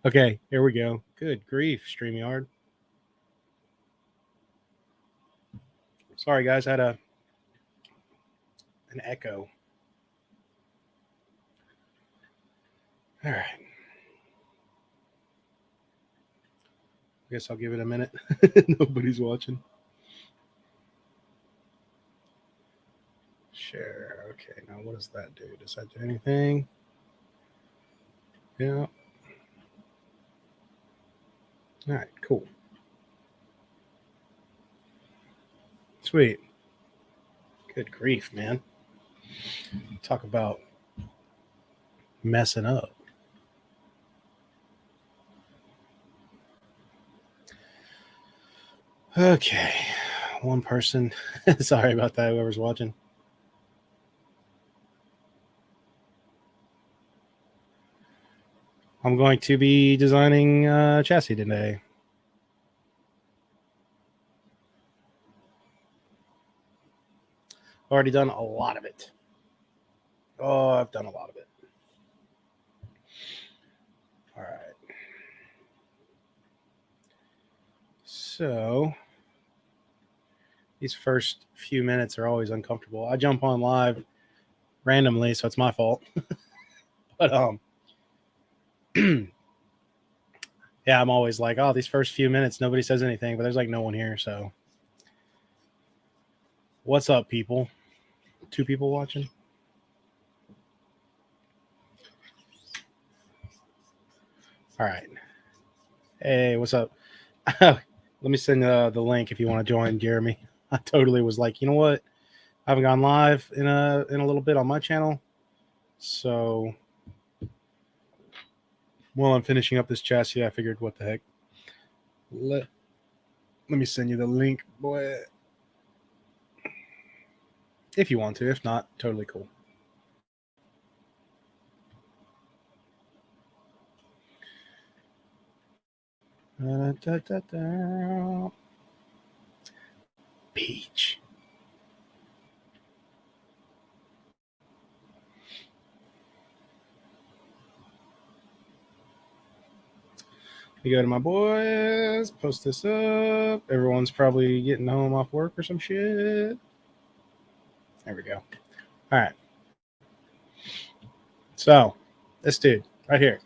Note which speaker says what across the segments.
Speaker 1: Okay, here we go. Good grief, StreamYard. Sorry, guys, I had an echo. All right. I guess I'll give it a minute. Nobody's watching. Share. Okay, now what does that do? Does that do anything? Yeah. All right, cool. Sweet. Good grief, man. Talk about messing up. Okay. One person. Sorry about that, whoever's watching. I'm going to be designing chassis today. Already done a lot of it. Oh, I've done a lot of it. All right. So these first few minutes are always uncomfortable. I jump on live randomly, so it's my fault. But yeah, I'm always like, oh, these first few minutes, nobody says anything, but there's like no one here. So what's up, people? 2 people watching. All right. Hey, what's up? Let me send the link if you want to join, Jeremy. I totally was like, you know what? I haven't gone live in a little bit on my channel. So while I'm finishing up this chassis, I figured, what the heck? Let me send you the link, boy. If you want to. If not, totally cool. Peach. We go to my boys, post this up. Everyone's probably getting home off work or some shit. There we go. All right. So, this dude right here.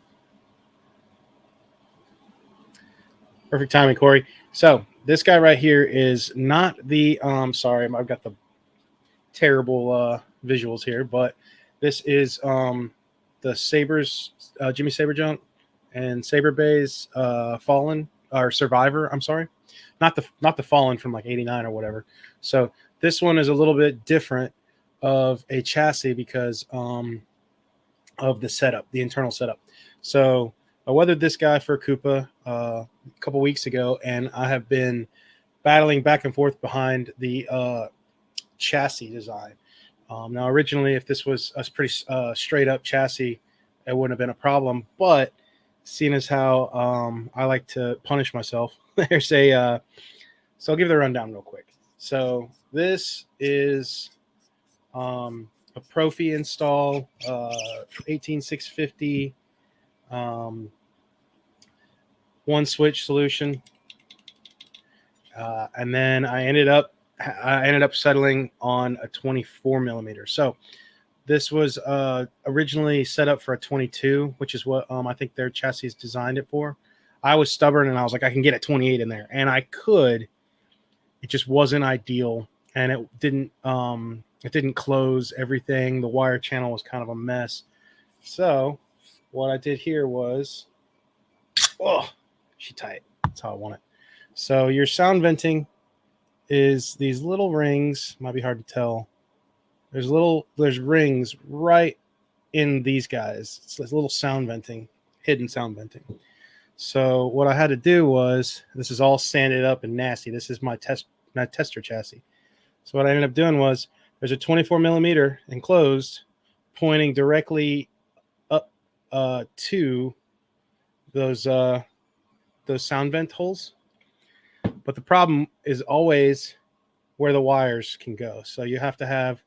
Speaker 1: Perfect timing, Corey. So, this guy right here is not the sorry, I've got the terrible visuals here, but this is the Sabres, Jimmy Saber Junk and Saber Bay's Fallen or Survivor. I'm sorry, not the Fallen from like '89 or whatever. So this one is a little bit different of a chassis because of the setup, the internal setup. So I weathered this guy for Koopa a couple weeks ago, and I have been battling back and forth behind the chassis design. Now, originally, if this was a pretty straight up chassis, it wouldn't have been a problem. But seeing as how I like to punish myself, there's a. So I'll give the rundown real quick. So this is a Profi install, 18650, one switch solution, and then I ended up settling on a 24 millimeter. So this was originally set up for a 22, which is what I think their chassis designed it for. I was stubborn and I was like, I can get a 28 in there, and I could. It just wasn't ideal, and it didn't close everything. The wire channel was kind of a mess. So what I did here was, oh, she tight. That's how I want it. So your sound venting is these little rings. Might be hard to tell. There's rings right in these guys. It's this little sound venting, hidden sound venting. So what I had to do was, this is all sanded up and nasty. This is my tester chassis. So what I ended up doing was, there's a 24 millimeter enclosed pointing directly up to those sound vent holes. But the problem is always where the wires can go. So you have to have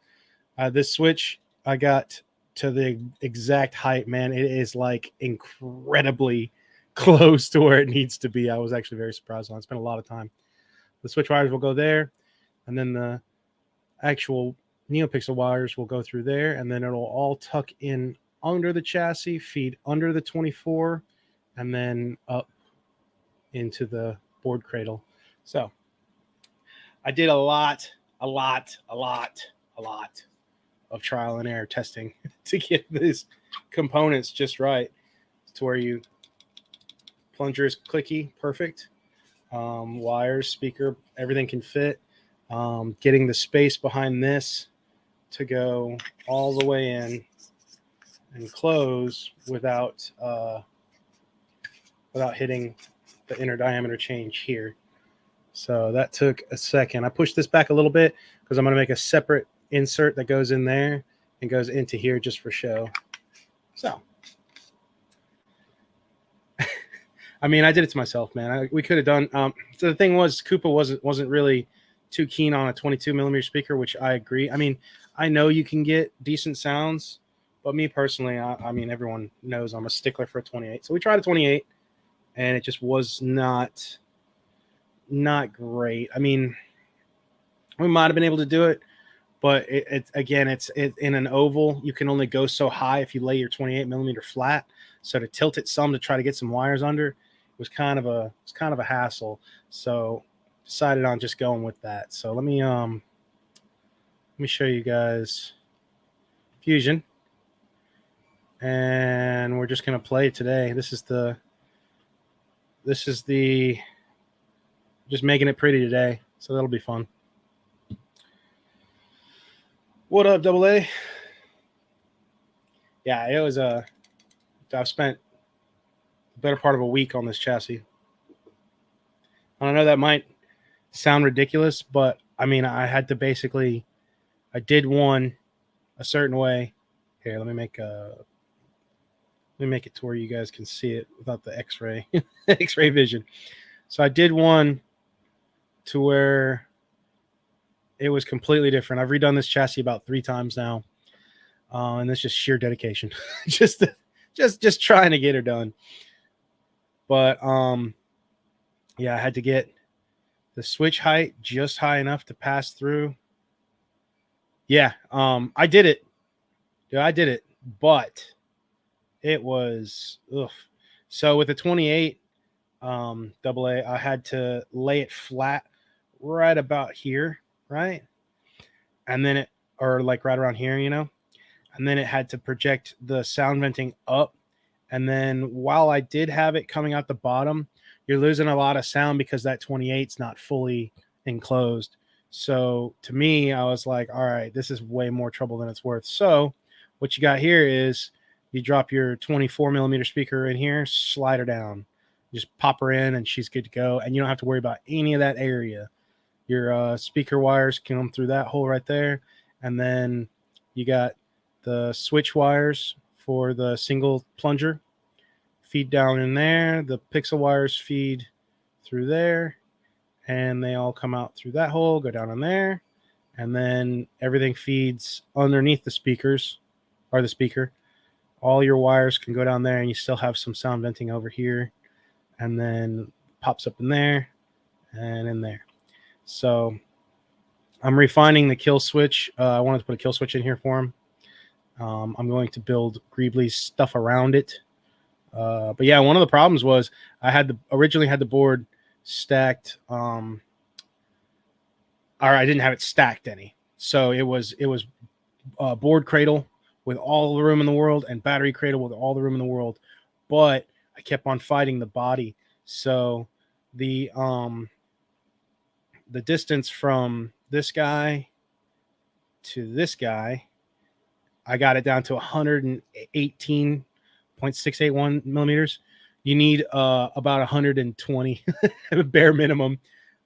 Speaker 1: this switch. I got to the exact height, man. It is like incredibly close to where it needs to be. I was actually very surprised on it. Spent a lot of time. The switch wires will go there, and then the actual NeoPixel wires will go through there, and then it'll all tuck in under the chassis, feed under the 24, and then up into the board cradle. So I did a lot of trial and error testing to get these components just right to where you plunger is clicky, perfect. Wires, speaker, everything can fit. Getting the space behind this to go all the way in and close without hitting the inner diameter change here. So that took a second. I pushed this back a little bit because I'm going to make a separate insert that goes in there and goes into here just for show. So, I mean, I did it to myself, man. We could have done. So the thing was, Koopa wasn't really too keen on a 22 millimeter speaker, which I agree. I mean, I know you can get decent sounds, but me personally, I mean, everyone knows I'm a stickler for a 28. So we tried a 28, and it just was not great. I mean, we might have been able to do it, but it's in an oval. You can only go so high if you lay your 28 millimeter flat. So to tilt it some to try to get some wires under was kind of a hassle. So decided on just going with that. So let me show you guys Fusion, and we're just gonna play today. This is the just making it pretty today, so that'll be fun. What up, Double A? Yeah, it was I've spent the better part of a week on this chassis. I know that might sound ridiculous, but I mean, I did one a certain way. Here, let me make it to where you guys can see it without the X-ray X-ray vision. So I did one to where it was completely different. I've redone this chassis about 3 times now, and it's just sheer dedication, just trying to get her done. But yeah, I had to get the switch height just high enough to pass through. Yeah, I did it. Yeah, I did it, but it was ugh. So with the 28 AA, I had to lay it flat right about here, right? And then or like right around here, you know? And then it had to project the sound venting up. And then while I did have it coming out the bottom, you're losing a lot of sound because that 28's not fully enclosed. So to me, I was like, all right, this is way more trouble than it's worth. So what you got here is you drop your 24 millimeter speaker in here, slide her down, just pop her in, and she's good to go. And you don't have to worry about any of that area. Your speaker wires come through that hole right there. And then you got the switch wires for the single plunger feed down in there. The pixel wires feed through there, and they all come out through that hole, go down in there, and then everything feeds underneath the speakers or the speaker. All your wires can go down there, and you still have some sound venting over here, and then pops up in there and in there. So I'm refining the kill switch. I wanted to put a kill switch in here for him. I'm going to build Greebly's stuff around it. But yeah, one of the problems was I originally had the board stacked, or I didn't have it stacked any. So it was board cradle with all the room in the world and battery cradle with all the room in the world. But I kept on fighting the body. So the distance from this guy to this guy, I got it down to 118.681 millimeters. You need about 120 bare minimum.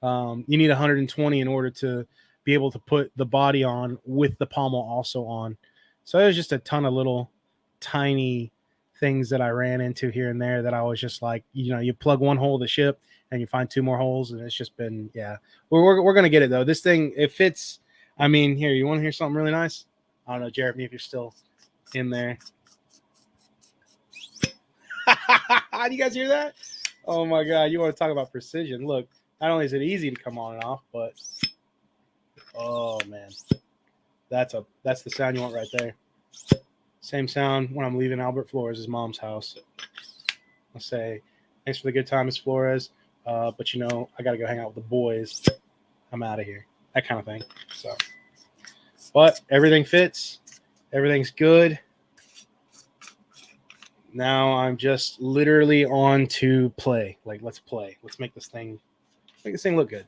Speaker 1: You need 120 in order to be able to put the body on with the pommel also on. So there's just a ton of little tiny things that I ran into here and there that I was just like, you know, you plug one hole of the ship and you find 2 more holes, and it's just been, yeah. We're gonna get it though. This thing, it fits. I mean, here, you want to hear something really nice? I don't know, Jeremy, if you're still in there. Do you guys hear that? Oh my God. You want to talk about precision. Look, not only is it easy to come on and off, but oh man. That's the sound you want right there. Same sound when I'm leaving Albert Flores' mom's house. I'll say, thanks for the good time, Miss Flores. But I gotta go hang out with the boys. I'm out of here. That kind of thing. So, but everything fits. Everything's good. Now I'm just literally on to play. Like, let's play. Let's make this thing look good.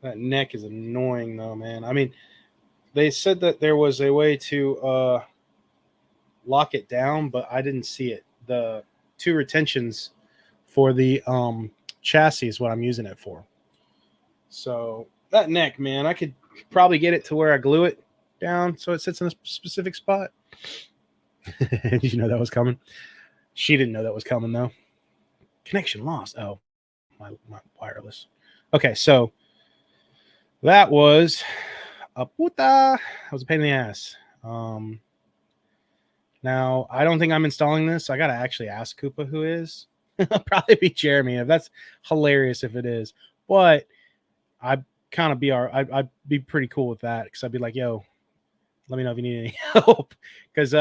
Speaker 1: That neck is annoying though, man. I mean, they said that there was a way to lock it down, but I didn't see it. The 2 retentions for the chassis is what I'm using it for. So that neck, man, I could probably get it to where I glue it down so it sits in a specific spot. Did you know that was coming? She didn't know that was coming though. Connection lost. Oh, my wireless. Okay, so that was a puta. That was a pain in the ass. Now I don't think I'm installing this. I gotta actually ask Koopa who is. It'll probably be Jeremy. If that's hilarious if it is. But I'd kind of be I'd be pretty cool with that because I'd be like, yo, let me know if you need any help. Because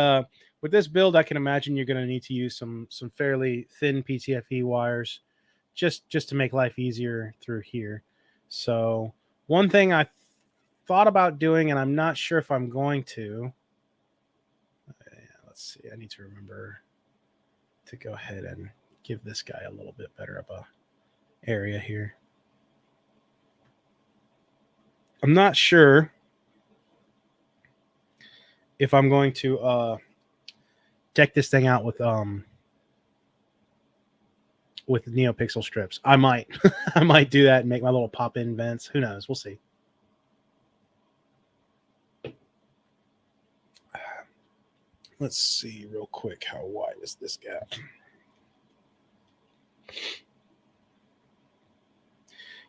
Speaker 1: with this build, I can imagine you're gonna need to use some fairly thin PTFE wires just to make life easier through here. So one thing I thought about doing, and I'm not sure if I'm going to. Let's see. I need to remember to go ahead and give this guy a little bit better of a area here. I'm not sure if I'm going to deck this thing out with NeoPixel strips. I might. I might do that and make my little pop-in vents. Who knows? We'll see. Let's see real quick. How wide is this gap?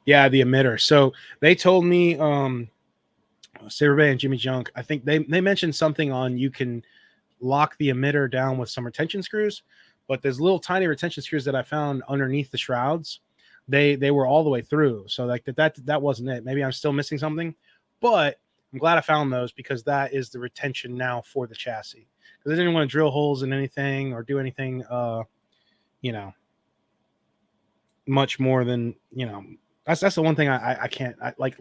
Speaker 1: Yeah, the emitter. So they told me, Saber Bay and Jimmy Junk, I think they mentioned something on you can lock the emitter down with some retention screws, but there's little tiny retention screws that I found underneath the shrouds. They were all the way through. So like that wasn't it. Maybe I'm still missing something, but I'm glad I found those because that is the retention now for the chassis. Because I didn't want to drill holes in anything or do anything, much more than, that's the one thing I can't like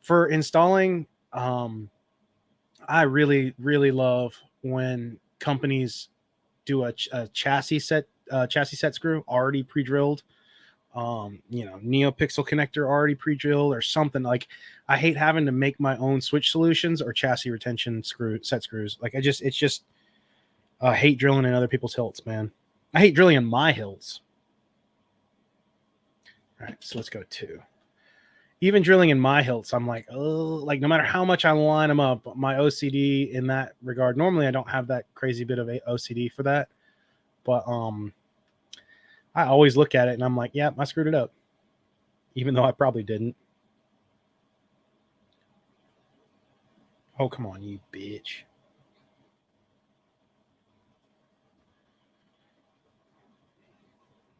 Speaker 1: for installing. I really, really love when companies do a chassis set screw already pre-drilled. NeoPixel connector already pre-drilled or something. Like I hate having to make my own switch solutions or chassis retention set screws. Like it's just I hate drilling in other people's hilts, man. I hate drilling in my hilts. All right, so let's go 2. Even drilling in my hilts, I'm like, oh, like no matter how much I line them up, my OCD in that regard. Normally, I don't have that crazy bit of OCD for that, but I always look at it and I'm like, yeah, I screwed it up, even though I probably didn't. Oh, come on, you bitch.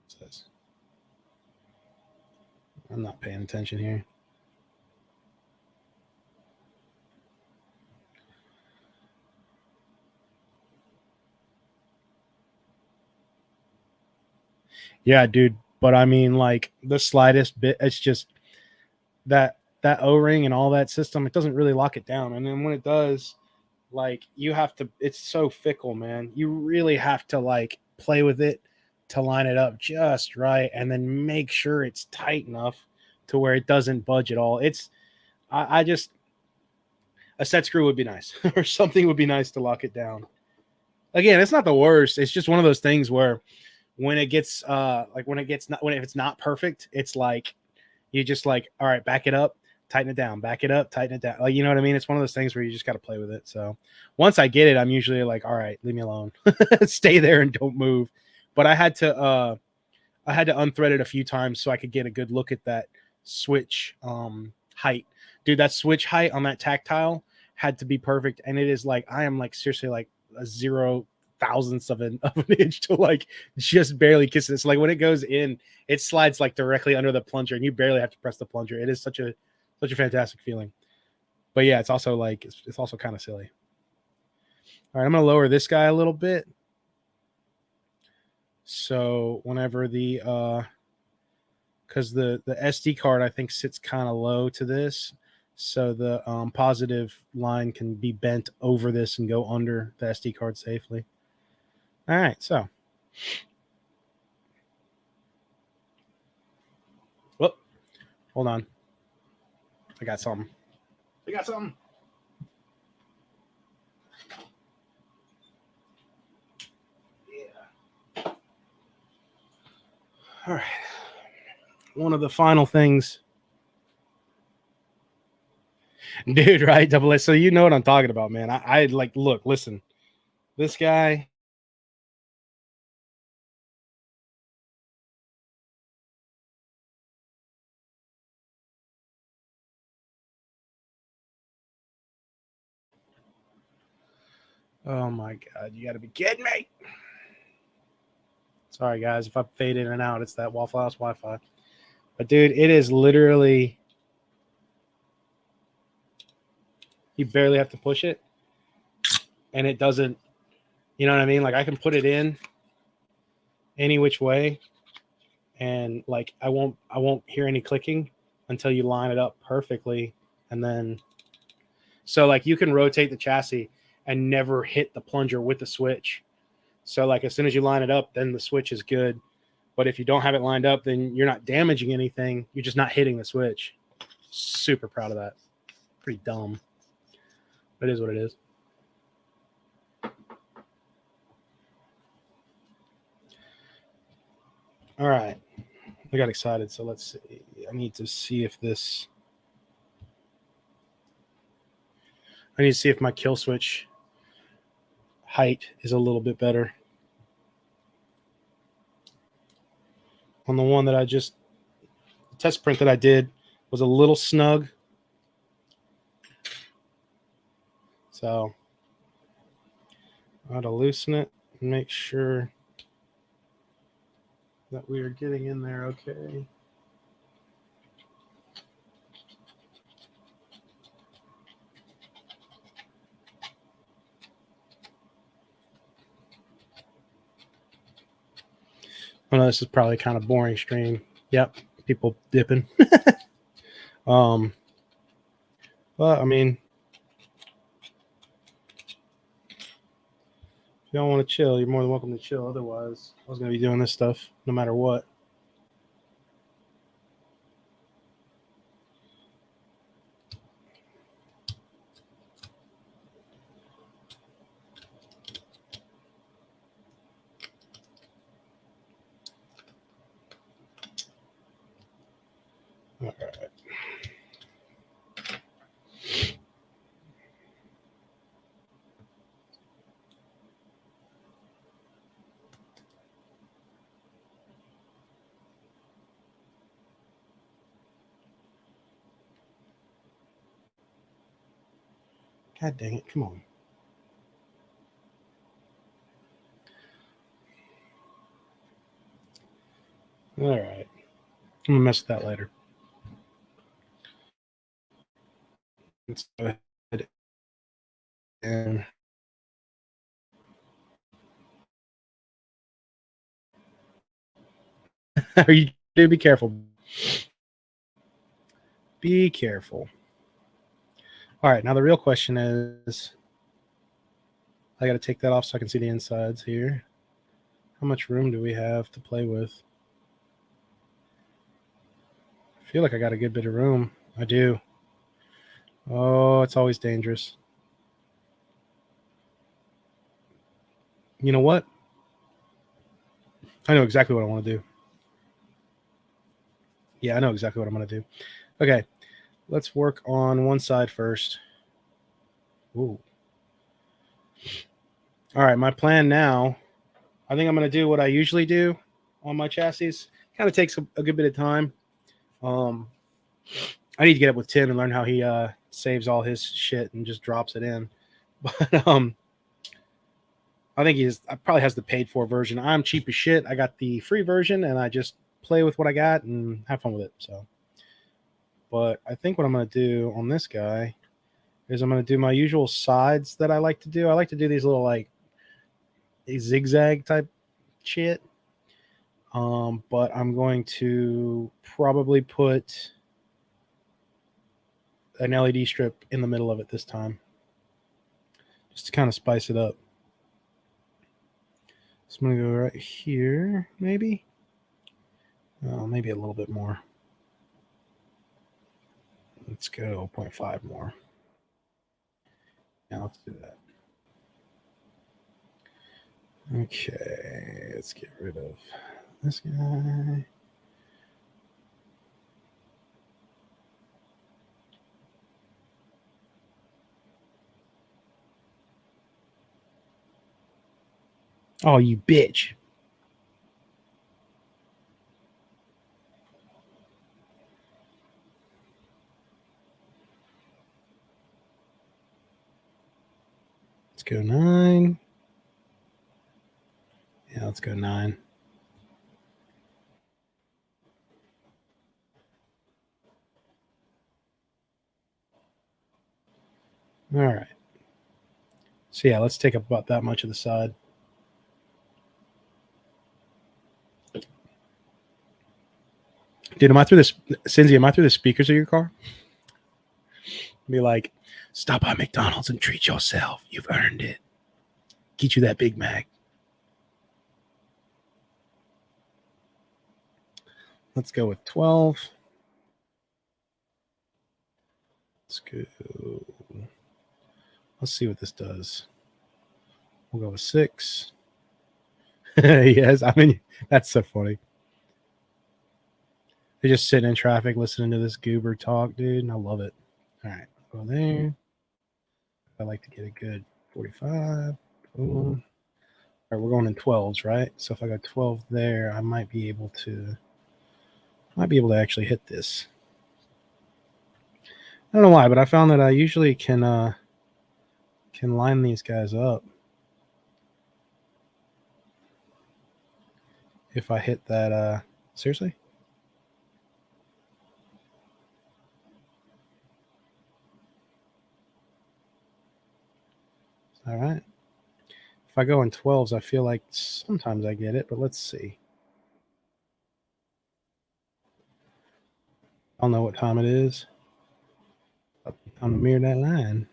Speaker 1: What's this? I'm not paying attention here. Yeah, dude. But I mean, like the slightest bit, it's just that O-ring and all that system, it doesn't really lock it down. And then when it does, like you have to, it's so fickle, man. You really have to like play with it to line it up just right and then make sure it's tight enough to where it doesn't budge at all. I just, a set screw would be nice or something would be nice to lock it down. Again, it's not the worst. It's just one of those things where when it gets if it's not perfect, it's like you just like, all right, back it up, tighten it down, back it up, tighten it down. Like, you know what I mean? It's one of those things where you just got to play with it. So once I get it, I'm usually like, all right, leave me alone, stay there and don't move. But I had to unthread it a few times so I could get a good look at that switch height. dude, that switch height on that tactile had to be perfect, and it is like I am like seriously like a 0 thousandths of an inch to like just barely kiss it. So like when it goes in, it slides like directly under the plunger, and you barely have to press the plunger. It is such a fantastic feeling. But yeah, it's also like it's also kind of silly. All right, I'm gonna lower this guy a little bit. So whenever the because the SD card I think sits kind of low to this, so the positive line can be bent over this and go under the SD card safely. All right, so whoop, hold on, I got something. Yeah. All right. One of the final things, dude, right? Double S. So you know what I'm talking about, man. I like look, listen, this guy. Oh my god, you got to be kidding me! Sorry guys, if I fade in and out, it's that Waffle House Wi-Fi. But dude, it is literally you barely have to push it, and it doesn't. You know what I mean? Like I can put it in any which way, and like I won't hear any clicking until you line it up perfectly, and then so like you can rotate the chassis and never hit the plunger with the switch. So like as soon as you line it up, then the switch is good. But if you don't have it lined up, then you're not damaging anything. You're just not hitting the switch. Super proud of that. Pretty dumb. But it is what it is. All right. I got excited, so let's see. I need to see if my kill switch height is a little bit better. On the one that the test print that I did was a little snug. So I got to loosen it and make sure that we are getting in there okay. I know this is probably kind of boring stream. Yep, people dipping. But I mean, if you don't want to chill, you're more than welcome to chill. Otherwise, I was going to be doing this stuff no matter what. All right. God dang it. Come on. All right. I'm going to mess with that later. Let's go ahead and are you do be careful. Be careful. All right, now the real question is I got to take that off so I can see the insides here. How much room do we have to play with? I feel like I got a good bit of room. I do. Oh, it's always dangerous. You know what? I know exactly what I want to do. Yeah, I know exactly what I'm going to do. Okay, let's work on one side first. Ooh. All right, my plan now, I think I'm going to do what I usually do on my chassis. Kind of takes a good bit of time. I need to get up with Tim and learn how he saves all his shit and just drops it in. But I think probably has the paid for version. I'm cheap as shit. I got the free version and I just play with what I got and have fun with it. So, but I think what I'm gonna do on this guy is I'm gonna do my usual sides that I like to do. I like to do these little like zigzag type shit. But I'm going to probably put an LED strip in the middle of it this time, just to kind of spice it up. So I'm gonna go right here, maybe. Oh, maybe a little bit more. Let's go 0.5 more. Yeah, let's do that. Okay, let's get rid of this guy. Oh, you bitch. Let's go 9. Yeah, let's go 9. All right. So yeah, let's take about that much of the side. Dude, am I through this? Cindy, am I through the speakers of your car? Be like, stop by McDonald's and treat yourself. You've earned it. Get you that Big Mac. Let's go with 12. Let's go. Let's see what this does. We'll go with 6. Yes, I mean, that's so funny. They're just sitting in traffic listening to this goober talk, dude. And I love it. All right, go there. I like to get a good 45. Boom. All right, we're going in 12s, right? So if I got 12 there, I might be able to actually hit this. I don't know why, but I found that I usually can line these guys up if I hit that. Seriously? All right. If I go in 12s, I feel like sometimes I get it, but let's see. I don't know what time it is. Time to mirror that line.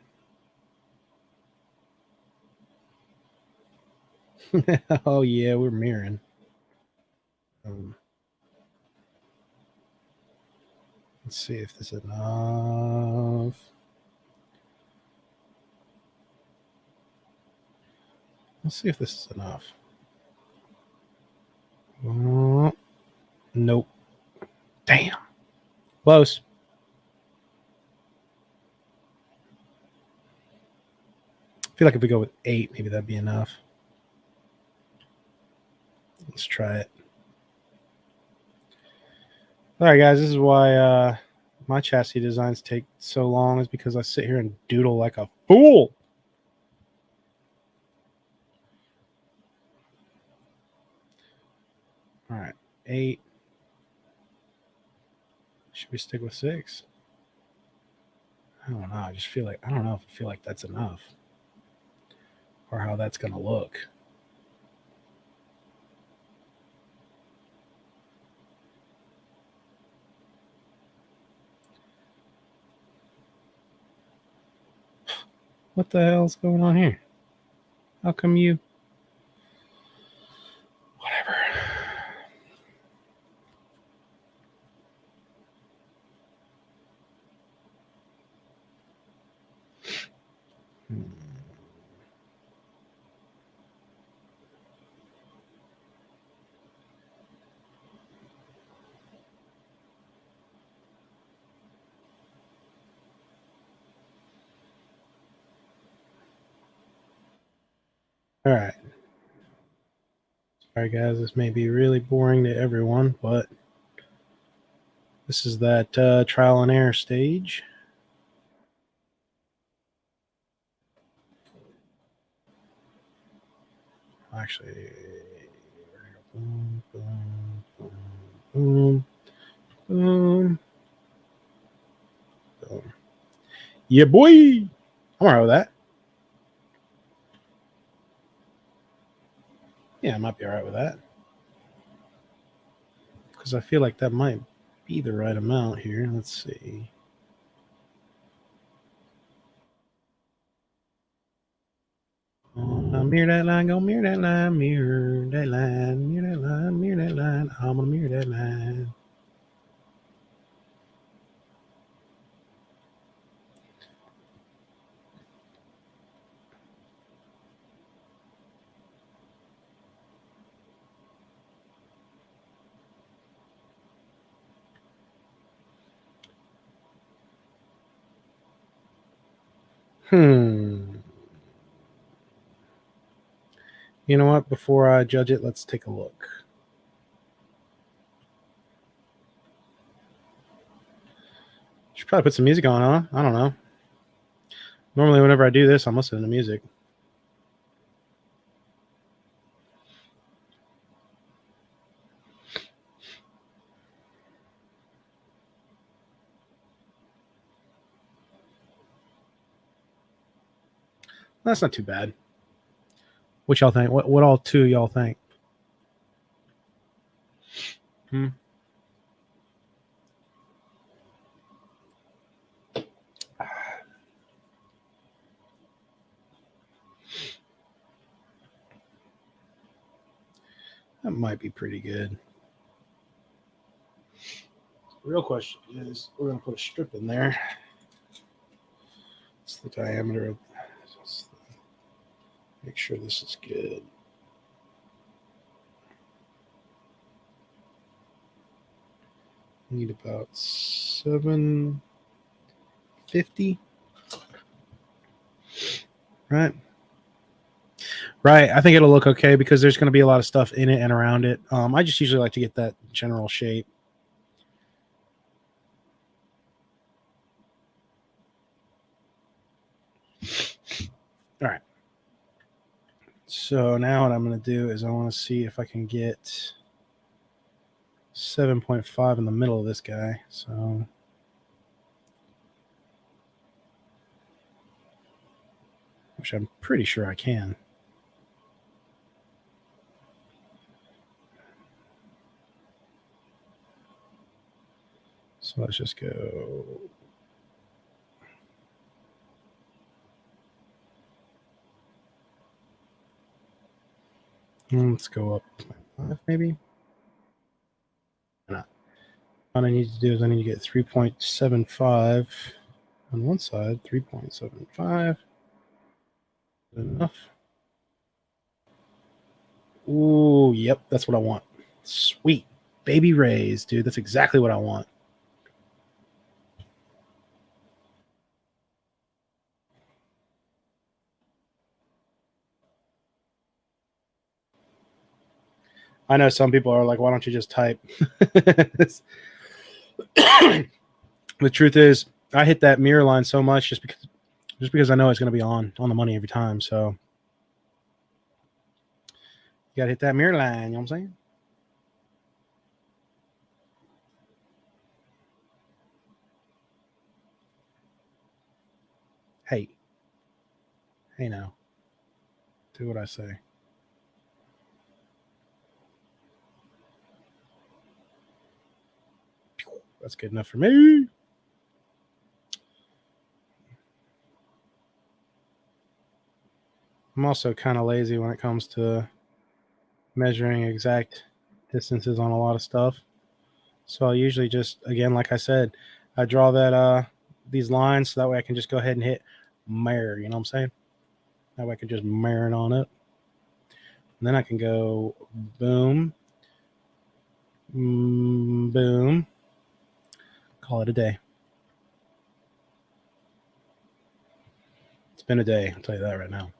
Speaker 1: Oh yeah, we're mirroring. Let's see if this is enough. Let's see if this is enough. Nope. Damn. Close. I feel like if we go with 8, maybe that'd be enough. Let's try it. All right, guys. This is why my chassis designs take so long, is because I sit here and doodle like a fool. All right, 8. Should we stick with 6? I don't know. I just feel like I don't know if I feel like that's enough, or how that's gonna look. What the hell's going on here? How come you? Whatever. All right. Sorry, guys. This may be really boring to everyone, but This is that trial and error stage. Actually, boom, boom, boom, boom, boom, boom. Yeah, boy. I'm all right with that. Yeah, I might be all right with that. Because I feel like that might be the right amount here. Let's see. Mirror that line, go mirror that line, mirror that line, mirror that line, mirror that line. I'm gonna mirror that line. Hmm. You know what? Before I judge it, let's take a look. Should probably put some music on, huh? I don't know. Normally, whenever I do this, I'm listening to music. That's not too bad. What y'all think? What all two of y'all think? Hmm. That might be pretty good. The real question is, we're gonna put a strip in there. What's the diameter of? Make sure this is good. Need about 750. Right. Right. I think it'll look okay because there's going to be a lot of stuff in it and around it. I just usually like to get that general shape. All right. So now what I'm going to do is I want to see if I can get 7.5 in the middle of this guy. So which I'm pretty sure I can. So let's just go. Let's go up 5 maybe. Not. What I need to do is I need to get 3.75 on one side, 3.75. Enough. Ooh, yep, that's what I want. Sweet. Baby rays, dude. That's exactly what I want. I know some people are like, why don't you just type? The truth is, I hit that mirror line so much just because I know it's going to be on the money every time. So you got to hit that mirror line. You know what I'm saying? Hey, hey, now, do what I say. That's good enough for me. I'm also kind of lazy when it comes to measuring exact distances on a lot of stuff. So I'll usually just, again, like I said, I draw that these lines so that way I can just go ahead and hit mirror. You know what I'm saying? That way I can just mirror it on up. And then I can go boom, boom. Call it a day. It's been a day. I'll tell you that right now.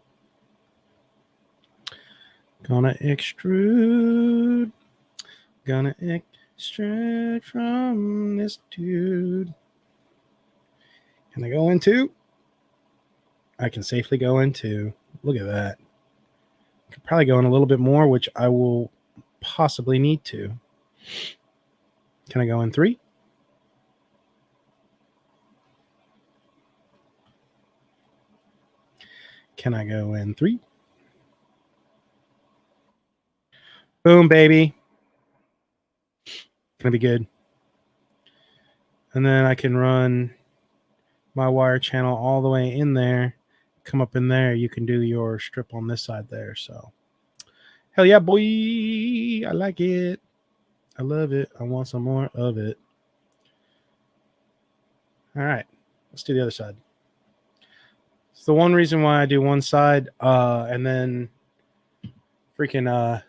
Speaker 1: Gonna extrude. Gonna straight from this dude. Can I go into? I can safely go into. Look at that. Could probably go in a little bit more, which I will possibly need to. Can I go in 3? Can I go in 3? Boom, baby. Gonna be good. And then I can run my wire channel all the way in there. Come up in there. You can do your strip on this side there. So, hell yeah, boy. I like it. I love it. I want some more of it. All right. Let's do the other side. It's the one reason why I do one side and then freaking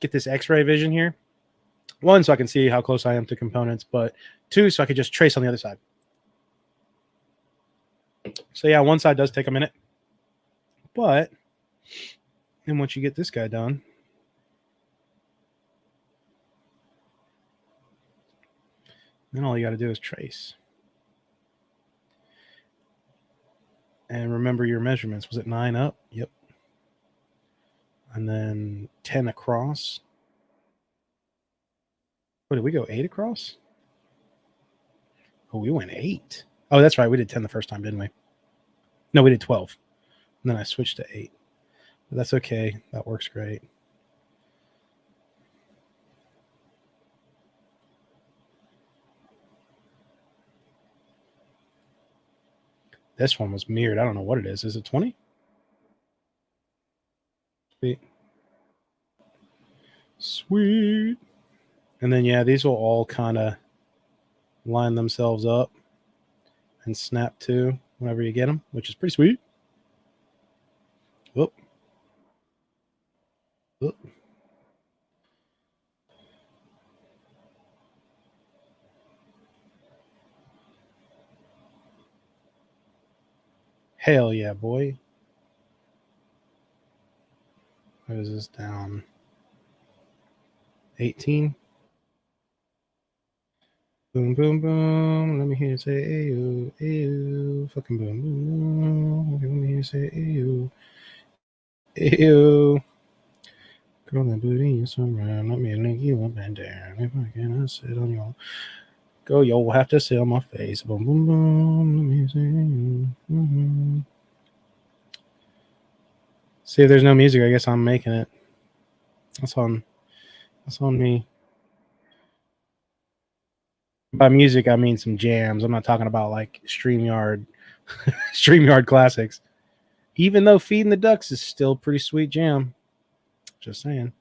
Speaker 1: get this x-ray vision here. 1, so I can see how close I am to components, but 2, so I could just trace on the other side. So yeah, one side does take a minute, but then once you get this guy done, then all you got to do is trace. And remember your measurements. Was it 9 up? Yep. And then 10 across. What, did we go 8 across? Oh, we went 8. Oh, that's right. We did 10 the first time, didn't we? No, we did 12. And then I switched to 8. But that's okay. That works great. This one was mirrored. I don't know what it is. Is it 20? Sweet. Sweet. And then, yeah, these will all kind of line themselves up and snap to whenever you get them, which is pretty sweet. Whoop. Whoop. Hell yeah, boy. What is this down? 18. Boom, boom, boom. Let me hear you say ayo, ayo. Fucking boom, boom, boom. Let me hear you say ayo, ayo. Girl, that booty is so round. Let me link you up and down. If I cannot sit on your go, you'll have to sit on my face. Boom, boom, boom. Let me say ayo. Mm-hmm. See, if there's no music, I guess I'm making it. That's on me. By music, I mean some jams. I'm not talking about like StreamYard classics. Even though Feeding the Ducks is still a pretty sweet jam. Just saying.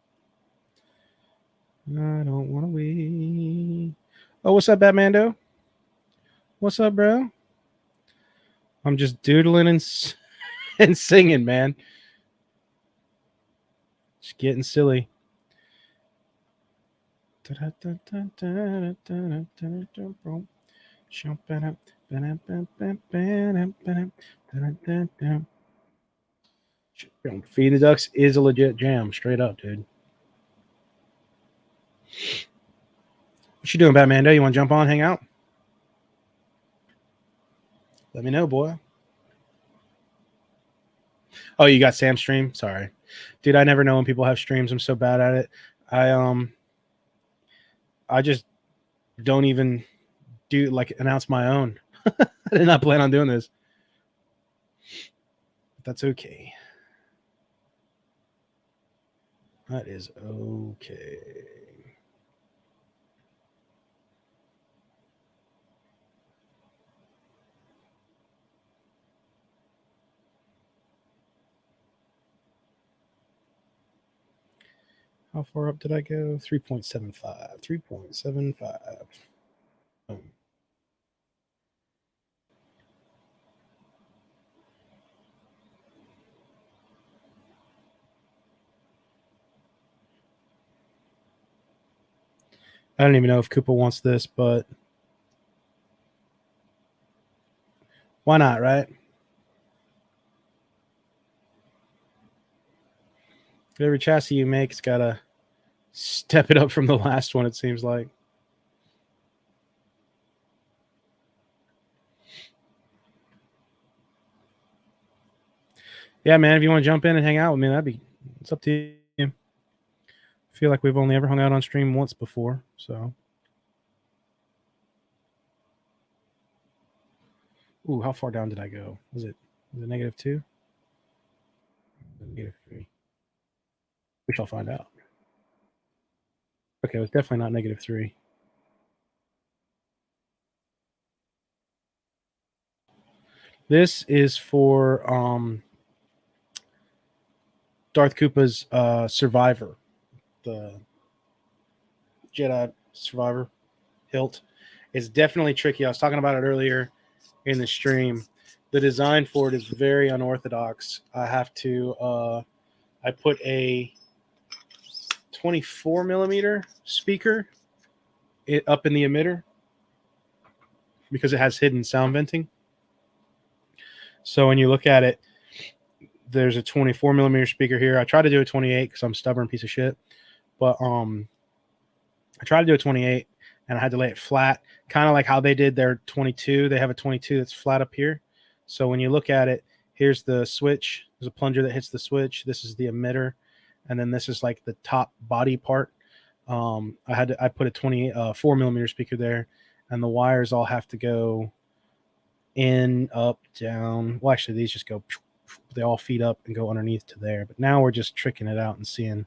Speaker 1: I don't want to wait. Oh, what's up, Batmando? What's up, bro? I'm just doodling and singing, man. Just getting silly. Feeding the Ducks is a legit jam, straight up, dude. What you doing, Batmando? You want to jump on, hang out? Let me know, boy. Oh, you got Sam's stream? Sorry. Dude, I never know when people have streams. I'm so bad at it. I just don't even announce my own. I did not plan on doing this. But that's okay. That is okay. How far up did I go? 3.75. 3.75. Oh. I don't even know if Koopa wants this, but why not, right? Every chassis you make, it's got step it up from the last one, it seems like. Yeah, man, if you want to jump in and hang out with me, it's up to you. I feel like we've only ever hung out on stream once before, so. Ooh, how far down did I go? Was it -2? -3. We shall find out. Okay, it was definitely not -3. This is for Darth Koopa's Survivor, the Jedi Survivor hilt. It's definitely tricky. I was talking about it earlier in the stream. The design for it is very unorthodox. I put a 24 millimeter speaker up in the emitter because it has hidden sound venting. So when you look at it, there's a 24 millimeter speaker here. I tried to do a 28 because I'm a stubborn piece of shit, but I tried to do a 28 and I had to lay it flat, kind of like how they did their 22. They have a 22 that's flat up here. So when you look at it, here's the switch. There's a plunger that hits the switch. This is the emitter, and then this is like the top body part. I put a 24 millimeter speaker there, and the wires all have to go in, up, down. Well, actually, these just go. They all feed up and go underneath to there. But now we're just tricking it out and seeing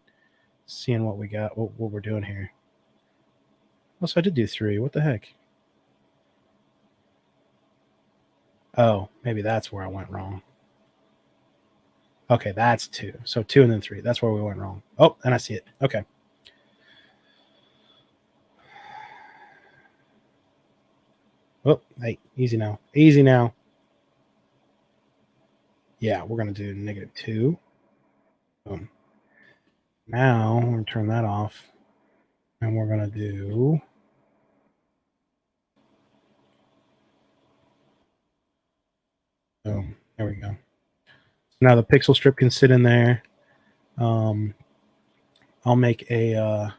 Speaker 1: what we got, what we're doing here. Oh, so I did do 3. What the heck? Oh, maybe that's where I went wrong. Okay, that's 2. So 2 and then 3. That's where we went wrong. Oh, and I see it. Okay. Oh, hey, easy now. Easy now. Yeah, we're going to do -2. Boom. Now, we're going to turn that off. And we're going to do... Boom. There we go. Now the pixel strip can sit in there. I'll make a...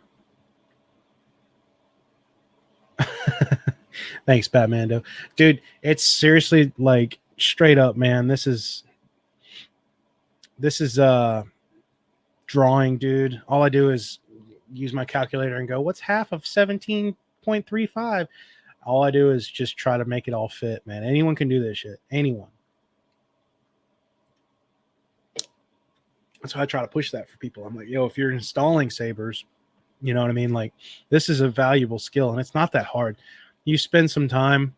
Speaker 1: Thanks, Batmando. Dude, it's seriously like straight up, man. This is drawing, dude. All I do is use my calculator and go, what's half of 17.35? All I do is just try to make it all fit, man. Anyone can do this shit. Anyone. That's why I try to push that for people. I'm like, yo, if you're installing sabers, you know what I mean? Like, this is a valuable skill, and it's not that hard. You spend some time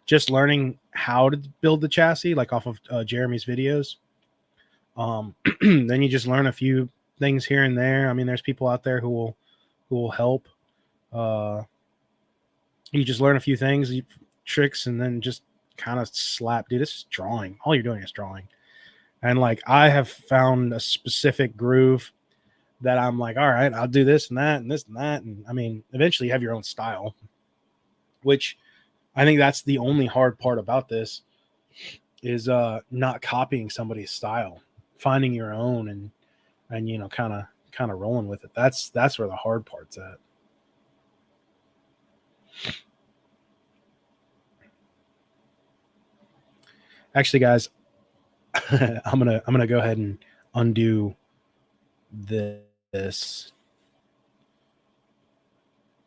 Speaker 1: just learning how to build the chassis, like off of Jeremy's videos. Then you just learn a few things here and there. I mean, there's people out there who will help. You just learn a few things, tricks, and then just kind of slap. Dude, this is drawing. All you're doing is drawing. And like, I have found a specific groove that I'm like, all right, I'll do this and that and this and that. And I mean, eventually you have your own style, which I think that's the only hard part about this is not copying somebody's style, finding your own and you know, kind of rolling with it. That's where the hard part's at. Actually, guys, I'm gonna go ahead and undo this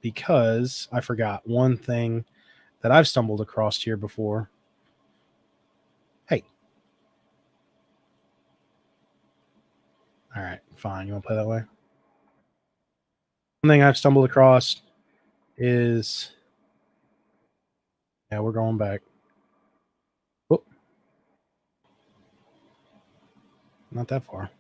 Speaker 1: because I forgot one thing that I've stumbled across here before. Hey. All right, fine. You want to play that way? One thing I've stumbled across is, yeah, we're going back. Oh, not that far.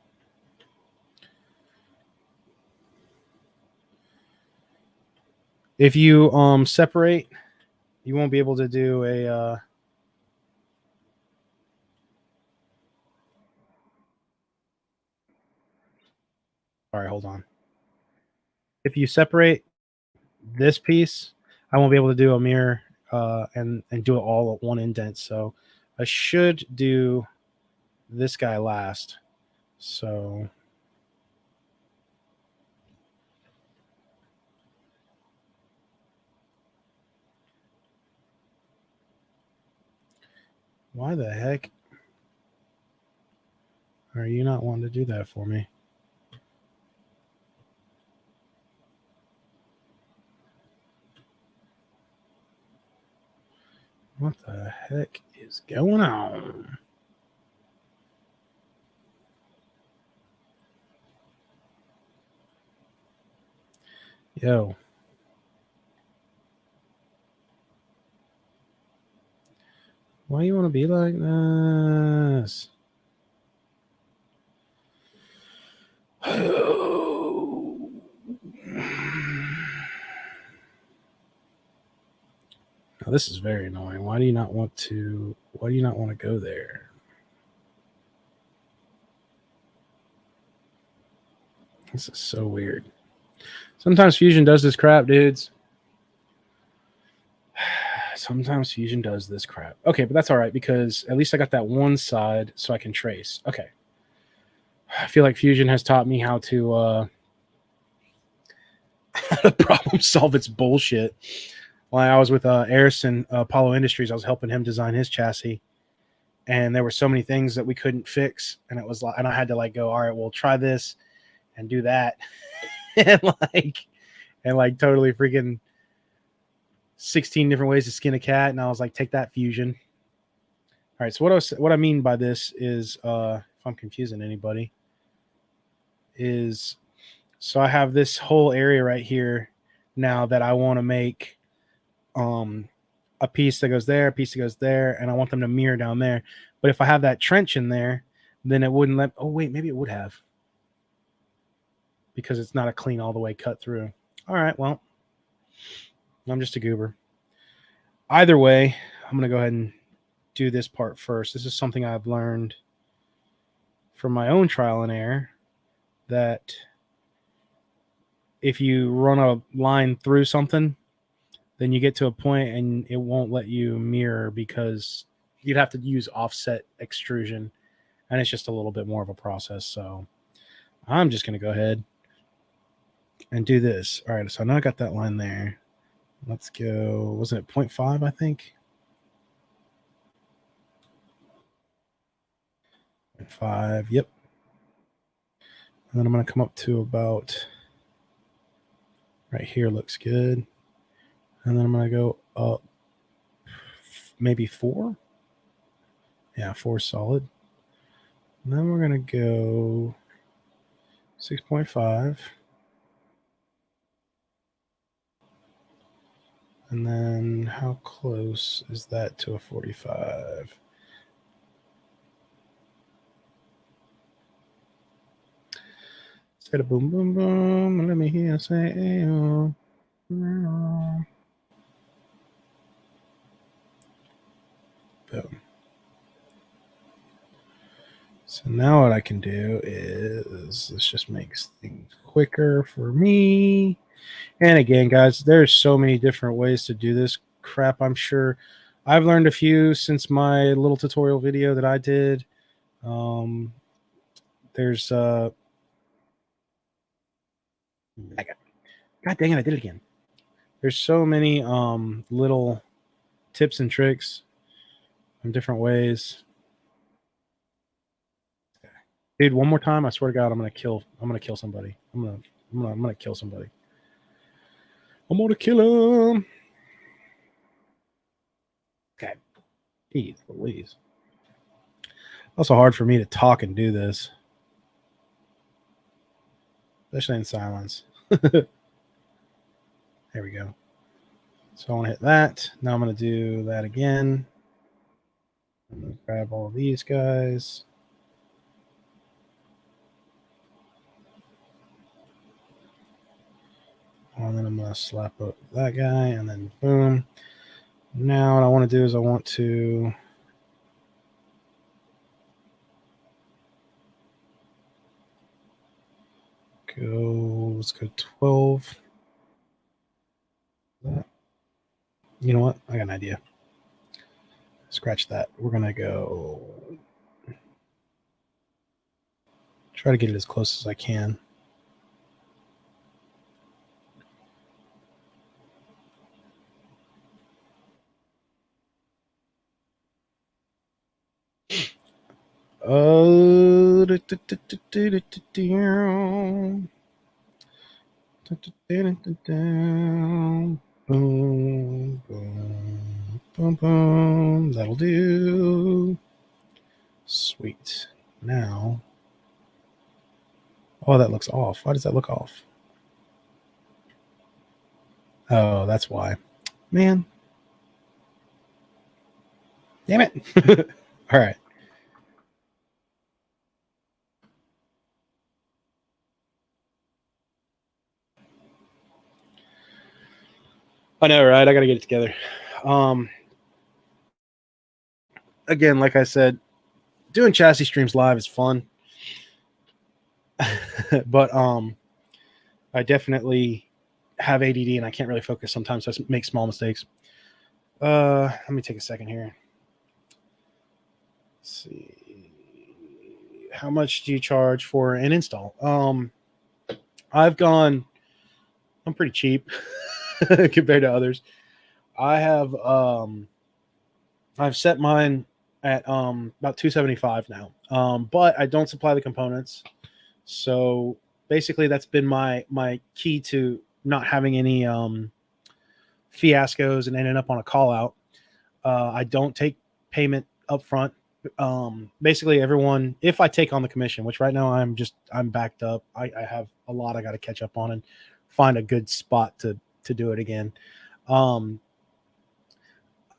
Speaker 1: If you separate, you won't be able to do a all right, hold on. If you separate this piece, I won't be able to do a mirror and do it all at one indent. So I should do this guy last. So Why the heck are you not wanting to do that for me? What the heck is going on? Yo. Why you want to be like this? Now, this is very annoying. Why do you not want to? Why do you not want to go there? This is so weird. Sometimes Fusion does this crap, dudes. Sometimes Fusion does this crap. Okay, but that's all right because at least I got that one side so I can trace. Okay. I feel like Fusion has taught me how to problem solve its bullshit. While I was with Arison Apollo Industries, I was helping him design his chassis, and there were so many things that we couldn't fix, and it was like, and I had to like go, all right, well, try this and do that, and like totally freaking 16 different ways to skin a cat, and I was like, take that, Fusion. All right, so what I mean by this is, if I'm confusing anybody, is so I have this whole area right here now that I want to make a piece that goes there, a piece that goes there, and I want them to mirror down there. But if I have that trench in there, then it wouldn't let. Oh wait, maybe it would have, because it's not a clean all the way cut through. All right, well, I'm just a goober. Either way, I'm gonna go ahead and do this part first. This is something I've learned from my own trial and error, that if you run a line through something, then you get to a point and it won't let you mirror because you'd have to use offset extrusion, and it's just a little bit more of a process. So I'm just going to go ahead and do this. All right, so now I got that line there. Let's go, wasn't it 0.5, I think? 0.5, yep. And then I'm going to come up to about right here, looks good. And then I'm going to go up maybe 4. Yeah, 4 solid. And then we're going to go 6.5. And then how close is that to a 45? Say a boom, boom, boom. Let me hear say, ayo. Boom. So now what I can do is, this just makes things quicker for me. And again, guys, there's so many different ways to do this crap. I'm sure I've learned a few since my little tutorial video that I did. There's God dang it, I did it again. There's so many little tips and tricks in different ways. Dude, one more time, I swear to God, I'm gonna kill somebody. I'm gonna kill somebody. I'm gonna kill him. Okay. Jeez Louise. Also hard for me to talk and do this, especially in silence. There we go. So I want to hit that. Now I'm going to do that again. I'm going to grab all of these guys. And then I'm going to slap up that guy, and then boom. Now what I want to do is I want to go, let's go 12. You know what? I got an idea. Scratch that. We're going to go try to get it as close as I can. Oh, boom, boom, boom, boom. That'll do. Sweet. Now, oh, that looks off. Why does that look off? Oh, that's why. Man. Damn it. All right. I know, right? I got to get it together. Um, Again, like I said, doing chassis streams live is fun. But I definitely have ADD and I can't really focus sometimes, so I make small mistakes. Let me take a second here. Let's see. How much do you charge for an install? I'm pretty cheap compared to others. I've set mine at about $275 now. But I don't supply the components. So basically that's been my key to not having any fiascos and ending up on a call out. I don't take payment up front. Basically everyone, if I take on the commission, which right now I'm backed up. I have a lot I got to catch up on and find a good spot to do it again.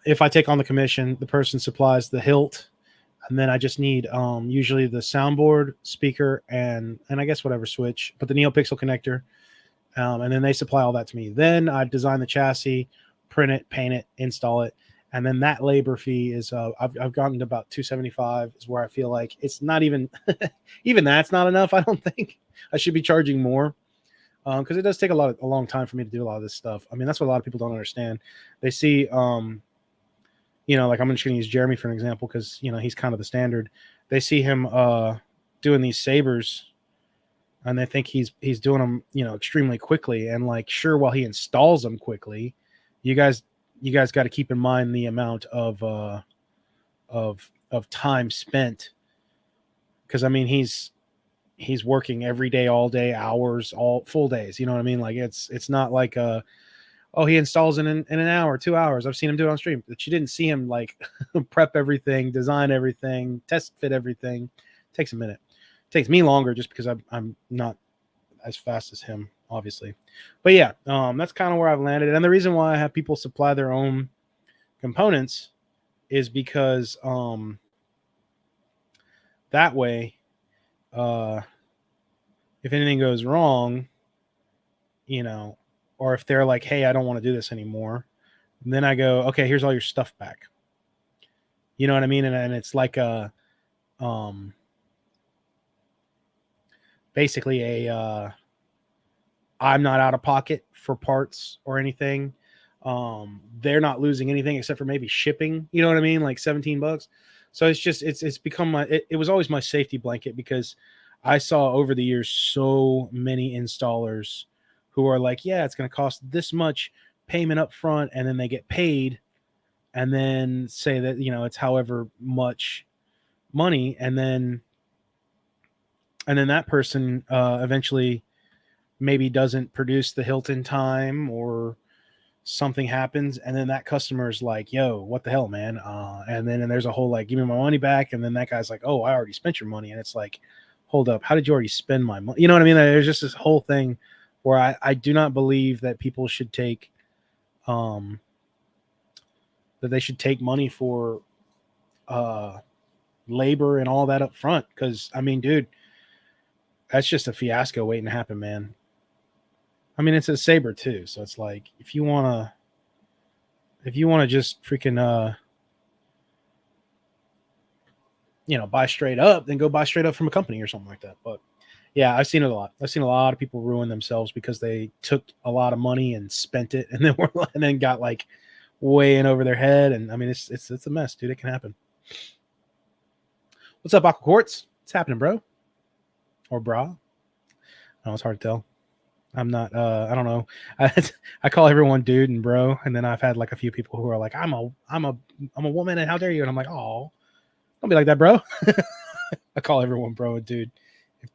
Speaker 1: If I take on the commission, the person supplies the hilt, and then I just need usually the soundboard, speaker, and I guess whatever switch, but the NeoPixel connector, and then they supply all that to me. Then I design the chassis, print it, paint it, install it, and then that labor fee is I've gotten to about $275 is where I feel like it's not even even that's not enough. I don't think I should be charging more because it does take a long time for me to do a lot of this stuff. I mean, that's what a lot of people don't understand. They see like I'm just going to use Jeremy for an example because, he's kind of the standard. They see him doing these sabers and they think he's doing them, extremely quickly. And like, sure, while he installs them quickly, you guys got to keep in mind the amount of time spent. Cause I mean, he's working every day, all day, hours, all full days. You know what I mean? Like it's not like he installs in an hour, 2 hours. I've seen him do it on stream. But you didn't see him like prep everything, design everything, test fit everything. It takes a minute. It takes me longer just because I'm not as fast as him, obviously. But yeah, that's kind of where I've landed. And the reason why I have people supply their own components is because that way, if anything goes wrong, or if they're like, hey, I don't want to do this anymore, and then I go, okay, here's all your stuff back. You know what I mean? And it's like basically I'm not out of pocket for parts or anything. They're not losing anything except for maybe shipping. You know what I mean? Like $17. So it's become it was always my safety blanket because I saw over the years so many installers who are like, yeah, it's going to cost this much payment up front, and then they get paid and then say that, it's however much money. And then that person eventually maybe doesn't produce the hilt in time or something happens. And then that customer is like, yo, what the hell, man? And there's a whole, like, give me my money back. And then that guy's like, oh, I already spent your money. And it's like, hold up. How did you already spend my money? You know what I mean? There's just this whole thing where I do not believe that people should take that they should take money for labor and all that up front. Because I mean, dude, that's just a fiasco waiting to happen, man. I mean, it's a saber too, so it's like if you wanna just freaking buy straight up, then go buy straight up from a company or something like that. But yeah, I've seen it a lot. I've seen a lot of people ruin themselves because they took a lot of money and spent it, and then got like way in over their head. And I mean, it's a mess, dude. It can happen. What's up, Aqua Quartz? What's happening, bro? Or bra? Oh, it's hard to tell. I'm not. I don't know. I call everyone dude and bro, and then I've had like a few people who are like, I'm a woman, and how dare you? And I'm like, oh, don't be like that, bro. I call everyone bro and dude. If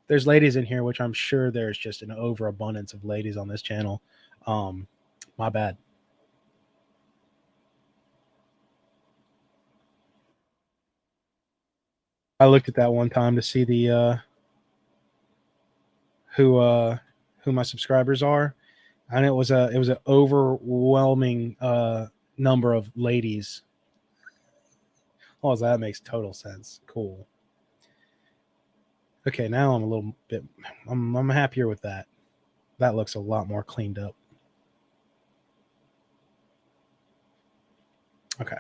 Speaker 1: there's ladies in here, which I'm sure there's just an overabundance of ladies on this channel. Um, my bad. I looked at that one time to see the who uh who my subscribers are, and it was an overwhelming number of ladies. Oh, that makes total sense. Cool. Okay, now I'm a little bit. I'm happier with that. That looks a lot more cleaned up. Okay.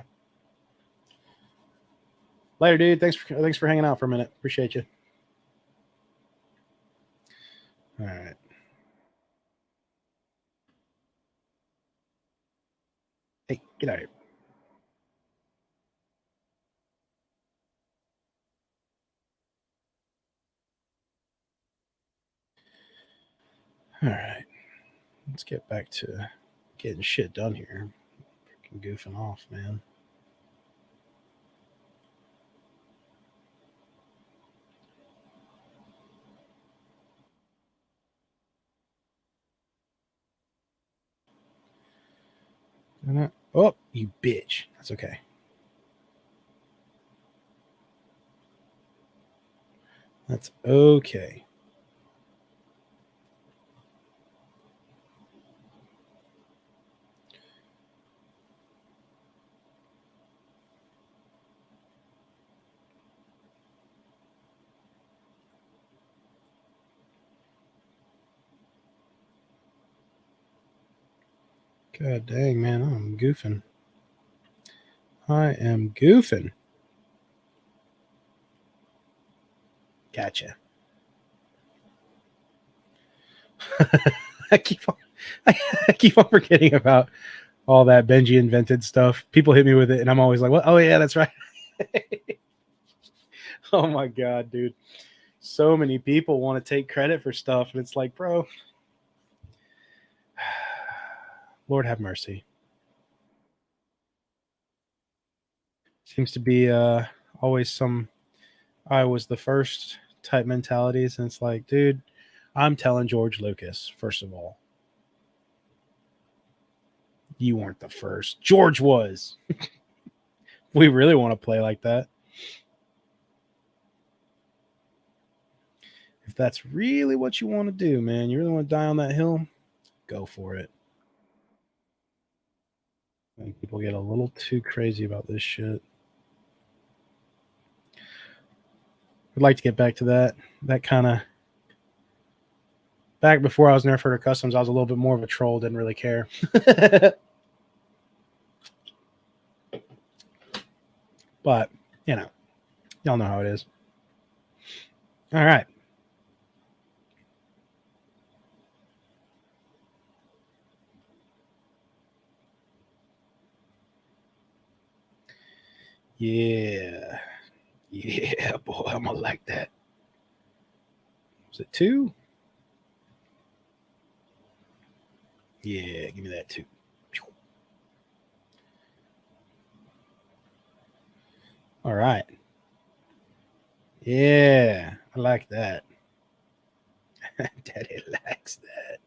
Speaker 1: Later, dude. Thanks for hanging out for a minute. Appreciate you. All right. Hey, get out of here. All right. Let's get back to getting shit done here. Freaking goofing off, man. Oh, you bitch. That's okay. That's okay. God dang, man. I'm goofing. I am goofing. Gotcha. I keep on, I keep on forgetting about all that Benji invented stuff. People hit me with it, and I'm always like, "What? Oh yeah, that's right." Oh my god, dude! So many people want to take credit for stuff, and it's like, bro, Lord have mercy. Seems to be always some I was the first type mentalities, and it's like, dude, I'm telling George Lucas, first of all, you weren't the first. George was. We really want to play like that. If that's really what you want to do, man, you really want to die on that hill, go for it. I think people get a little too crazy about this shit. I'd like to get back to that kind of back before I was Nerf Herder Customs. I was a little bit more of a troll, didn't really care. But you know, y'all know how it is. All right. Yeah. Yeah, boy, I'm gonna like that. Was it 2? Yeah, give me that 2. All right. Yeah, I like that. Daddy likes that.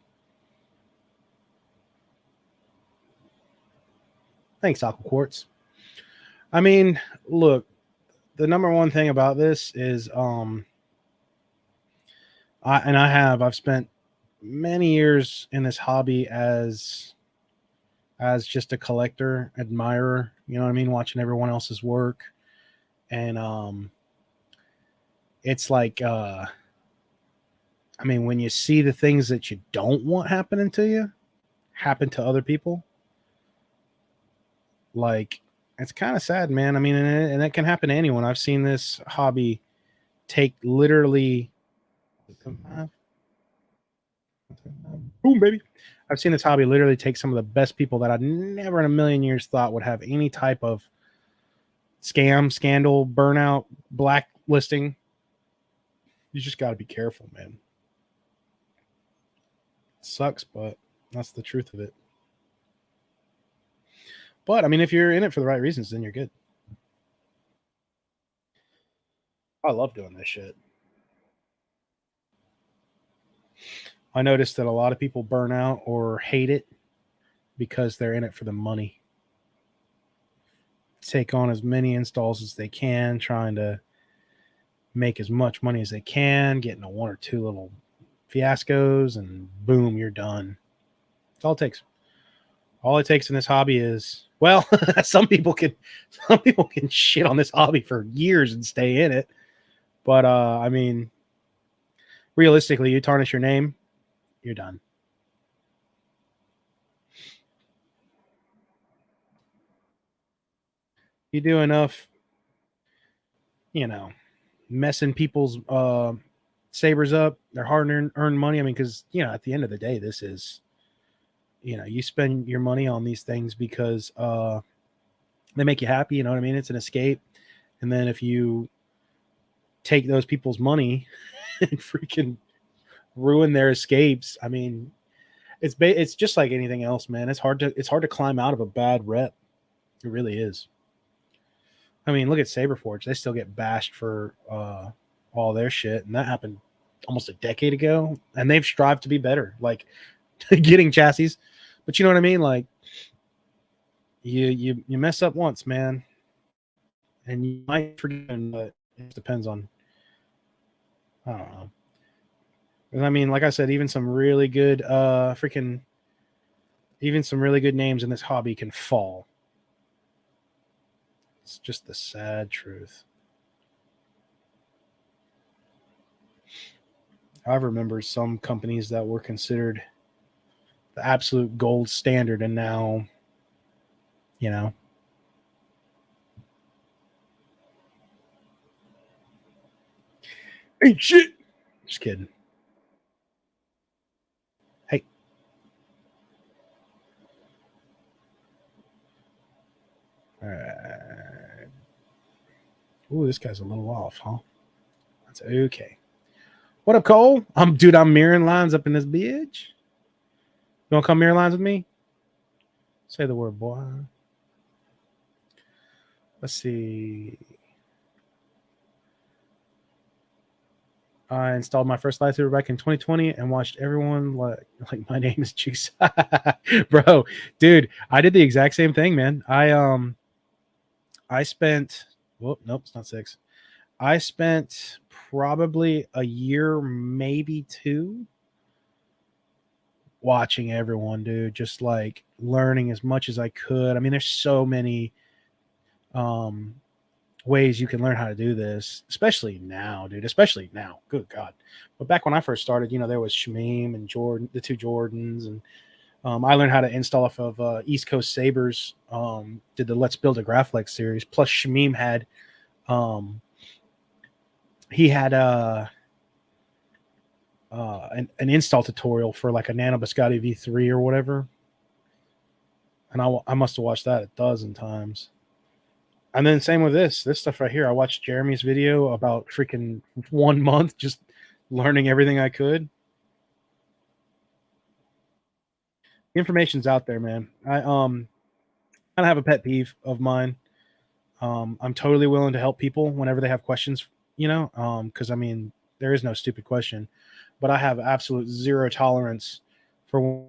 Speaker 1: Thanks, Aqua Quartz. I mean, look, the number one thing about this is I've spent many years in this hobby as just a collector, admirer, you know what I mean, watching everyone else's work. And it's like I mean, when you see the things that you don't want happening to you happen to other people, like it's kind of sad, man. I mean, and it can happen to anyone. I've seen this hobby take literally boom, baby. I've seen this hobby literally take some of the best people that I'd never in a million years thought would have any type of scam, scandal, burnout, blacklisting. You just got to be careful, man. It sucks, but that's the truth of it. But I mean, if you're in it for the right reasons, then you're good. I love doing this shit. I noticed that a lot of people burn out or hate it because they're in it for the money. Take on as many installs as they can, trying to make as much money as they can, getting a one or two little fiascos, and boom, you're done. That's all it takes. All it takes in this hobby is, well, some people can shit on this hobby for years and stay in it. But I mean, realistically, you tarnish your name, you're done. You do enough, you know, messing people's sabers up, their hard earned money. I mean, because at the end of the day, this is, you spend your money on these things because they make you happy. You know what I mean? It's an escape. And then if you take those people's money and freaking ruin their escapes, I mean, it's just like anything else, man. It's hard to climb out of a bad rep. It really is. I mean, look at Saberforge. They still get bashed for all their shit, and that happened almost a decade ago. And they've strived to be better, like getting chassis. But you know what I mean? Like you mess up once, man, and you might forget, but it depends on, I don't know. And I mean, like I said, even some really good even some really good names in this hobby can fall. It's just the sad truth. I remember some companies that were considered the absolute gold standard, and now, you know, ain't shit. Just kidding. Hey, all right. Ooh, this guy's a little off, huh? That's okay. What up, Cole? I'm mirroring lines up in this bitch. You want to come mirror lines with me? Say the word, boy. Let's see. I installed my first lightsaber back in 2020 and watched everyone like my name is Juice. Bro, dude, I did the exact same thing, man. I spent, well, nope, it's not 6. I spent probably a year, maybe 2, watching everyone, dude, just like learning as much as I could. I mean, there's so many um ways you can learn how to do this, especially now, dude. Especially now. Good God. But back when I first started, there was Shamim and Jordan, the two Jordans, and I learned how to install off of East Coast Sabers. Did the Let's Build a Graphics series. Plus, Shamim had he had an install tutorial for like a Nano Biscotti V3 or whatever, and I must have watched that a dozen times. And then same with this stuff right here. I watched Jeremy's video about freaking 1 month, just learning everything I could. The information's out there, man. I kind of have a pet peeve of mine. I'm totally willing to help people whenever they have questions, because I mean, there is no stupid question, but I have absolute zero tolerance for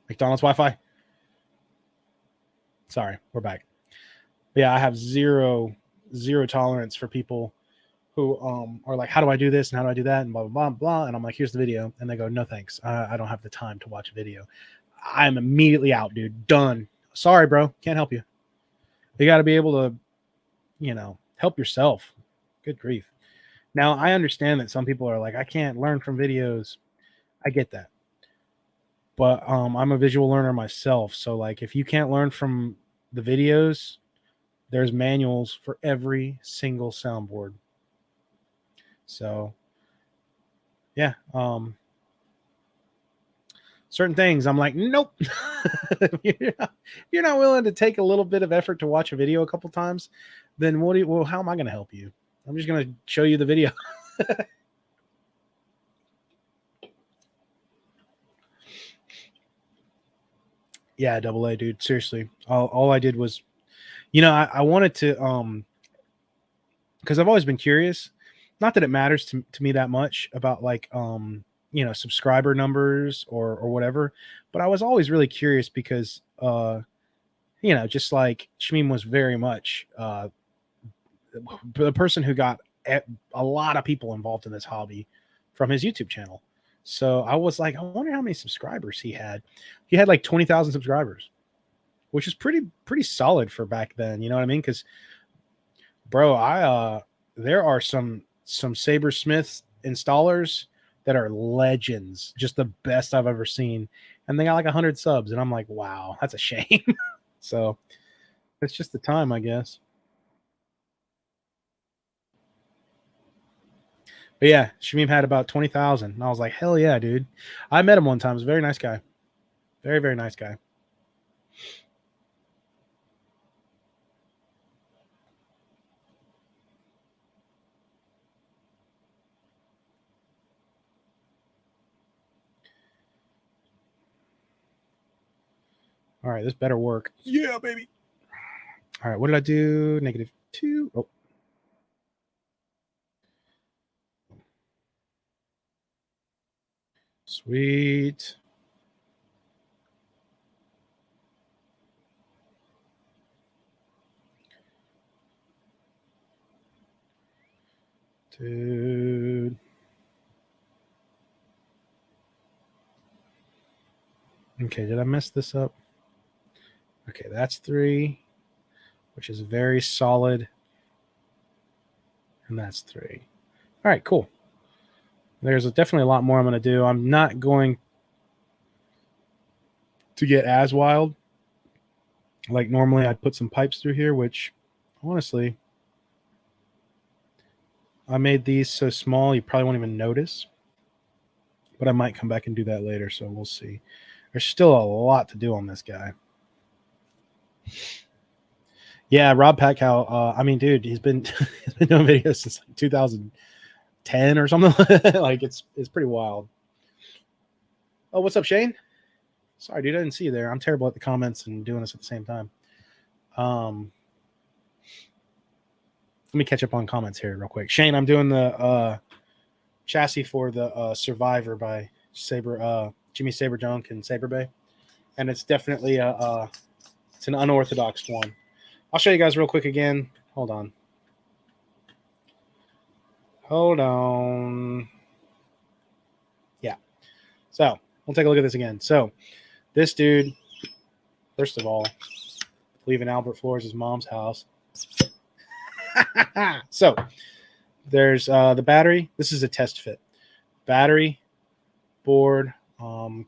Speaker 1: McDonald's Wi-Fi. Sorry, we're back. Yeah, I have zero tolerance for people who are like, how do I do this and how do I do that and blah blah blah blah. And I'm like, here's the video, and they go, no thanks, I don't have the time to watch a video. I'm immediately out, dude. Done. Sorry, bro, can't help you. You got to be able to, help yourself. Good grief. Now I understand that some people are like, I can't learn from videos. I get that, but I'm a visual learner myself. So like, if you can't learn from the videos, there's manuals for every single soundboard. So yeah, certain things I'm like, nope. You're not willing to take a little bit of effort to watch a video a couple times, then how am I going to help you? I'm just going to show you the video. Yeah, double A, dude. Seriously, all I did was, I wanted to because I've always been curious. Not that it matters to me that much about like subscriber numbers or whatever, but I was always really curious because just like Shmeem was very much the person who got a lot of people involved in this hobby from his YouTube channel. So I was like, I wonder how many subscribers he had. He had like 20,000 subscribers, which is pretty solid for back then. You know what I mean? Because bro, there are some Sabersmith installers that are legends, just the best I've ever seen, and they got like 100 subs, and I'm like, wow, that's a shame. So it's just the time, I guess. But yeah, Shamim had about 20,000, and I was like, hell yeah, dude. I met him one time. He's a very nice guy, very very nice guy. All right, this better work. Yeah, baby. All right, what did I do? -2. Oh, sweet. Dude. Okay, did I mess this up? Okay, that's 3, which is very solid. And that's 3. All right, cool. There's definitely a lot more I'm going to do. I'm not going to get as wild. Like normally I'd put some pipes through here, which honestly, I made these so small you probably won't even notice. But I might come back and do that later, so we'll see. There's still a lot to do on this guy. Yeah, Rob Packhow. I mean, dude, he's been doing videos since like 2010 or something. Like it's pretty wild. Oh, what's up, Shane? Sorry, dude, I didn't see you there. I'm terrible at the comments and doing this at the same time. Let me catch up on comments here real quick. Shane, I'm doing the chassis for the Survivor by Jimmy Saber Junk and Saber Bay, and it's definitely it's an unorthodox one. I'll show you guys real quick again. Hold on. Yeah. So we'll take a look at this again. So this dude, first of all, leaving Albert Flores' mom's house. So there's the battery. This is a test fit. Battery, board,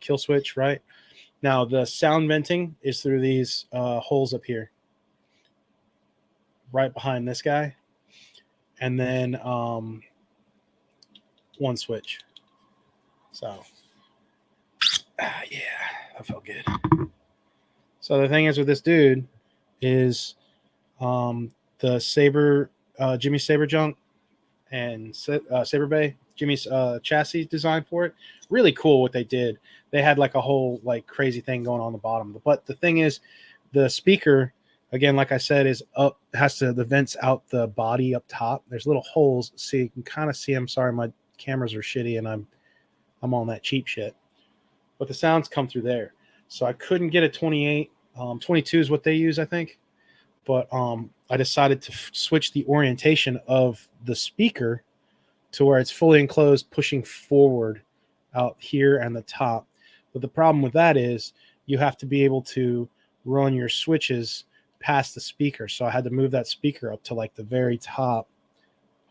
Speaker 1: kill switch, right? Now the sound venting is through these holes up here, right behind this guy. And then one switch. So yeah, that felt good. So the thing is with this dude is the Saber Jimmy Saber Junk and Saber Bay, Jimmy's chassis design for it. Really cool what they did. They had like a whole like crazy thing going on the bottom. But the thing is, the speaker, again, like I said, is up, has to, the vents out the body up top. There's little holes so you can kind of see them. Sorry, my cameras are shitty and I'm on that cheap shit. But the sounds come through there. So I couldn't get a 28. 22 is what they use, I think. But I decided to switch the orientation of the speaker to where it's fully enclosed, pushing forward out here and the top. But the problem with that is you have to be able to run your switches past the speaker. So I had to move that speaker up to like the very top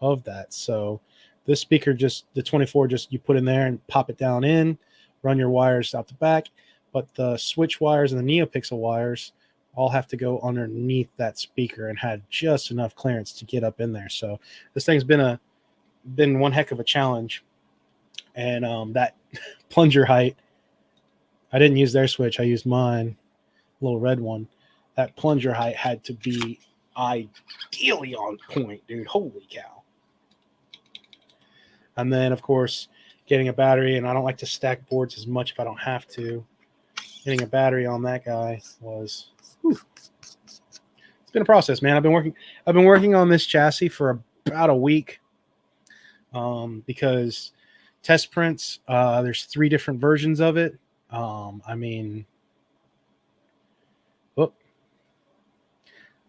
Speaker 1: of that. So this speaker, just the 24, just you put in there and pop it down in, run your wires out the back. But the switch wires and the NeoPixel wires all have to go underneath that speaker and had just enough clearance to get up in there. So this thing's been one heck of a challenge. And that plunger height, I didn't use their switch. I used mine, little red one. That plunger height had to be ideally on point, dude. Holy cow. And then, of course, getting a battery. And I don't like to stack boards as much if I don't have to. Getting a battery on that guy was, it's been a process, man. I've been working on this chassis for about a week. Because test prints, there's 3 different versions of it. I mean, oh,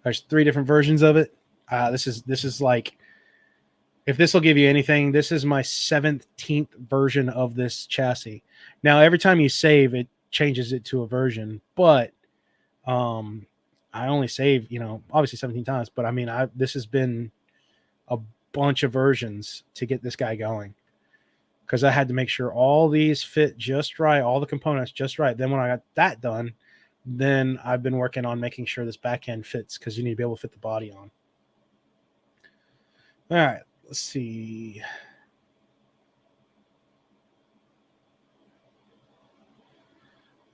Speaker 1: there's 3 different versions of it. This is like, if this will give you anything, this is my 17th version of this chassis. Now, every time you save, it changes it to a version, but I only save, obviously 17 times, but I mean, this has been a bunch of versions to get this guy going, because I had to make sure all these fit just right, all the components just right. Then when I got that done, then I've been working on making sure this back end fits, because you need to be able to fit the body on. All right, let's see.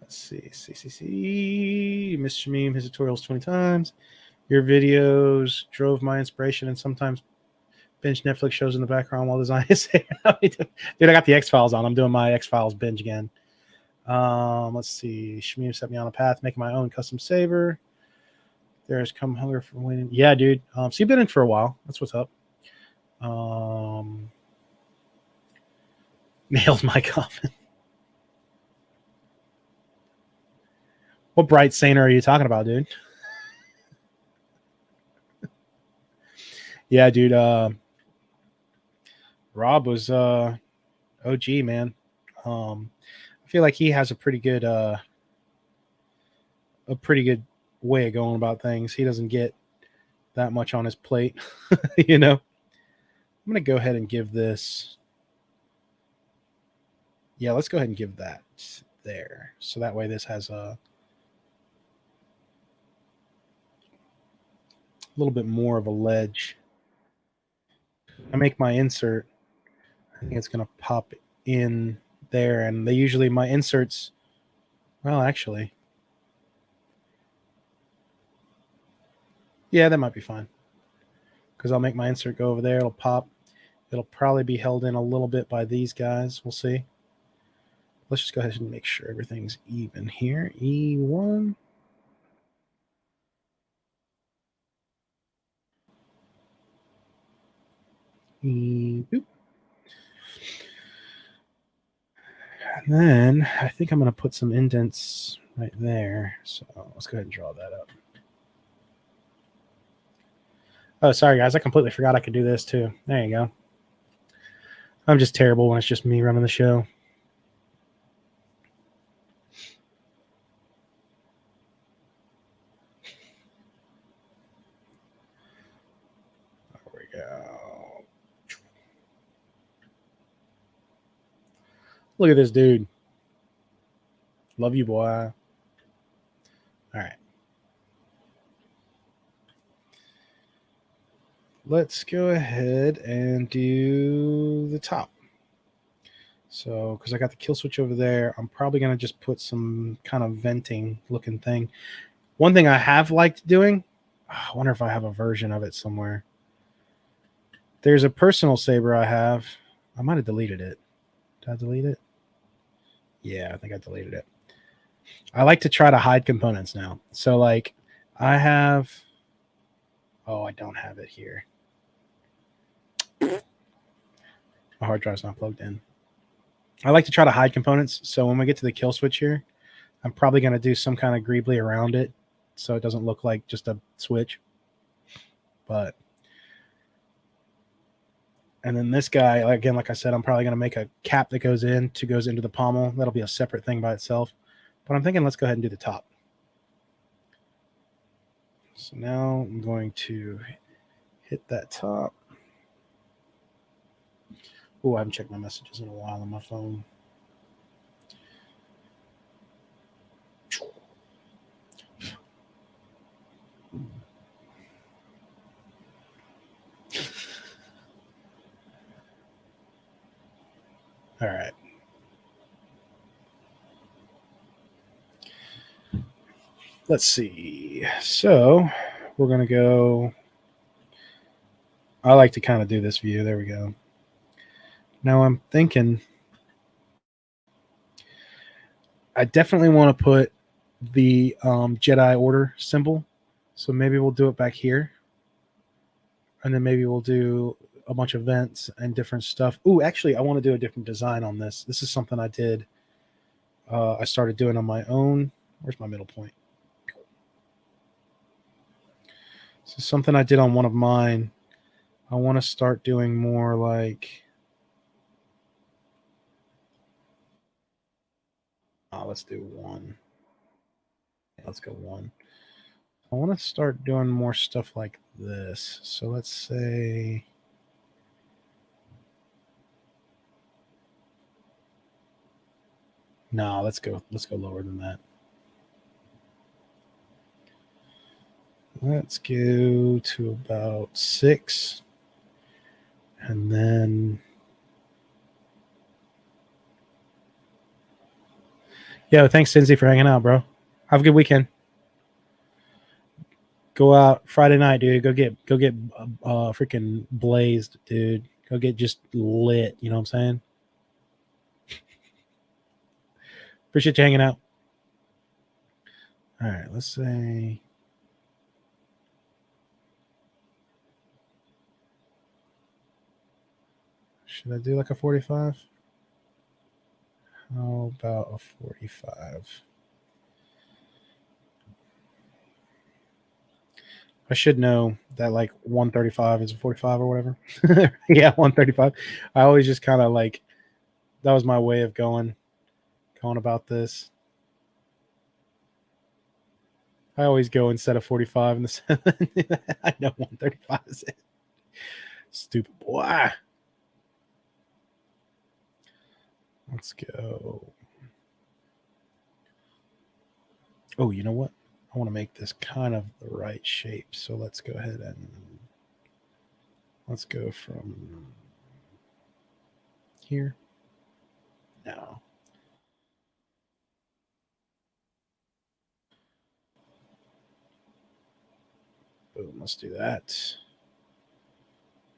Speaker 1: Let's see. Mr. Meme, his tutorials 20 times. Your videos drove my inspiration, and sometimes binge Netflix shows in the background while designing. Dude, I got the X-Files on. I'm doing my X-Files binge again. Let's see. Shmeem set me on a path, making my own custom saber. There's come hunger for winning. Yeah, dude. So you've been in for a while. That's what's up. Nailed my coffin. What bright saint are you talking about, dude? Yeah, dude. Rob was OG, man. I feel like he has a pretty good way of going about things. He doesn't get that much on his plate, I'm gonna go ahead and give this. Yeah, let's go ahead and give that there, so that way this has a little bit more of a ledge. I make my insert, I think it's gonna pop in there, and they usually, my inserts, well, actually, yeah, that might be fine, because I'll make my insert go over there. It'll pop. It'll probably be held in a little bit by these guys. We'll see. Let's just go ahead and make sure everything's even here. E1. E2. And then I think I'm going to put some indents right there. So let's go ahead and draw that up. Oh, sorry, guys. I completely forgot I could do this too. There you go. I'm just terrible when it's just me running the show. There we go. Look at this dude. Love you, boy. All right. Let's go ahead and do the top. So, because I got the kill switch over there, I'm probably going to just put some kind of venting looking thing. One thing I have liked doing, I wonder if I have a version of it somewhere. There's a personal saber I have. I might have deleted it. Did I delete it? Yeah, I think I deleted it. I like to try to hide components now. So, like, I have... Oh, I don't have it here. My hard drive's not plugged in. I like to try to hide components. So when we get to the kill switch here, I'm probably going to do some kind of greebly around it, so it doesn't look like just a switch. But, and then this guy, again, like I said, I'm probably going to make a cap that goes into the pommel. That'll be a separate thing by itself. But I'm thinking let's go ahead and do the top. So now I'm going to hit that top. Oh, I haven't checked my messages in a while on my phone. All right. Let's see. So we're going to go. I like to kind of do this view. There we go. Now I'm thinking I definitely want to put the Jedi Order symbol So maybe we'll do it back here. And then maybe we'll do a bunch of vents and different stuff. Ooh, actually, I want to do a different design on this. This is something I did. I started doing on my own. Where's my middle point? This is something I did on one of mine. I want to start doing more like. Let's do one. Let's go one. I want to start doing more stuff like this. So let's say. No, let's go lower than that. Let's go to about 6. And then. Yo, thanks, Cincy, for hanging out, bro. Have a good weekend. Go out Friday night, dude. Go get freaking blazed, dude. Go get just lit. You know what I'm saying? Appreciate you hanging out. All right, let's say. Should I do like a 45? How about a 45? I should know that like 135 is a 45 or whatever. Yeah, 135. I always just kind of like that was my way of going about this. I always go instead of 45 in the 7. I know 135 is it. Stupid boy. Let's go. Oh, you know what? I want to make this kind of the right shape. So let's go ahead and let's go from here. No. Boom, let's do that.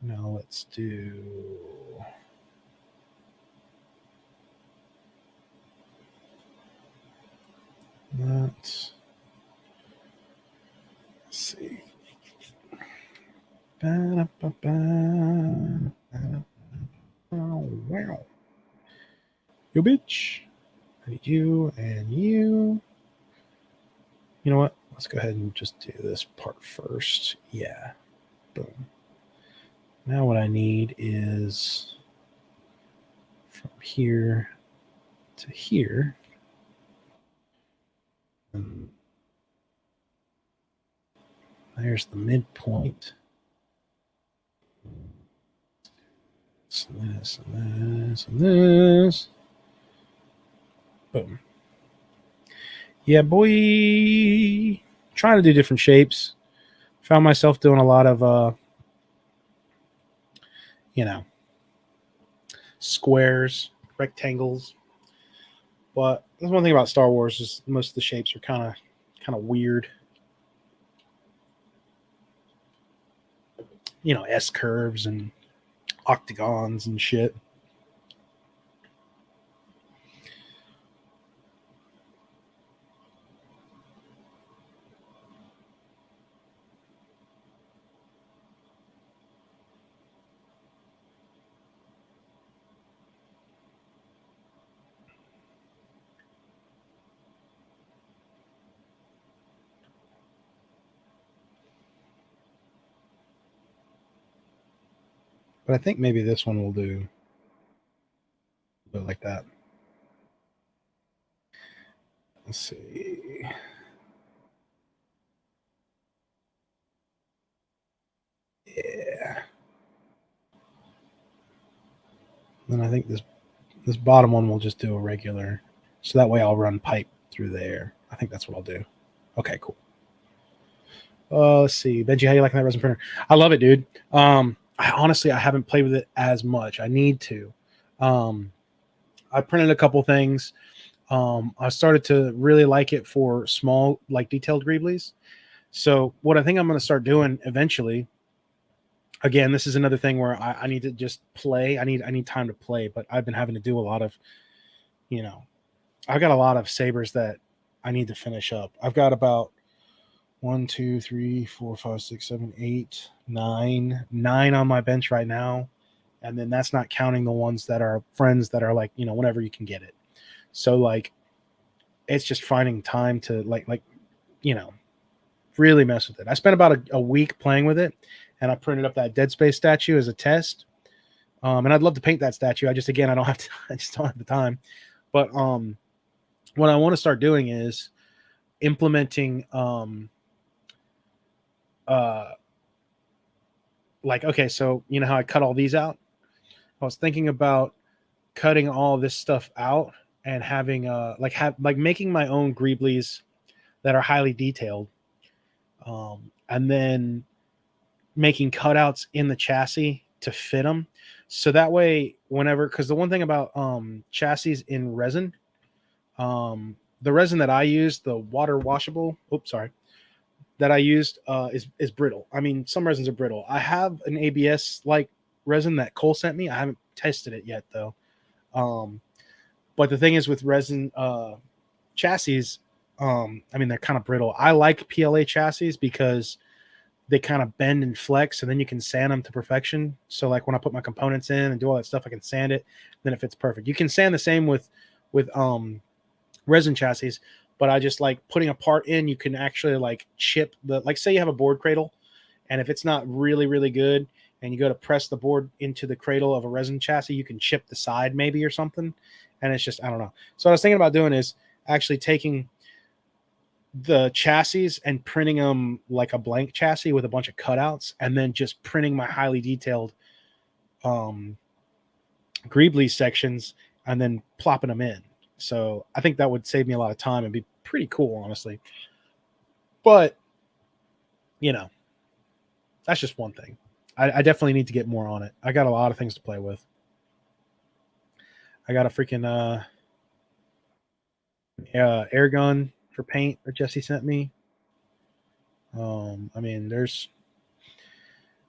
Speaker 1: Now let's do that. Let's see. Wow. You bitch. You and you. You know what? Let's go ahead and just do this part first. Yeah. Boom. Now what I need is from here to here. And there's the midpoint. And this, and this, and this. Boom. Yeah, boy. Trying to do different shapes. Found myself doing a lot of, squares, rectangles. But that's one thing about Star Wars is most of the shapes are kind of weird. S curves and octagons and shit. But I think maybe this one will do like that. Let's see. Yeah. Then I think this bottom one will just do a regular. So that way I'll run pipe through there. I think that's what I'll do. Okay, cool. Let's see. Benji, how you liking that resin printer? I love it, dude. I haven't played with it as much. I need to. I printed a couple things. I started to really like it for small, like detailed greeblies. So what I think I'm going to start doing eventually, again, this is another thing where I need to just play. I need time to play, but I've been having to do a lot of, I've got a lot of sabers that I need to finish up. I've got about 1, 2, 3, 4, 5, 6, 7, 8, 9. 9 on my bench right now. And then that's not counting the ones that are friends that are like, whenever you can get it. So like, it's just finding time to really mess with it. I spent about a week playing with it, and I printed up that Dead Space statue as a test. And I'd love to paint that statue. I just don't have to, I just don't have the time. But what I want to start doing is implementing okay, so you know how I cut all these out? I was thinking about cutting all this stuff out and having making my own greeblies that are highly detailed, and then making cutouts in the chassis to fit them, so that way whenever, because the one thing about chassis in resin, the resin that I use, the water washable, that I used is brittle. I mean, some resins are brittle. I have an ABS like resin that Cole sent me. I haven't tested it yet though. But the thing is with resin chassis, I mean, they're kind of brittle. I like PLA chassis because they kind of bend and flex, and then you can sand them to perfection. So like when I put my components in and do all that stuff, I can sand it, then it fits perfect. You can sand the same with resin chassis, but I just like putting a part in, you can actually like chip say you have a board cradle, and if it's not really, really good and you go to press the board into the cradle of a resin chassis, you can chip the side maybe or something. And it's just, I don't know. So what I was thinking about doing is actually taking the chassis and printing them like a blank chassis with a bunch of cutouts, and then just printing my highly detailed greebly sections and then plopping them in. So I think that would save me a lot of time and be pretty cool, honestly. But that's just one thing. I definitely need to get more on it. I got a lot of things to play with. I got a freaking air gun for paint that Jesse sent me. I mean,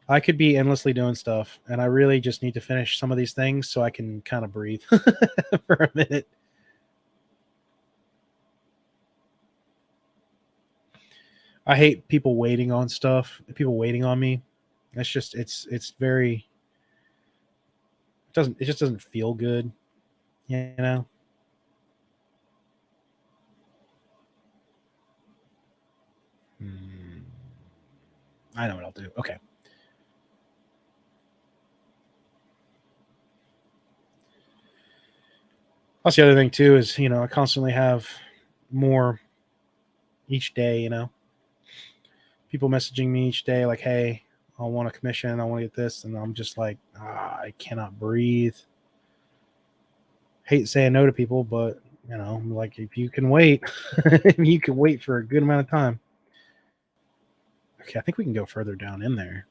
Speaker 1: I could be endlessly doing stuff, and I really just need to finish some of these things so I can kind of breathe for a minute. I hate people waiting on stuff, people waiting on me. It's just, it's very, it just doesn't feel good, you know? I know what I'll do. Okay. That's the other thing too, is, I constantly have more each day, people messaging me each day like, hey, I want a commission, I want to get this, and I'm just like, I cannot breathe. Hate saying no to people, but like, if you can wait, you can wait for a good amount of time. Okay, I think we can go further down in there,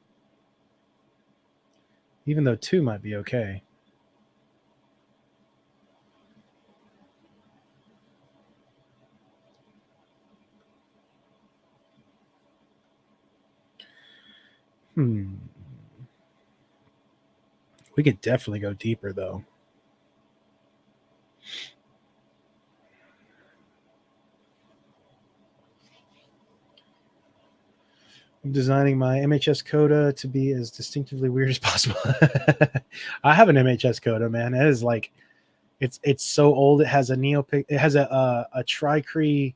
Speaker 1: even though 2 might be okay. We could definitely go deeper though. I'm designing my MHS Coda to be as distinctively weird as possible. I have an MHS Coda, man. It is like, it's so old. It has a Neopic. It has a Tricree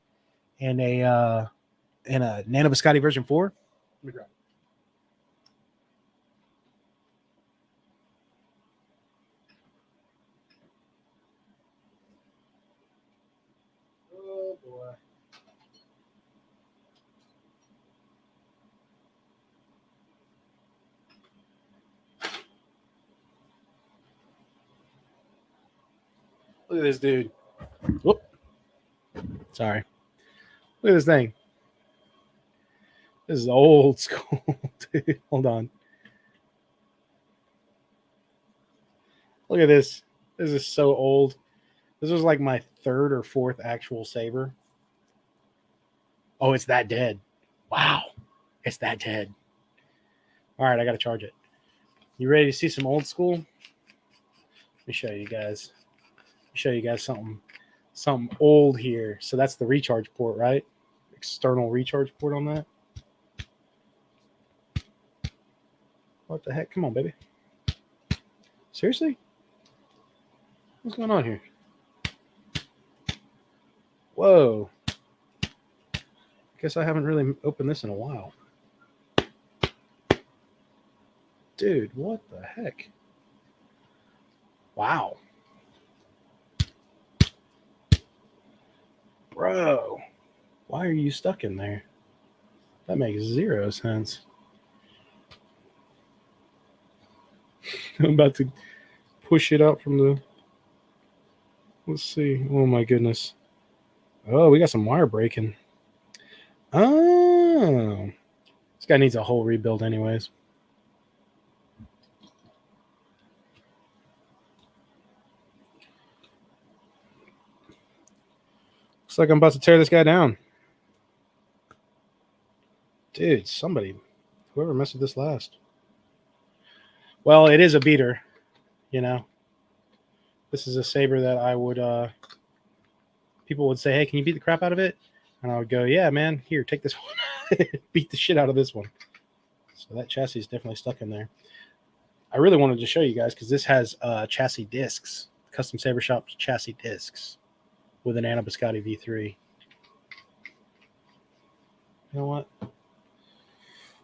Speaker 1: and a Nano Biscotti version 4. Let me grab it. Oh boy. Look at this dude. Whoop. Sorry. Look at this thing. This is old school, dude. Hold on. Look at this. This is so old. This was like my 3rd or 4th actual saber. Oh, it's that dead. Wow. It's that dead. All right, I got to charge it. You ready to see some old school? Let me show you guys. Something old here. So that's the recharge port, right? External recharge port on that. What the heck? Come on, baby. Seriously? What's going on here? Whoa. Guess I haven't really opened this in a while. Dude, what the heck? Wow. Bro, why are you stuck in there? That makes zero sense. I'm about to push it out from the... Let's see. Oh, my goodness. Oh, we got some wire breaking. Oh. This guy needs a whole rebuild anyways. Looks like I'm about to tear this guy down. Dude, somebody, whoever messed with this last. Well, it is a beater, you know. This is a saber that I would, people would say, hey, can you beat the crap out of it? And I would go, yeah, man, here, take this one. Beat the shit out of this one. So that chassis is definitely stuck in there. I really wanted to show you guys because this has chassis discs, Custom Saber Shop chassis discs with an Anna Biscotti V3. You know what?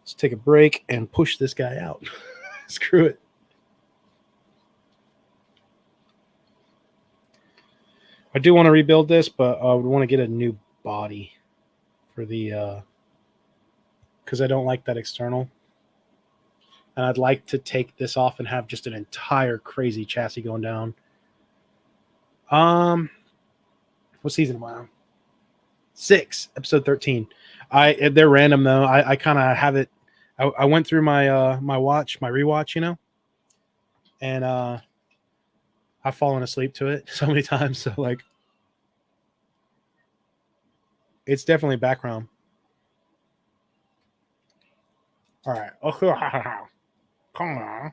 Speaker 1: Let's take a break and push this guy out. Screw it. I do want to rebuild this, but I would want to get a new body for the, because I don't like that external. And I'd like to take this off and have just an entire crazy chassis going down. What season am I on? 6, episode 13. They're random though. I kind of have it. I went through my my rewatch, you know, and I've fallen asleep to it so many times. So like, it's definitely background. All right. Come on.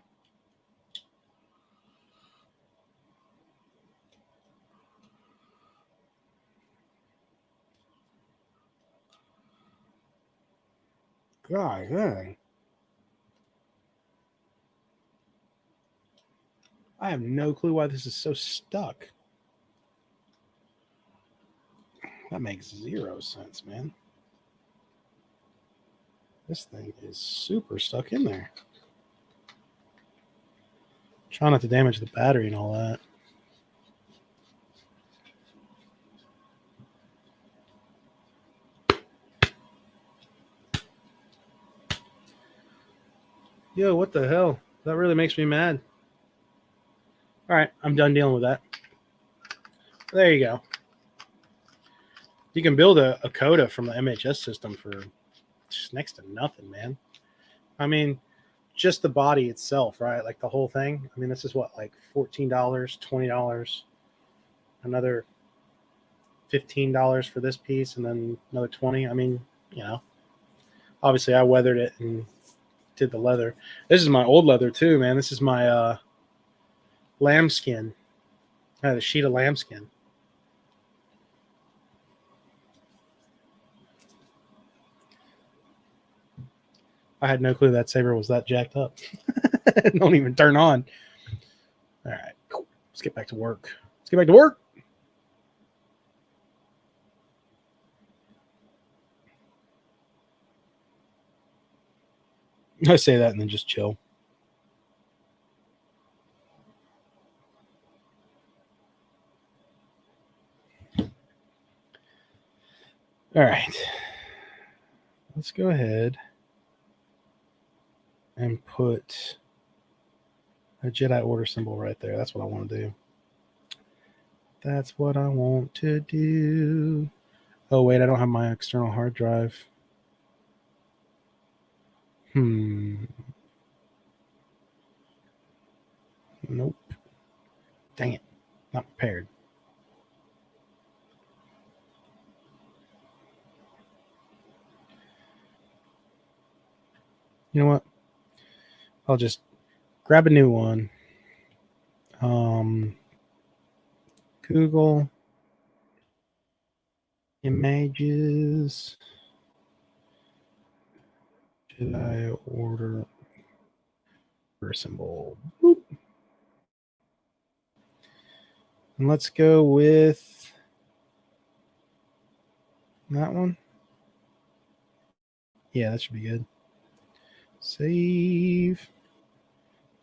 Speaker 1: God dang. I have no clue why this is so stuck. That makes zero sense, man. This thing is super stuck in there. Try not to damage the battery and all that. Yo, what the hell? That really makes me mad. All right, I'm done dealing with that. There you go. You can build a Coda from the MHS system for just next to nothing, man. I mean, just the body itself, right? Like the whole thing. I mean, this is what, like $14, $20, another $15 for this piece, and then another 20. I mean, you know, obviously I weathered it and did the leather. This is my old leather too, man. This is my lambskin. I had a sheet of lambskin. I had no clue that saber was that jacked up. Don't even turn on. All right, let's get back to work. Let's get back to work. I say that and then just chill. All right. Let's go ahead and put a Jedi Order symbol right there. That's what I want to do. That's what I want to do. Oh, wait, I don't have my external hard drive. Nope. Dang it. Not prepared. You know what? I'll just grab a new one. Google Images. Did I order symbol. Boop. And let's go with that one. Yeah, that should be good. Save.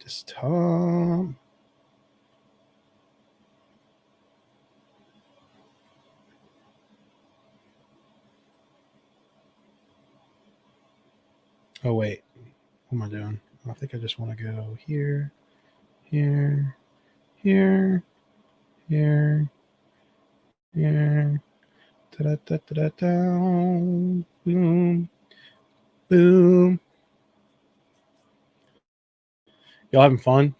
Speaker 1: Desktop. Oh, wait. What am I doing? I think I just want to go here, here, here, here, here. Da-da-da-da-da. Boom. Boom. Y'all having fun?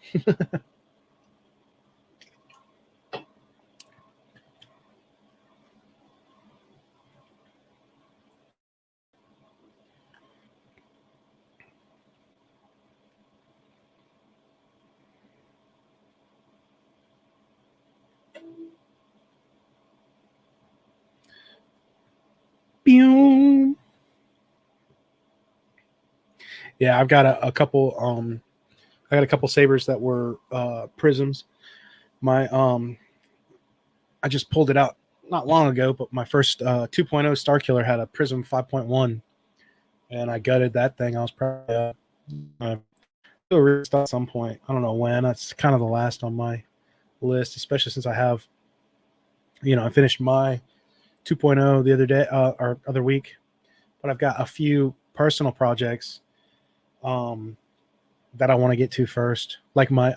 Speaker 1: Boom. Yeah, I've got a couple. I got a couple sabers that were prisms. My I just pulled it out not long ago, but my first 2.0 Star Killer had a Prism 5.1, and I gutted that thing. I was probably do a restart at some point. I don't know when. That's kind of the last on my list, especially since I have, I finished my 2.0 the other day or other week, but I've got a few personal projects that I want to get to first. Like my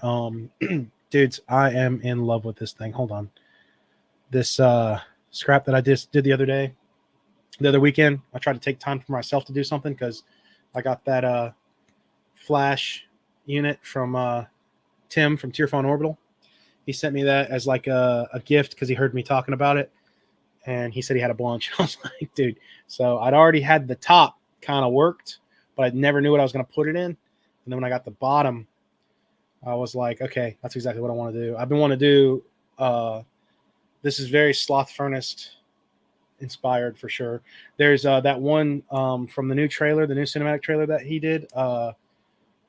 Speaker 1: dudes, I am in love with this thing. Hold on. This scrap that I just did the other weekend. I tried to take time for myself to do something because I got that flash unit from Tim from Tearphone Orbital. He sent me that as like a gift because he heard me talking about it, and he said he had a bunch. I was like, dude. So I'd already had the top kind of worked, but I never knew what I was going to put it in. And then when I got the bottom, I was like, okay, that's exactly what I want to do. I've been wanting to do. This is very Sloth Furnace inspired for sure. There's that one from the new trailer, the new cinematic trailer that he did,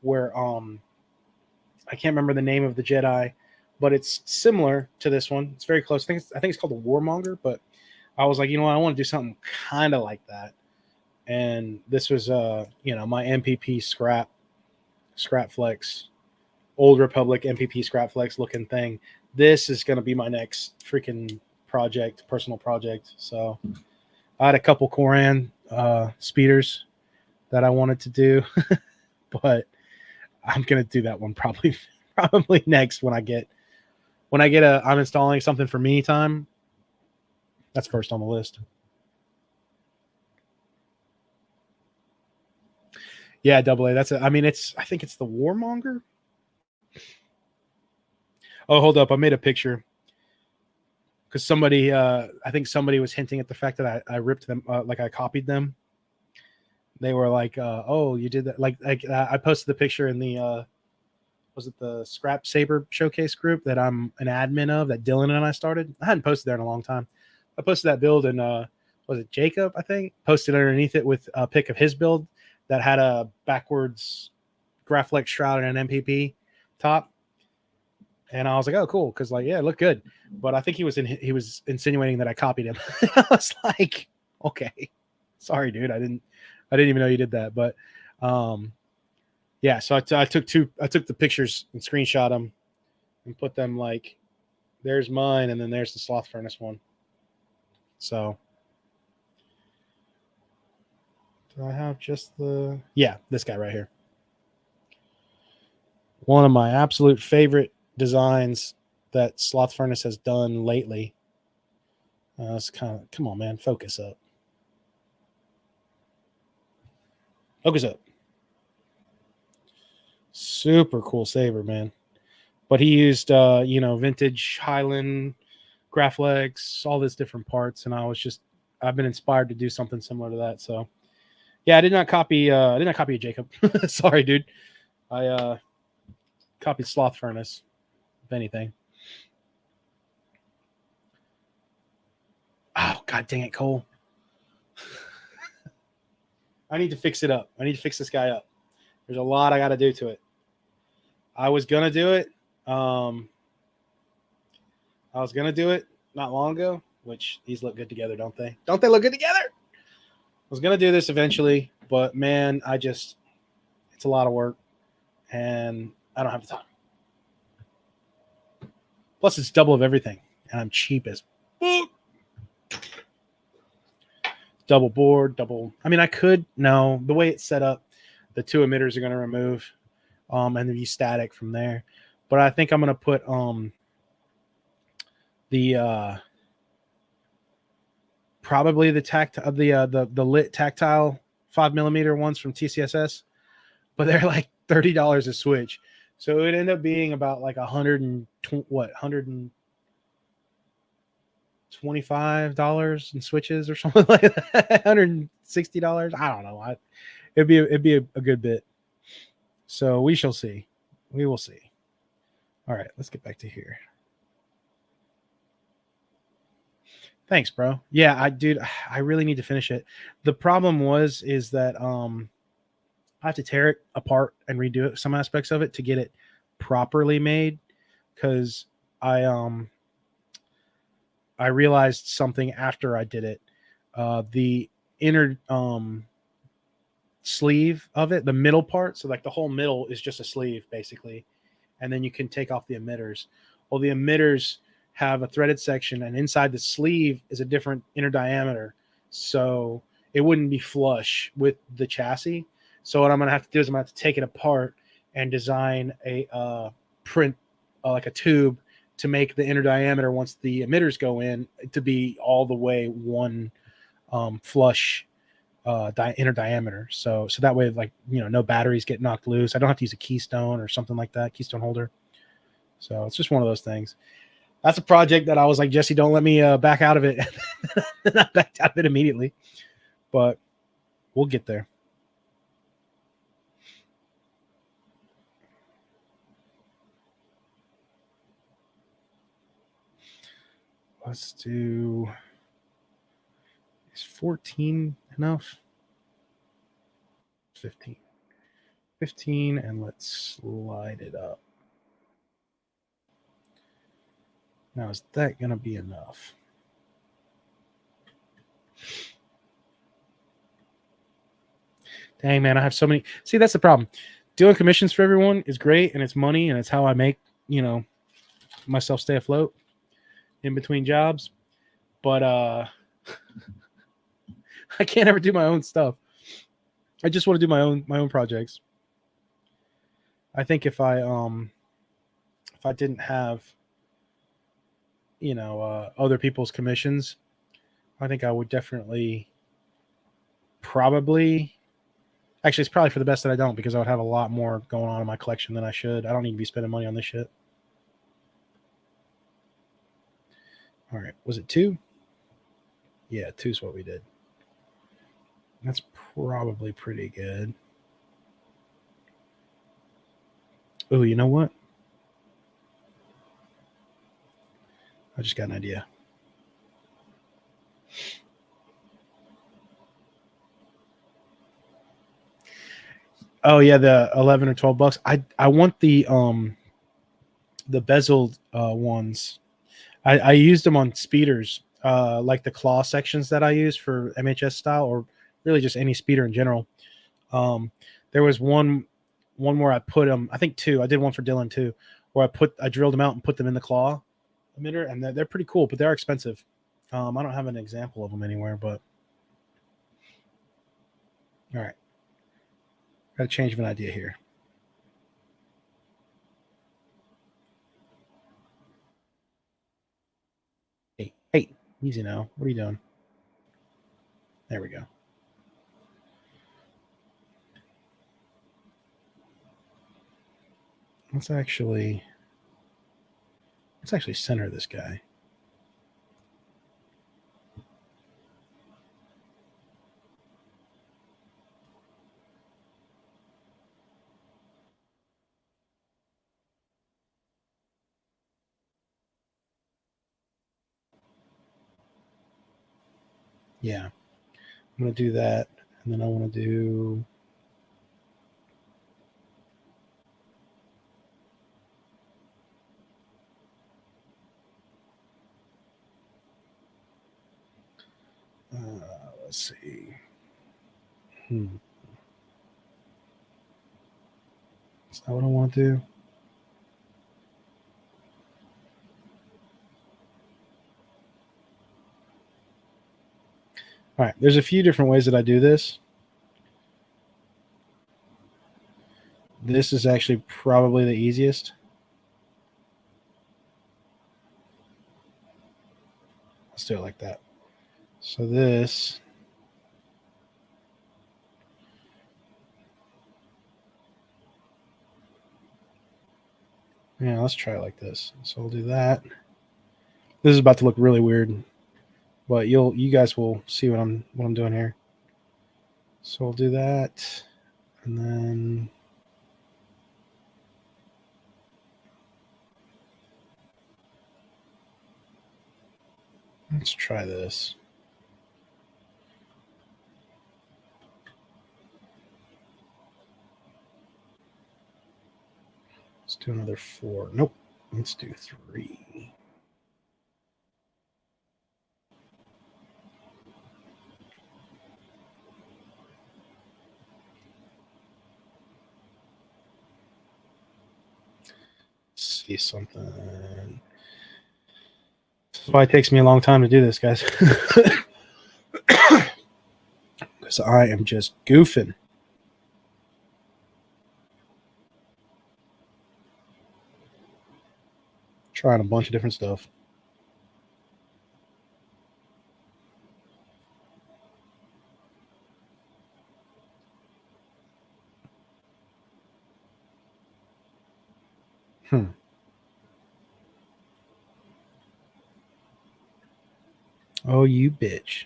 Speaker 1: where I can't remember the name of the Jedi, but it's similar to this one. It's very close. I think it's called the Warmonger, but I was like, you know what, I want to do something kind of like that. And this was my MPP scrap flex, Old Republic MPP scrap flex looking thing. This is going to be my next freaking personal project. So I had a couple Koran speeders that I wanted to do, but I'm going to do that one probably next when I get I'm installing something for me time. That's first on the list. Yeah, double A. I think it's the Warmonger. Oh, hold up. I made a picture because I think somebody was hinting at the fact that I ripped them, like I copied them. They were like, oh, you did that. Like I posted the picture in the, was it the Scrap Saber Showcase group that I'm an admin of that Dylan and I started? I hadn't posted there in a long time. I posted that build and was it Jacob, I think? Posted underneath it with a pic of his build that had a backwards Graflex shroud and an MPP top. And I was like, oh, cool. Because, like, yeah, it looked good. But I think he was insinuating that I copied him. I was like, okay. Sorry, dude. I didn't even know you did that. But, yeah, so I took the pictures and screenshot them and put them like, there's mine. And then there's the Sloth Furnace one. So do I have just this guy right here. One of my absolute favorite designs that Sloth Furnace has done lately. It's kind of, come on, man, focus up. Focus up. Super cool saber, man. But he used, vintage Highland Graflex, all these different parts, and I've been inspired to do something similar to that. So, yeah, I did not copy Jacob. Sorry, dude. I copied Sloth Furnace, if anything. Oh, god dang it, Cole. I need to fix it up. I need to fix this guy up. There's a lot I got to do to it. I was gonna do it. Um, I was gonna do it not long ago, which these look good together, don't they? Don't they look good together? I was gonna do this eventually, but man, it's a lot of work, and I don't have the time. Plus, it's double of everything, and I'm cheap as double board, double. I mean, I could no. The way it's set up, the two emitters are going to remove, and then be static from there. But I think I'm going to put the probably the lit tactile 5mm ones from TCSS, but they're like $30 a switch, so it ended up being about like $125 in switches or something like that. $160. I don't know. It'd be a good bit. So we shall see. We will see. All right, let's get back to here. Thanks, bro. Yeah, I really need to finish it. The problem is that I have to tear it apart and redo it, some aspects of it to get it properly made, because I realized something after I did it. The inner sleeve of it, the middle part, so like the whole middle is just a sleeve basically, and then you can take off the emitters. Well, the emitters have a threaded section, and inside the sleeve is a different inner diameter, so it wouldn't be flush with the chassis. So what I'm going to have to do is I'm going to have to take it apart and design a print, like a tube, to make the inner diameter once the emitters go in to be all the way one flush inner diameter. So that way, like, no batteries get knocked loose. I don't have to use a keystone or something like that, keystone holder. So it's just one of those things. That's a project that I was like, Jesse, don't let me back out of it. And I backed out of it immediately, but we'll get there. Let's do, is 14 enough? 15, and let's slide it up. Now, is that going to be enough? Dang, man, I have so many. See, that's the problem. Doing commissions for everyone is great, and it's money, and it's how I make, myself stay afloat in between jobs. But I can't ever do my own stuff. I just want to do my own projects. I think if I didn't have other people's commissions, I think I would definitely probably, actually, it's probably for the best that I don't, because I would have a lot more going on in my collection than I should. I don't need to be spending money on this shit. All right, was it 2? Yeah, 2 is what we did. That's probably pretty good. Oh, you know what? I just got an idea. Oh yeah, the 11 or 12 bucks. I want the bezeled ones. I used them on speeders, like the claw sections that I use for MHS style, or really just any speeder in general. There was one where I put them. I think 2. I did one for Dylan too, where I drilled them out and put them in the claw emitter, and they're pretty cool, but they are expensive. I don't have an example of them anywhere, but all right. Got a change of an idea here. Hey, easy now. What are you doing? There we go. Let's actually center this guy. Yeah, I'm going to do that. And then I want to do, Let's see. Is that what I want to do? All right, there's a few different ways that I do this. This is actually probably the easiest. Let's do it like that. So this, yeah, let's try it like this. So we'll do that. This is about to look really weird, but you guys will see what I'm doing here. So we'll do that, and then let's try this. Let's do another 4. Nope. Let's do 3. See something. This is why it takes me a long time to do this, guys. Because I am just goofing. Trying a bunch of different stuff. Oh, you bitch.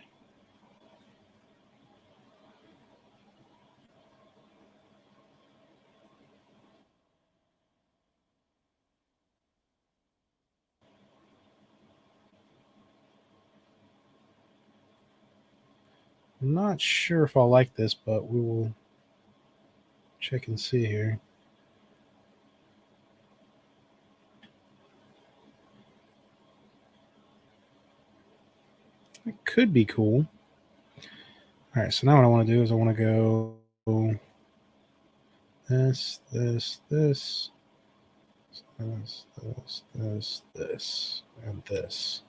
Speaker 1: I'm not sure if I'll like this, but we will check and see here. It could be cool. All right, so now what I want to do is I want to go this, and this.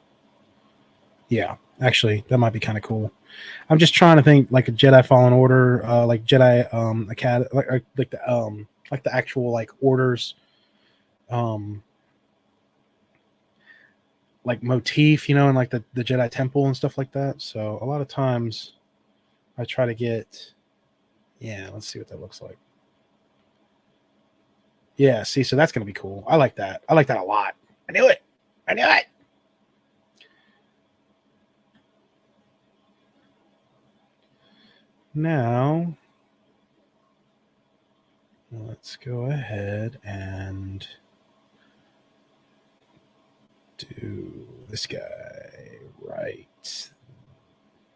Speaker 1: Yeah, actually, that might be kind of cool. I'm just trying to think like a Jedi Fallen Order, like Jedi Academy, like the actual like orders, like motif, and like the Jedi Temple and stuff like that. So a lot of times, I try to get. Yeah, let's see what that looks like. Yeah, see, so that's gonna be cool. I like that. I like that a lot. I knew it. I knew it. Now, let's go ahead and do this guy right.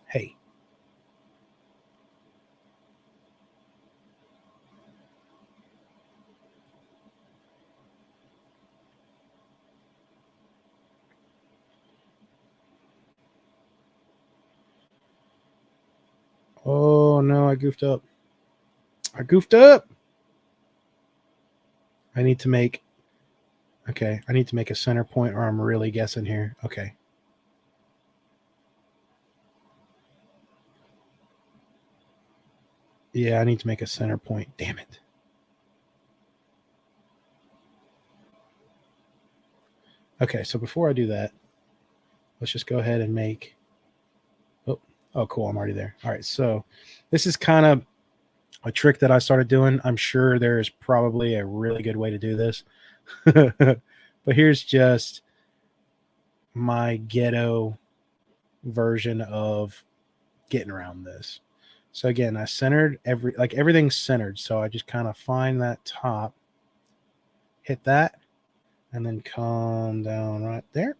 Speaker 1: Hey. Oh no, I goofed up. I goofed up. I need to make a center point or I'm really guessing here. Okay. Yeah, I need to make a center point. Damn it. Okay, so before I do that, let's just go ahead and make. Oh, cool. I'm already there. All right. So this is kind of a trick that I started doing. I'm sure there is probably a really good way to do this. But here's just my ghetto version of getting around this. So again, I centered everything's centered. So I just kind of find that top, hit that, and then come down right there.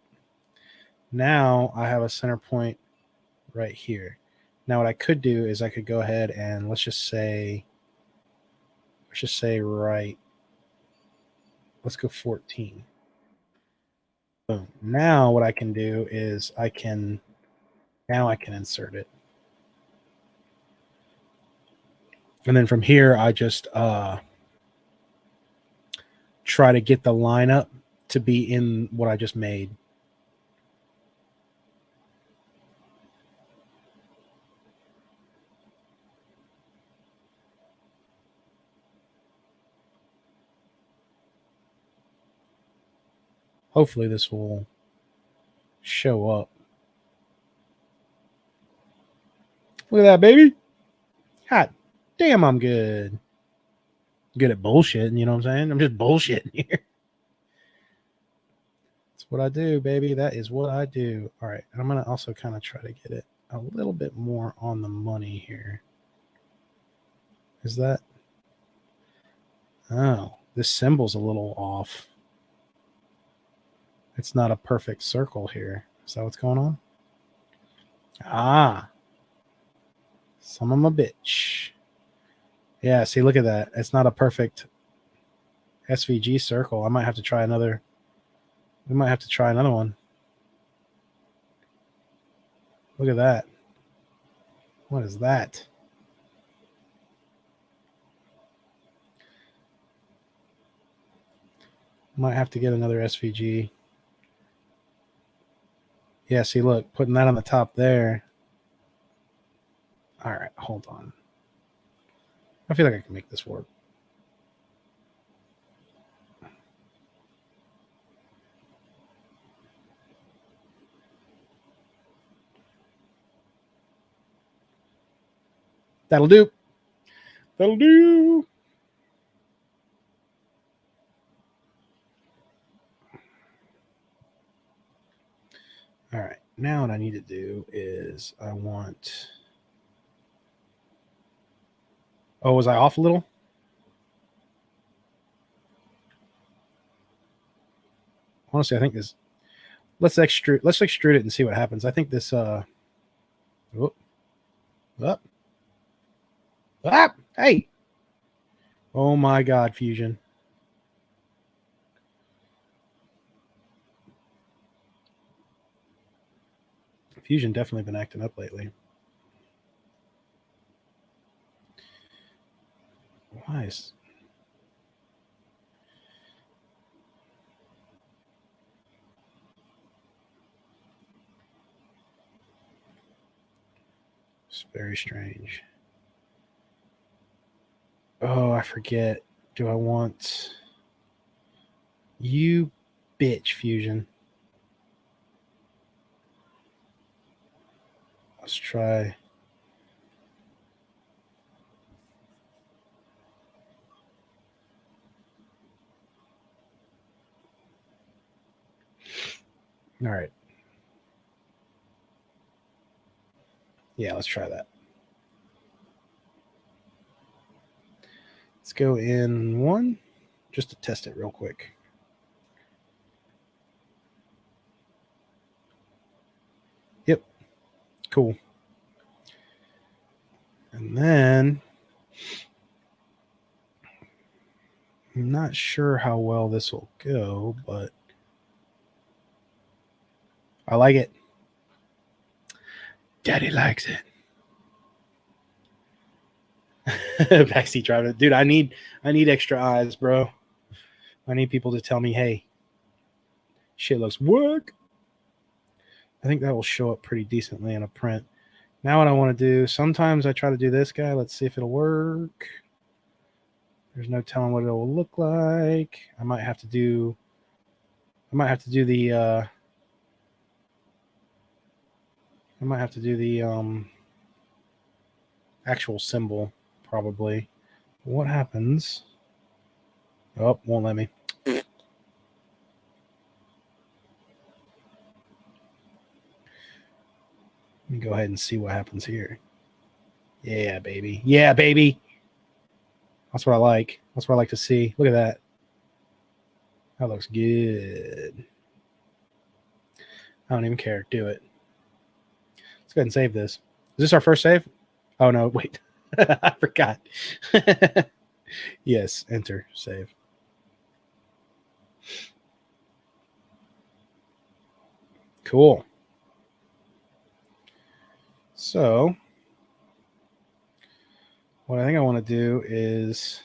Speaker 1: Now I have a center point right here. Now what I could do is I could go ahead and let's just say right. Let's go 14. Boom. Now what I can do is I can insert it. And then from here, I just try to get the line up to be in what I just made. Hopefully this will show up. Look at that, baby. Hot damn, I'm good. Good at bullshitting, you know what I'm saying? I'm just bullshitting here. That's what I do, baby. That is what I do. All right. And I'm going to also kind of try to get it a little bit more on the money here. Is that? Oh, this symbol's a little off. It's not a perfect circle here. Is that what's going on? Ah. Son of a bitch. Yeah, see, look at that. It's not a perfect SVG circle. I might have to try another. We might have to try another one. Look at that. What is that? Might have to get another SVG. Yeah, see, look, putting that on the top there. All right, hold on. I feel like I can make this work. That'll do. That'll do. All right, now what I need to do is I want. Oh, was I off a little? Honestly, I think this. Let's extrude it and see what happens. I think this. Up. Hey. Oh my God, Fusion. Fusion definitely been acting up lately. Why is... It's very strange. Oh, I forget. Do I want... You bitch, Fusion. Let's try... All right. Yeah, let's try that. Let's go in one just to test it real quick. Yep. Cool. And then I'm not sure how well this will go, but I like it. Daddy likes it. Backseat driver. Dude, I need extra eyes, bro. I need people to tell me, hey, shit looks work. I think that will show up pretty decently in a print. Now what I want to do, sometimes I try to do this guy. Let's see if it'll work. There's no telling what it will look like. I might have to do the actual symbol, probably. What happens? Oh, won't let me. Let me go ahead and see what happens here. Yeah, baby. Yeah, baby. That's what I like. That's what I like to see. Look at that. That looks good. I don't even care. Do it. Let's go ahead and save this. Is this our first save? Oh, no. Wait. I forgot. Yes. Enter. Save. Cool. So What I think I want to do is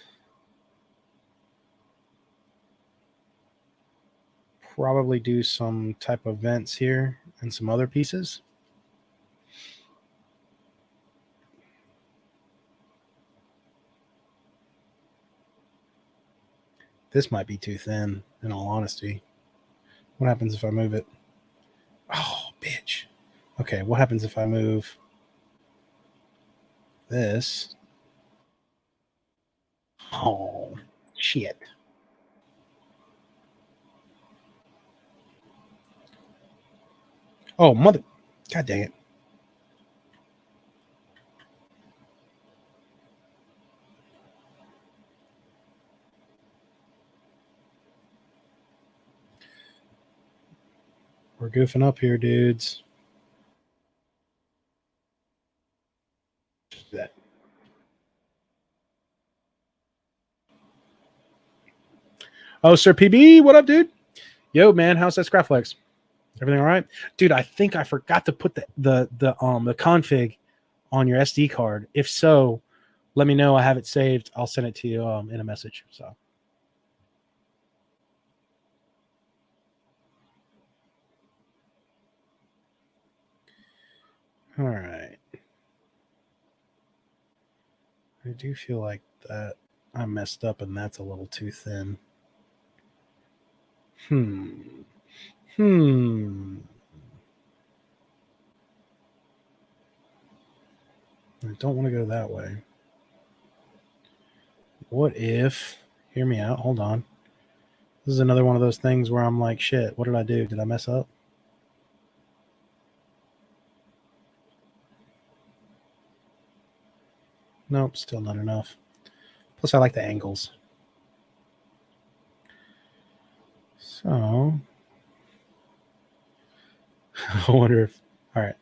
Speaker 1: probably do some type of vents here and some other pieces. This might be too thin, in all honesty. What happens if I move it? Oh, bitch. Okay, what happens if I move this? Oh, shit. Oh, mother. God dang it. We're goofing up here, dudes. That. Oh, Sir PB, what up, dude? Yo, man, how's that Scrapflex? Everything all right, dude? I think I forgot to put the config on your SD card. If so, let me know. I have it saved. I'll send it to you in a message. So. All right. I do feel like that I messed up and that's a little too thin. Hmm. I don't want to go that way. What if, hear me out, hold on. This is another one of those things where I'm like, shit, what did I do? Did I mess up? Nope, still not enough. Plus, I like the angles. So, I wonder if, all right,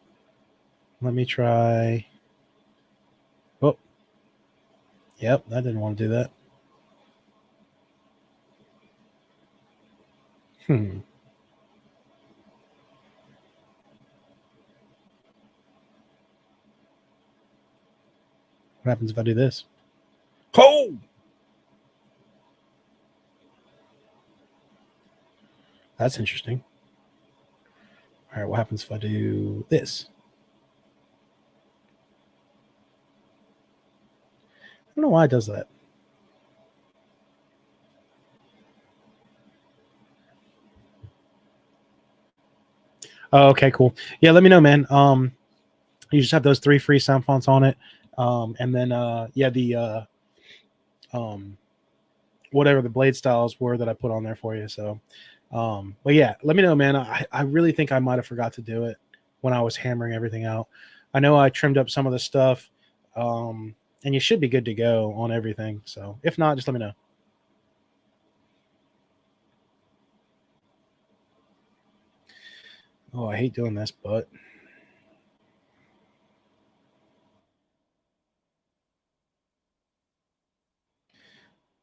Speaker 1: let me try. Oh, yep, I didn't want to do that. Hmm. What happens if I do this? Oh! That's interesting. All right, what happens if I do this? I don't know why it does that. Oh, okay, cool. Yeah, let me know, man. You just have those 3 free sound fonts on it. And then yeah, the um whatever the blade styles were that I put on there for you. So but yeah, let me know, man. I really think I might have forgot to do it when I was hammering everything out. I know I trimmed up some of the stuff. And you should be good to go on everything. So if not, just let me know. Oh, I hate doing this, but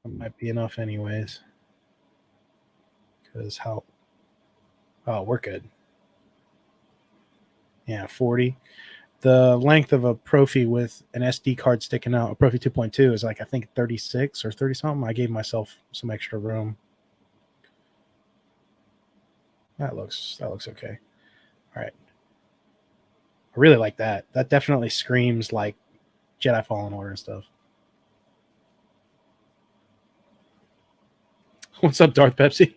Speaker 1: it might be enough anyways. Because how oh, we're good. Yeah, 40. The length of a Profi with an SD card sticking out, a Profi 2.2, is like I think 36 or 30 something. I gave myself some extra room. That looks okay. All right. I really like that. That definitely screams like Jedi Fallen Order and stuff. What's up, Darth Pepsi?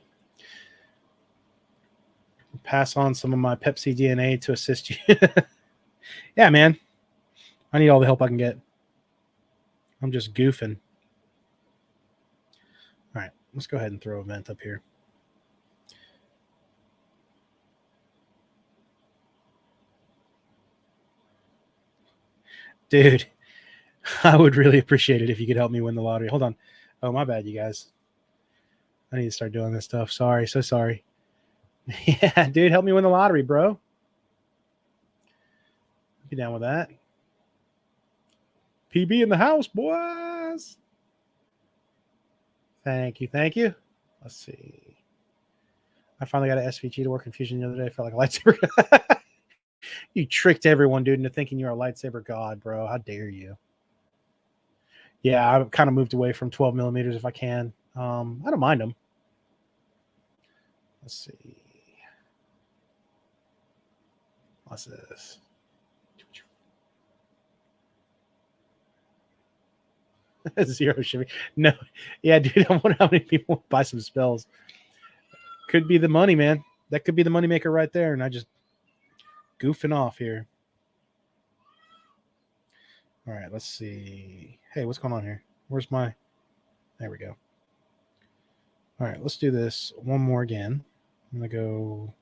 Speaker 1: Pass on some of my Pepsi DNA to assist you. Yeah, man. I need all the help I can get. I'm just goofing. All right, let's go ahead and throw a vent up here. Dude, I would really appreciate it if you could help me win the lottery. Hold on. Oh, my bad, you guys. I need to start doing this stuff. Sorry, so sorry. Yeah, dude, help me win the lottery, bro. Be down with that. PB in the house, boys. Thank you, thank you. Let's see. I finally got an SVG to work in Fusion the other day. I felt like a lightsaber. You tricked everyone, dude, into thinking you're a lightsaber god, bro. How dare you? Yeah, I've kind of moved away from 12 millimeters if I can. I don't mind them. Let's see. What's this? Zero shipping. No, yeah, dude. I wonder how many people buy some spells. Could be the money, man. That could be the moneymaker right there. And I just goofing off here. All right, let's see. Hey, what's going on here? Where's my? There we go. All right, let's do this one more again. I'm gonna go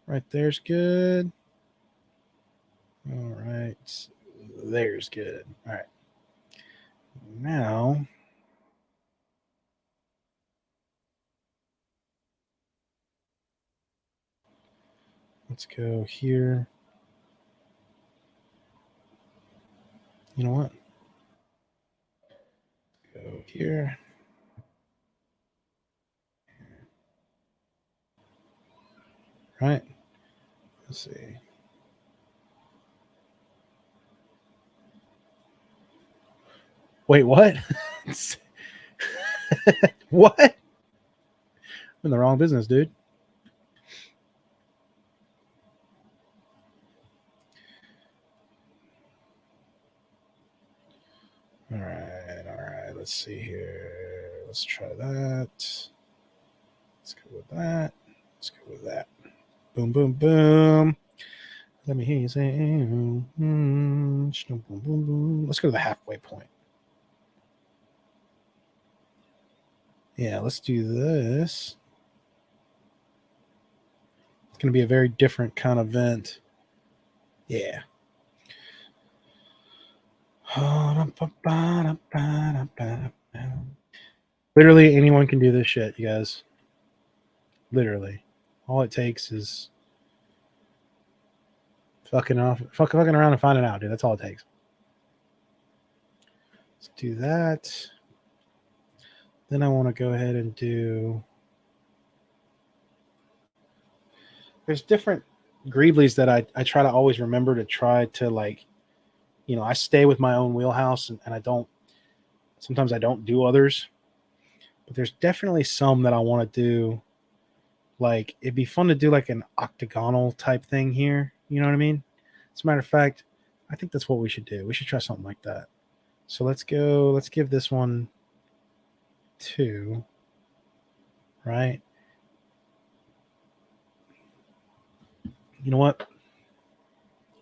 Speaker 1: right there's good. All right, there's good. All right, now let's go here. You know what? Go here. Right. Let's see. Wait, what? What? I'm in the wrong business, dude. All right. Let's see here. Let's try that. Let's go with that. Let's go with that. Boom, boom, boom. Let me hear you say, boom, boom, boom. Let's go to the halfway point. Yeah, let's do this. It's going to be a very different kind of vent. Yeah. Literally anyone can do this shit, you guys. Literally. All it takes is fucking around and finding out, dude. That's all it takes. Let's do that. Then I want to go ahead and do. There's different greeblies that I try to always remember to try to like, I stay with my own wheelhouse and I don't. Sometimes I don't do others, but there's definitely some that I want to do. Like it'd be fun to do like an octagonal type thing here. You know what I mean? As a matter of fact, I think that's what we should do. We should try something like that. So let's go. Let's give this one 2. Right. You know what?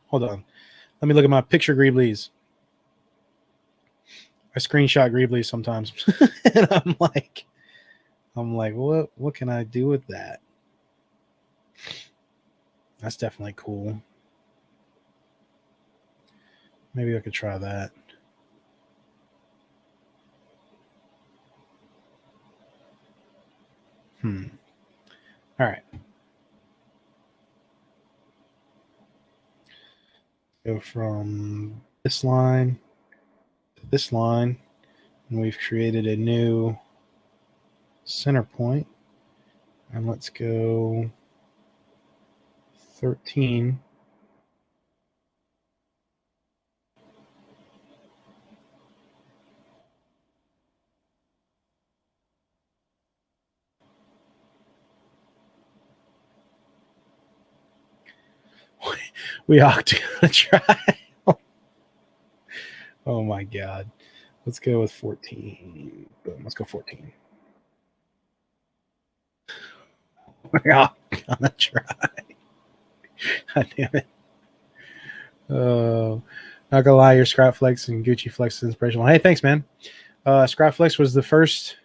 Speaker 1: Hold on. Let me look at my picture greeblies. I screenshot greeblies sometimes, and I'm like, what can I do with that? That's definitely cool. Maybe I could try that. All right. Go from this line to this line, and we've created a new center point. And let's go 13. We ought to try. Oh my god. Let's go with 14. Boom. Let's go 14. We're all gonna try. God damn it. Oh, not gonna lie, your Scrap Flex and Gucci Flex is inspirational. Hey, thanks, man. Scrap Flex was the first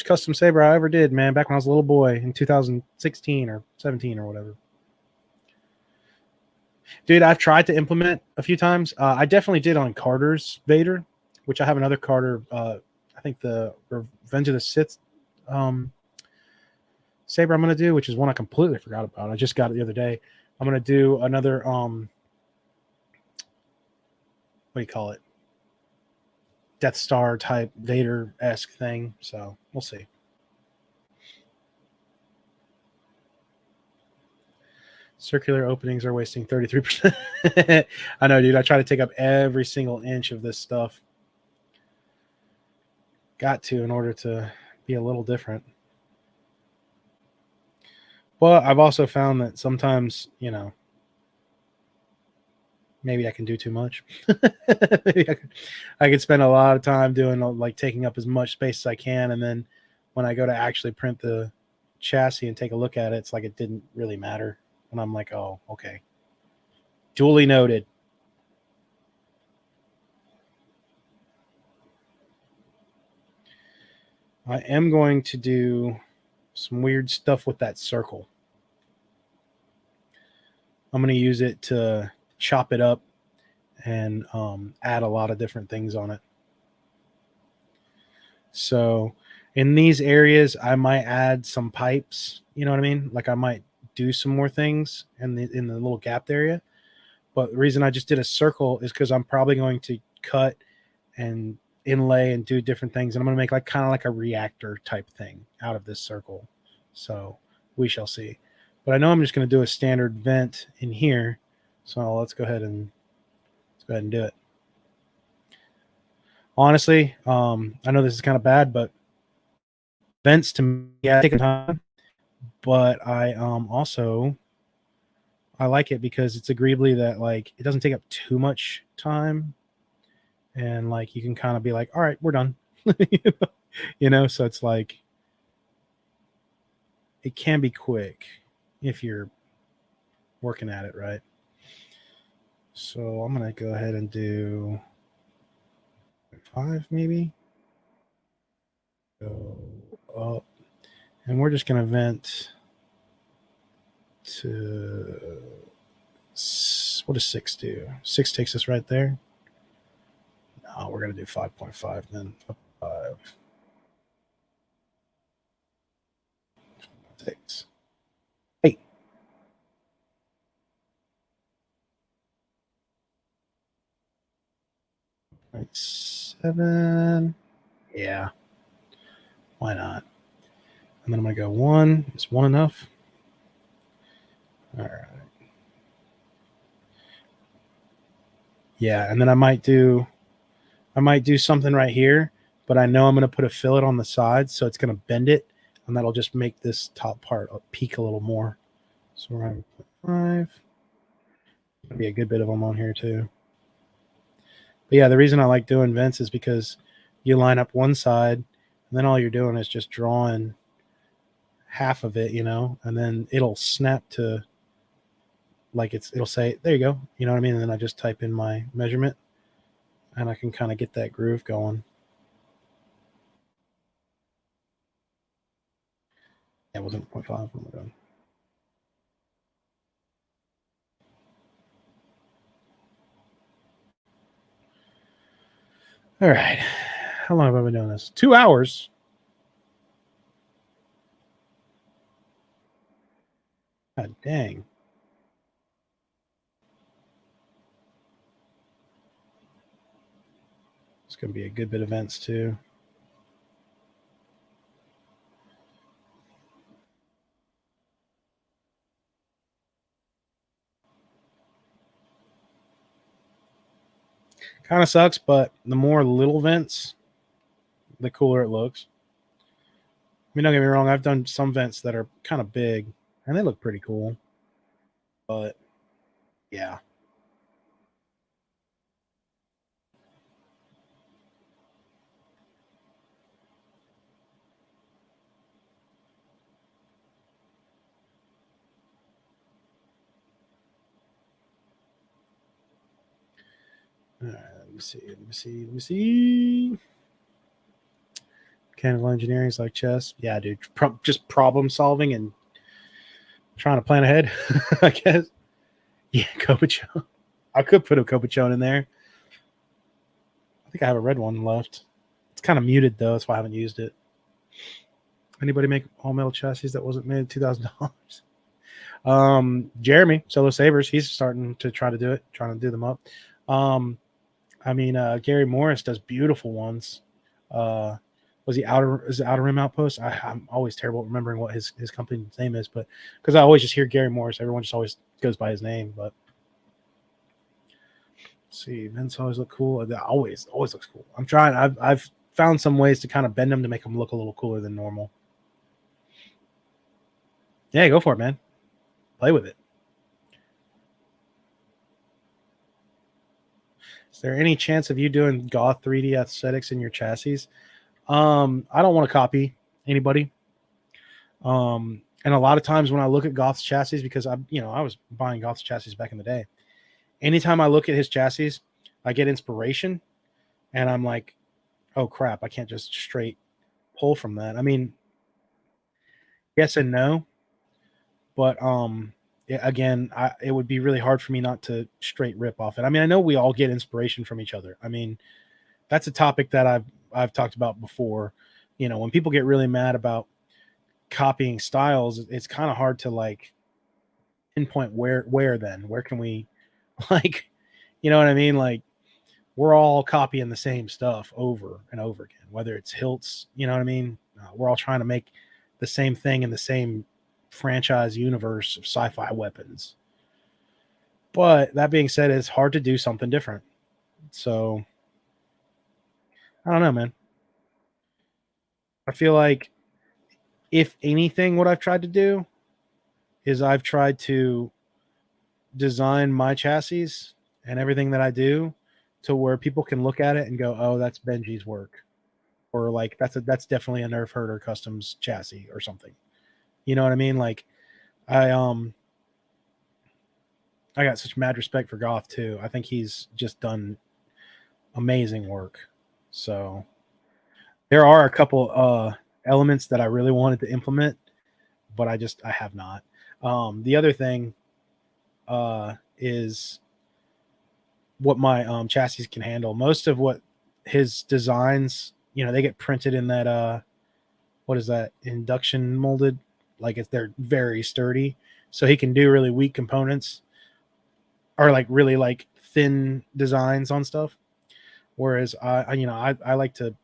Speaker 1: custom saber I ever did, man, back when I was a little boy in 2016 or 17 or whatever. Dude, I've tried to implement a few times. I definitely did on Carter's Vader, which I have another Carter. I think the Revenge of the Sith saber I'm going to do, which is one I completely forgot about. I just got it the other day. I'm going to do another, what do you call it? Death Star type Vader-esque thing. So we'll see. Circular openings are wasting 33%. I know, dude. I try to take up every single inch of this stuff. got to in order to be a little different. Well, I've also found that sometimes, maybe I can do too much. Maybe I could spend a lot of time doing like taking up as much space as I can, and then when I go to actually print the chassis and take a look at it, it's like it didn't really matter. And I'm like, oh, okay. Duly noted. I am going to do some weird stuff with that circle. I'm going to use it to chop it up and add a lot of different things on it. So in these areas, I might add some pipes. You know what I mean? Like I might do some more things in the little gapped area. But the reason I just did a circle is because I'm probably going to cut and inlay and do different things, and I'm going to make like kind of like a reactor type thing out of this circle. So we shall see. But I know I'm just going to do a standard vent in here. So let's go ahead and do it. Honestly, I know this is kind of bad, but vents to me, yeah, take time. But I also I like it because it's agreeably that like it doesn't take up too much time, and like you can kind of be like, all right, we're done. So it's like it can be quick if you're working at it right. So I'm gonna go ahead and do 5 maybe. Go up, and we're just gonna vent to what does 6 do? 6 takes us right there. No, we're gonna do 5.5 then. 5 6 8. 7. Yeah, why not? And then I'm gonna go 1. Is 1 enough? All right. Yeah, and then I might do something right here, but I know I'm gonna put a fillet on the side, so it's gonna bend it, and that'll just make this top part peak a little more. So we're gonna put 5. Gonna be a good bit of them on here too. But yeah, the reason I like doing vents is because you line up one side, and then all you're doing is just drawing half of it, and then it'll snap to like it'll say, there you go, you know what I mean? And then I just type in my measurement and I can kind of get that groove going. Yeah, it wasn't 0.5. Oh my God. All right. How long have I been doing this? 2 hours. God dang. It's going to be a good bit of vents too. Kind of sucks, but the more little vents, the cooler it looks. I mean, don't get me wrong, I've done some vents that are kind of big and they look pretty cool. But yeah. All right, let me see. Mechanical engineering is like chess. Yeah, dude. Just problem solving and trying to plan ahead, I guess. Yeah, Koopa. I could put a Koopa in there. I think I have a red one left. It's kind of muted though, that's why I haven't used it. Anybody make all metal chassis that wasn't made $2,000? Jeremy Solo Savers, he's starting to try to do it, trying to do them up. Gary Morris does beautiful ones. Was he Outer Rim Outpost? I'm always terrible at remembering what his company's name is, but because I always just hear Gary Morris, everyone just always goes by his name. But let's see, vents always look cool. That always looks cool. I'm trying. I've found some ways to kind of bend them to make them look a little cooler than normal. Yeah, go for it, man. Play with it. Is there any chance of you doing goth 3D aesthetics in your chassis? I don't want to copy anybody. And a lot of times when I look at Goth's chassis, because I was buying Goth's chassis back in the day. Anytime I look at his chassis, I get inspiration, and I'm like, oh crap, I can't just straight pull from that. I mean, yes and no, but again, it would be really hard for me not to straight rip off it. I mean, I know we all get inspiration from each other. I mean, that's a topic that I've talked about before. When people get really mad about copying styles, it's kind of hard to like pinpoint where can we like, you know what I mean? Like, we're all copying the same stuff over and over again, whether it's hilts, you know what I mean? We're all trying to make the same thing in the same franchise universe of sci-fi weapons. But that being said, it's hard to do something different. So I don't know, man. I feel like if anything, what I've tried to do is I've tried to design my chassis and everything that I do to where people can look at it and go, "Oh, that's Benji's work," or like that's definitely a Nerf Herder Customs chassis or something. You know what I mean? Like I I got such mad respect for Goth too. I think he's just done amazing work. So there are a couple elements that I really wanted to implement, but I have not. The other thing is what my chassis can handle. Most of what his designs, they get printed in that what is that, induction molded, like they're very sturdy, so he can do really weak components or like really like thin designs on stuff. Whereas I like to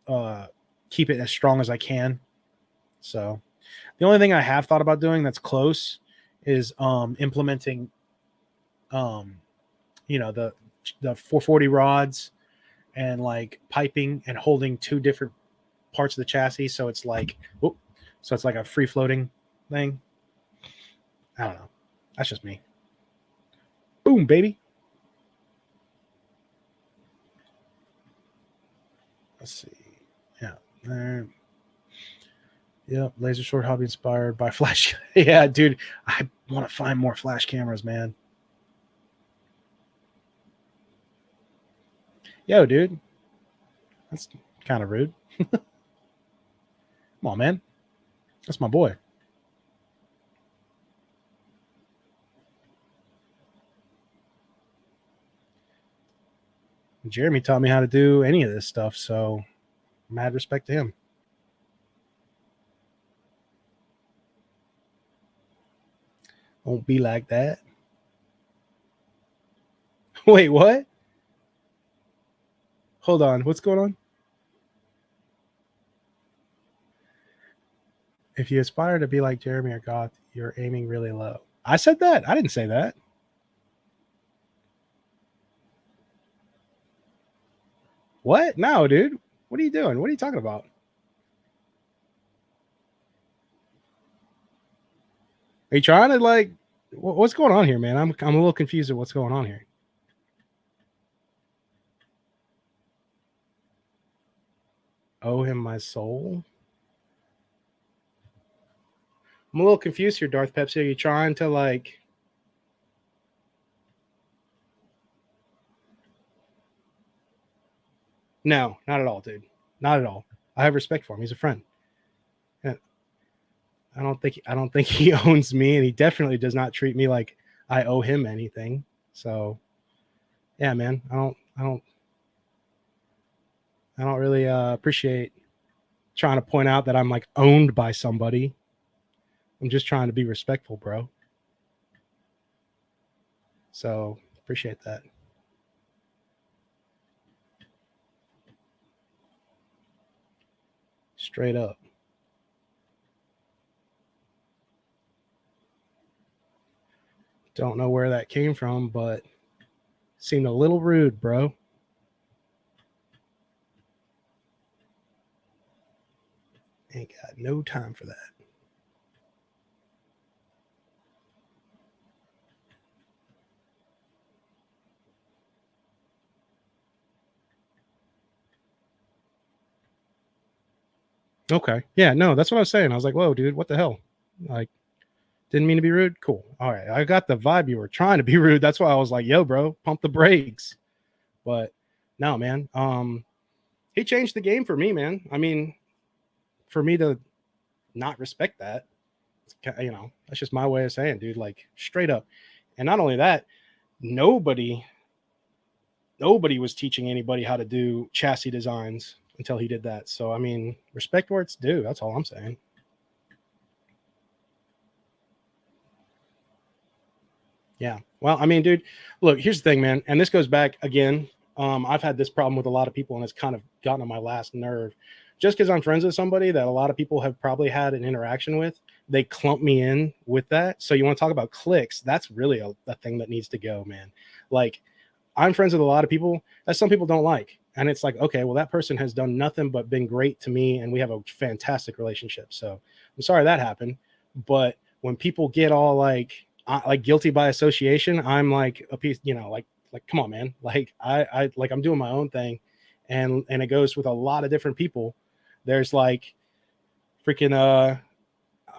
Speaker 1: uh, keep it as strong as I can. So the only thing I have thought about doing that's close is implementing um, the 440 rods and like piping and holding two different parts of the chassis, so it's like a free floating thing. I don't know. That's just me. Boom, baby. Let's see. Yeah. There. Yep. Laser sword hobby inspired by flash. Yeah, dude. I want to find more flash cameras, man. Yo, dude. That's kind of rude. Come on, man. That's my boy. Jeremy taught me how to do any of this stuff, so mad respect to him. Won't be like that. Wait, what? Hold on. What's going on? If you aspire to be like Jeremy or Goth, you're aiming really low. I said that. I didn't say that. What? No, dude. What are you doing? What are you talking about? Are you trying to like? What's going on here, man? I'm a little confused at what's going on here. Owe him my soul. I'm a little confused here, Darth Pepsi. Are you trying to like? No, not at all, dude. Not at all. I have respect for him. He's a friend. Yeah. I don't think he owns me, and he definitely does not treat me like I owe him anything. So, yeah, man. I don't really appreciate trying to point out that I'm like owned by somebody. I'm just trying to be respectful, bro. So appreciate that. Straight up. Don't know where that came from, but seemed a little rude, bro. Ain't got no time for that. Okay. Yeah, no, that's what I was saying. I was like, whoa, dude, what the hell? Like, didn't mean to be rude. Cool. All right. I got the vibe you were trying to be rude. That's why I was like, yo, bro, pump the brakes. But no, man. He changed the game for me, man. I mean, for me to not respect that, that's just my way of saying, dude, like straight up. And not only that, nobody nobody was teaching anybody how to do chassis designs until he did that. So I mean, respect where it's due. That's all I'm saying. Yeah. Well, I mean, dude, look, here's the thing, man. And this goes back again. I've had this problem with a lot of people, and it's kind of gotten on my last nerve. Just because I'm friends with somebody that a lot of people have probably had an interaction with, they clump me in with that. So you want to talk about clicks? That's really a thing that needs to go, man. Like, I'm friends with a lot of people that some people don't like. And it's like, okay, well, that person has done nothing but been great to me, and we have a fantastic relationship. So I'm sorry that happened. But when people get all like guilty by association, I'm like a piece, like come on, man. Like I like I'm doing my own thing, and it goes with a lot of different people. There's like freaking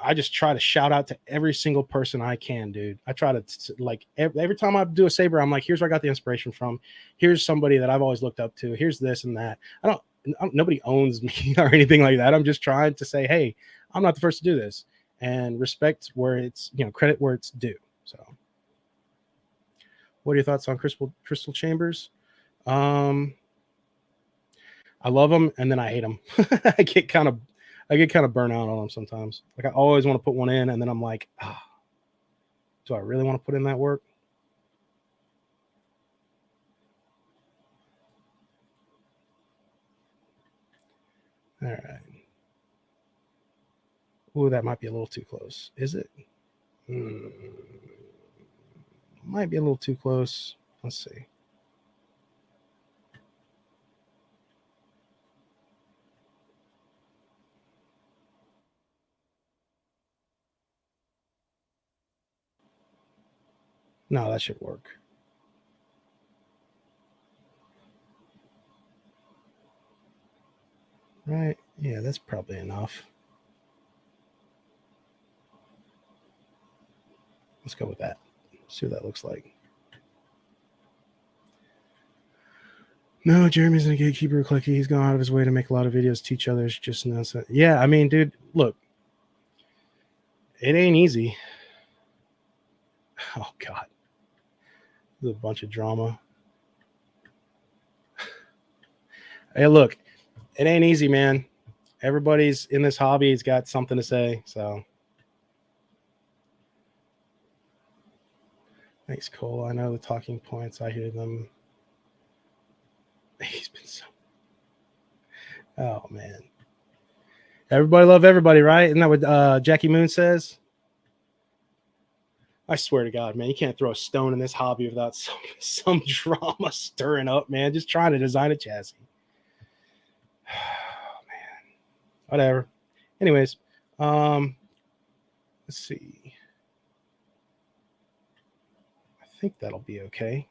Speaker 1: I just try to shout out to every single person I can, dude. I try to like every time I do a saber, I'm like, here's where I got the inspiration from. Here's somebody that I've always looked up to. Here's this and that. Nobody owns me or anything like that. I'm just trying to say, hey, I'm not the first to do this, and respect where it's credit where it's due. So, what are your thoughts on crystal chambers? Um, I love them and then I hate them. I get kind of I get kind of burnt out on them sometimes. Like I always want to put one in, and then I'm like, do I really want to put in that work? All right. Ooh, that might be a little too close. Is it? Hmm. Might be a little too close. Let's see. No, that should work. Right? Yeah, that's probably enough. Let's go with that. See what that looks like. No, Jeremy's a gatekeeper clicky. He's gone out of his way to make a lot of videos, teach others. Just announce it. Yeah, I mean, dude, look, it ain't easy. Oh God, there's a bunch of drama. Hey, look, it ain't easy, man. Everybody's in this hobby has got something to say. So thanks, Cole. I know the talking points. I hear them. He's been so. Oh man. Everybody love everybody, right? Isn't that what Jackie Moon says? I swear to God, man, you can't throw a stone in this hobby without some drama stirring up, man. Just trying to design a chassis. Oh, man. Whatever. Anyways, let's see. I think that'll be okay.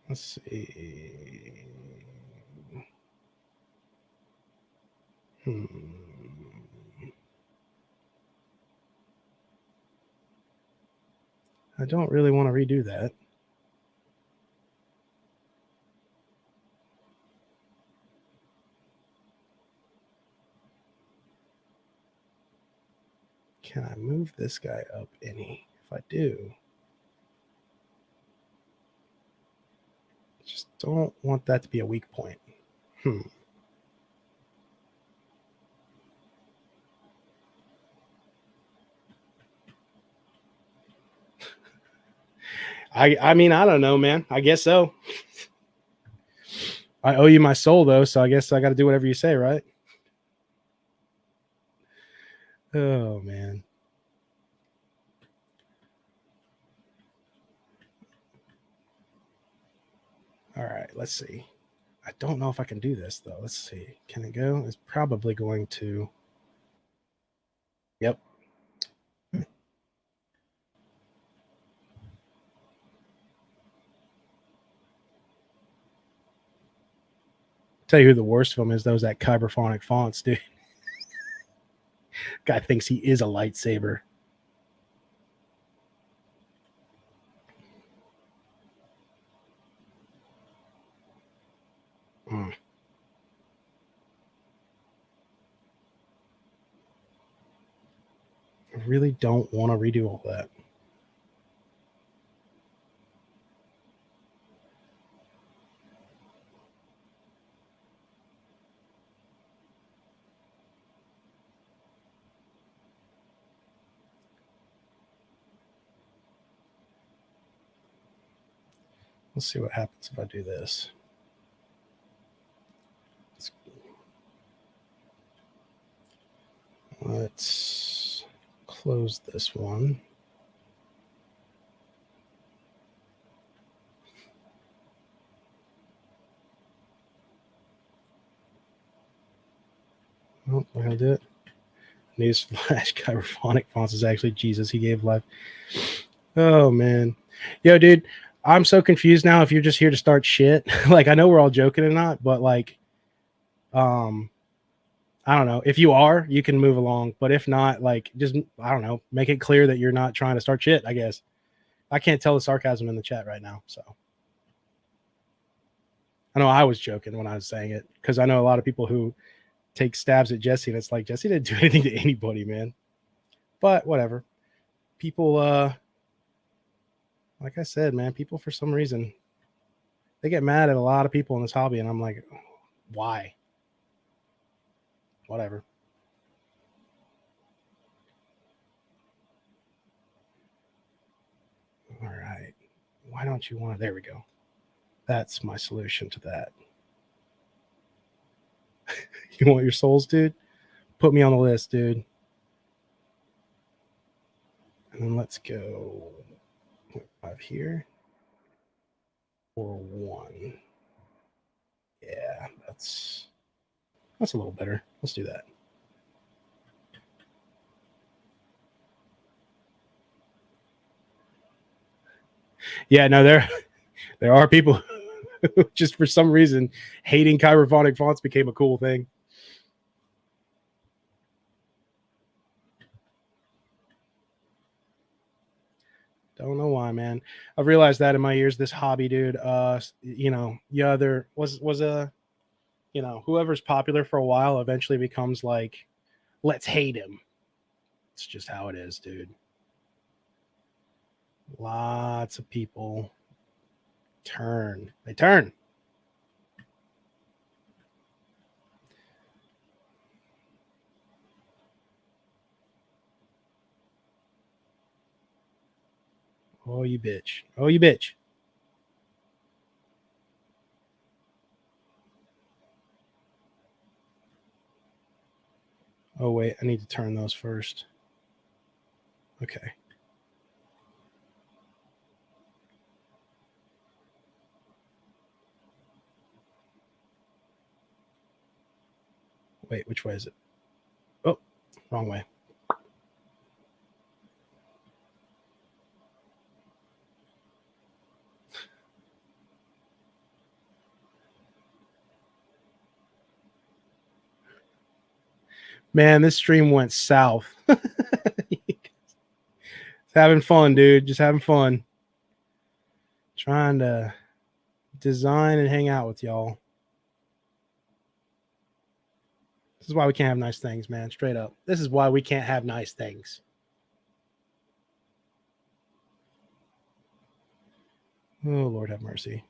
Speaker 1: Let's see. I don't really want to redo that. Can I move this guy up any? If I do, just don't want that to be a weak point. Hmm. I mean, I don't know, man. I guess so. I owe you my soul though, so I guess I got to do whatever you say, right? Oh man. All right, let's see. I don't know if I can do this though. Let's see. Can it go? It's probably going to. Yep. Tell you who the worst of them is. Those that Kyberphonic fonts, dude. Guy thinks he is a lightsaber. Mm. I really don't want to redo all that. Let's see what happens if I do this. Let's close this one. Oh, we're gonna do it. Newsflash: Kyberphonic fonts is actually Jesus. He gave life. Oh man, yo, dude, I'm so confused now. If you're just here to start shit, like I know we're all joking and not, but like, I don't know. If you are, you can move along. But if not, like, just I don't know. Make it clear that you're not trying to start shit. I guess I can't tell the sarcasm in the chat right now. So I know I was joking when I was saying it because I know a lot of people who take stabs at Jesse, and it's like Jesse didn't do anything to anybody, man. But whatever. People, like I said, man, people for some reason they get mad at a lot of people in this hobby, and I'm like, why? Whatever. All right. Why don't you want to? There we go. That's my solution to that. You want your souls, dude? Put me on the list, dude. And then let's go 5 here or 1. Yeah, that's a little better. Let's do that. Yeah, no, there are people who just for some reason hating Kyberphonic fonts became a cool thing. Don't know why, man. I've realized that in my years, this hobby, dude. Yeah, there was a, whoever's popular for a while eventually becomes like, let's hate him. It's just how it is, dude. Lots of people turn. They turn. Oh, you bitch. Oh, you bitch. Oh, wait. I need to turn those first. Okay. Wait, which way is it? Oh, wrong way. Man, this stream went south. Having fun, dude. Just having fun. Trying to design and hang out with y'all. This is why we can't have nice things, man. Straight up. This is why we can't have nice things. Oh, Lord have mercy.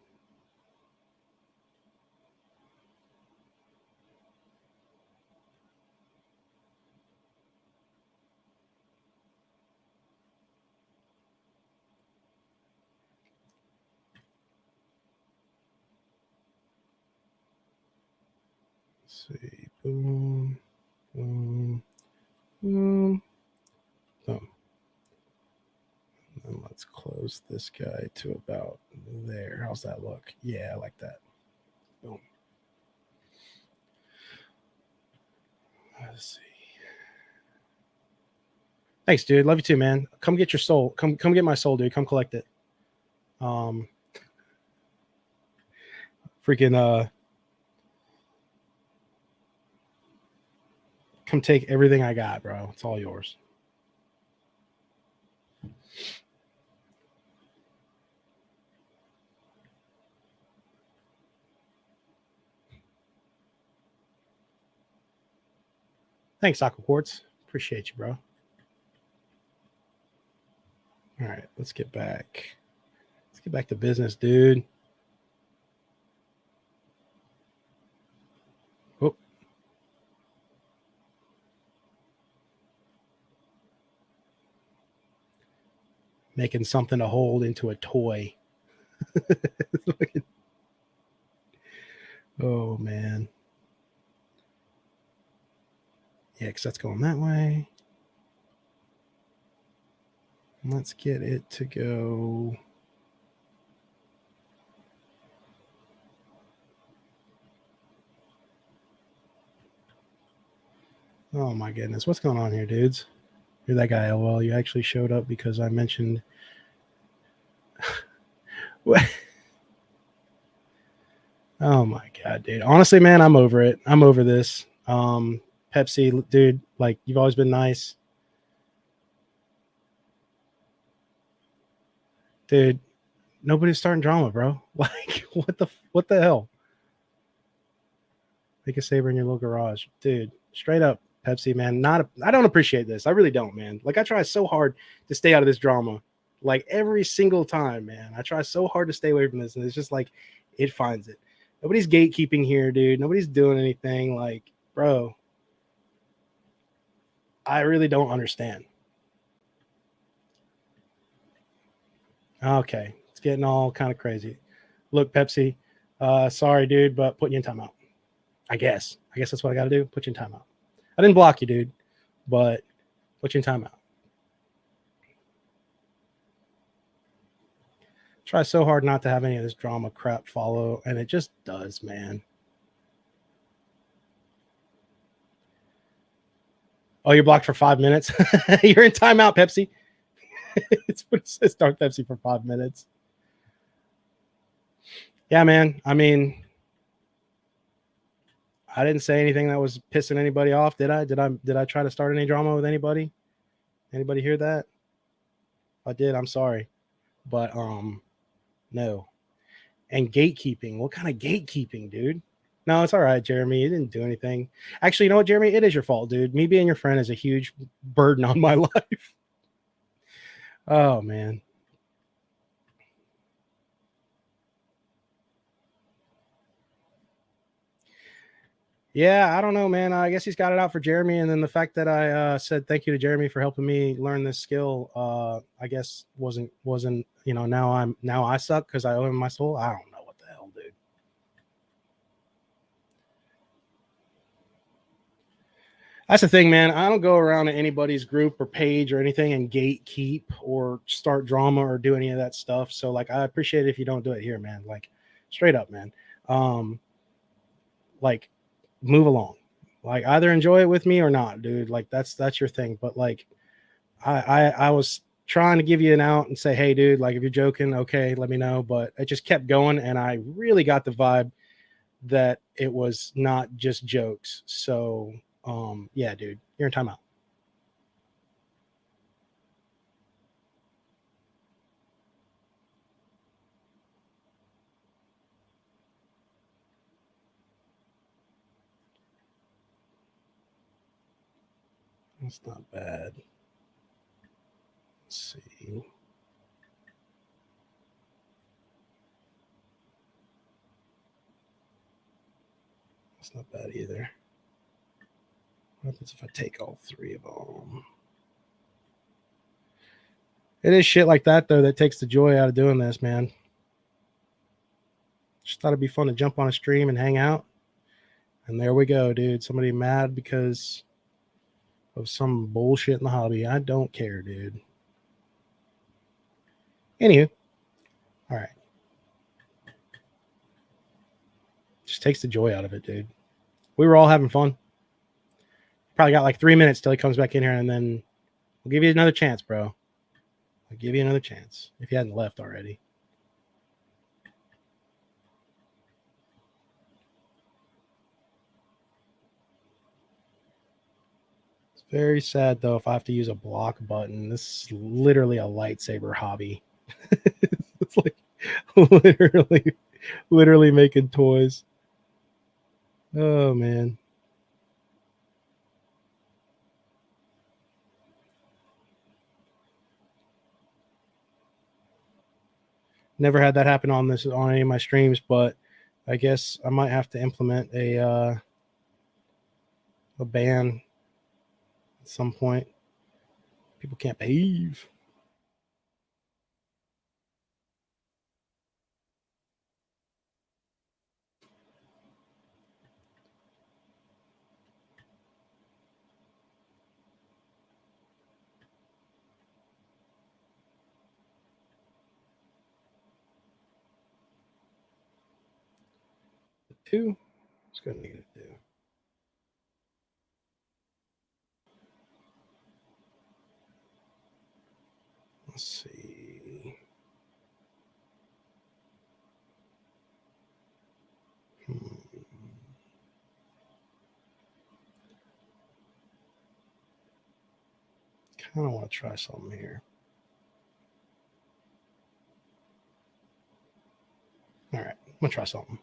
Speaker 1: Let's see. Boom, boom, boom, boom. And let's close this guy to about there. How's that look? Yeah, I like that. Boom. Let's see. Thanks, dude. Love you too, man. Come get your soul. Come get my soul, dude. Come collect it. Freaking come take everything I got, bro. It's all yours. Thanks, Aqua Quartz. Appreciate you, bro. All right, let's get back. Let's get back to business, dude. Oh. Making something to hold into a toy. Oh, man. Yeah, because that's going that way. Let's get it to go. Oh, my goodness. What's going on here, dudes? You're that guy. LOL. You actually showed up because I mentioned. What? Oh, my God, dude. Honestly, man, I'm over it. I'm over this. Pepsi, dude, like, you've always been nice. Dude, nobody's starting drama, bro. Like, what the hell? Make a saber in your little garage, dude. Straight up, Pepsi, man. I don't appreciate this. I really don't, man. Like, I try so hard to stay out of this drama, like every single time, man. I try so hard to stay away from this, and it's just like it finds it. Nobody's gatekeeping here, dude. Nobody's doing anything. Like, bro, I really don't understand. Okay, it's getting all kind of crazy. Look, Pepsi, sorry, dude, but putting you in timeout. I guess that's what I got to do. Put you in timeout. I didn't block you, dude, but put you in timeout. Try so hard not to have any of this drama crap follow, and it just does, man. Oh, you're blocked for 5 minutes? You're in timeout, Pepsi. It's what it says, start Pepsi for 5 minutes. Yeah, man. I mean, I didn't say anything that was pissing anybody off, did I? Did I try to start any drama with anybody? Anybody hear that? If I did, I'm sorry. But no. And gatekeeping. What kind of gatekeeping, dude? No, it's all right, Jeremy. You didn't do anything. Actually, you know what, Jeremy? It is your fault, dude. Me being your friend is a huge burden on my life. Oh, man. Yeah, I don't know, man. I guess he's got it out for Jeremy, and then the fact that I said thank you to Jeremy for helping me learn this skill, I guess wasn't now I suck because I owe him my soul. I don't know what the hell, dude. That's the thing, man. I don't go around to anybody's group or page or anything and gatekeep or start drama or do any of that stuff. So, like, I appreciate it if you don't do it here, man. Like, straight up, man. Like, move along. Like, either enjoy it with me or not, dude. Like, that's your thing. But like, I was trying to give you an out and say, hey, dude, like, if you're joking, okay, let me know. But it just kept going, and I really got the vibe that it was not just jokes. So yeah, dude, you're in timeout. That's not bad. Let's see. That's not bad either. What happens if I take all three of them? It is shit like that, though, that takes the joy out of doing this, man. Just thought it'd be fun to jump on a stream and hang out. And there we go, dude. Somebody mad because of some bullshit in the hobby. I don't care, dude. Anywho, all right. Just takes the joy out of it, dude. We were all having fun. Probably got like 3 minutes till he comes back in here, and then we'll give you another chance, bro. I'll give you another chance if you hadn't left already. It's very sad though if I have to use a block button. This is literally a lightsaber hobby. It's like literally making toys. Oh man. Never had that happen on any of my streams, but I guess I might have to implement a ban at some point. People can't behave. Two. It's gonna need a two. Let's see. Kind of want to try something here. All right, I'm gonna try something.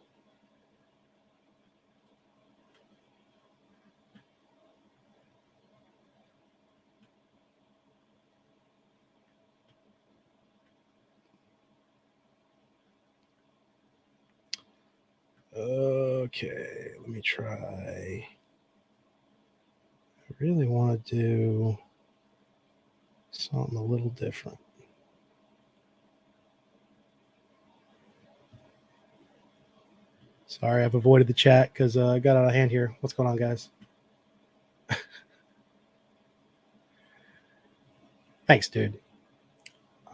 Speaker 1: Okay, let me try. I really want to do something a little different. Sorry, I've avoided the chat because I got out of hand here. What's going on, guys? Thanks, dude.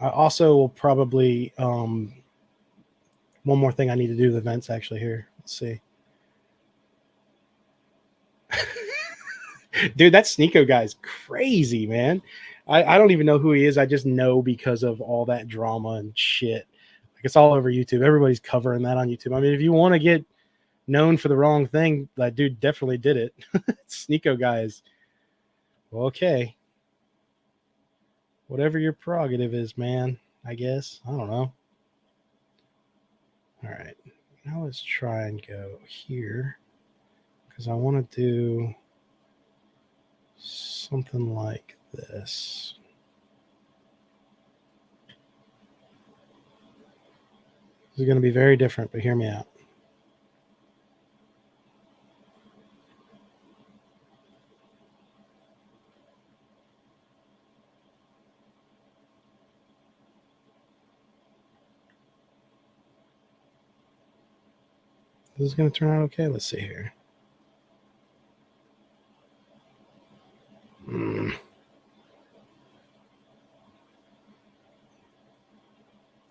Speaker 1: I also will probably one more thing I need to do with events actually here. Let's see. Dude, that Sneeko guy's crazy, man. I don't even know who he is. I just know because of all that drama and shit. Like it's all over YouTube. Everybody's covering that on YouTube. I mean, if you want to get known for the wrong thing, that dude definitely did it. Sneeko guy is okay. Whatever your prerogative is, man. I guess. I don't know. All right. Now let's try and go here because I want to do something like this. This is going to be very different, but hear me out. This is going to turn out okay. Let's see here.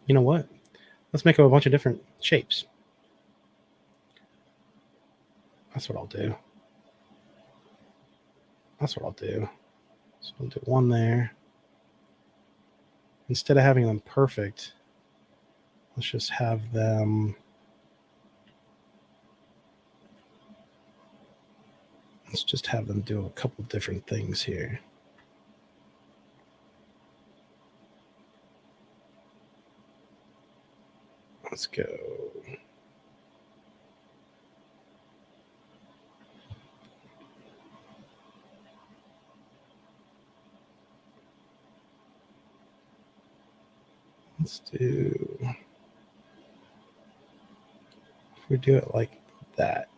Speaker 1: You know what? Let's make a bunch of different shapes. That's what I'll do. That's what I'll do. So I'll do one there. Instead of having them perfect, let's just have them. Let's just have them do a couple different things here. Let's go. Let's do. If we do it like that,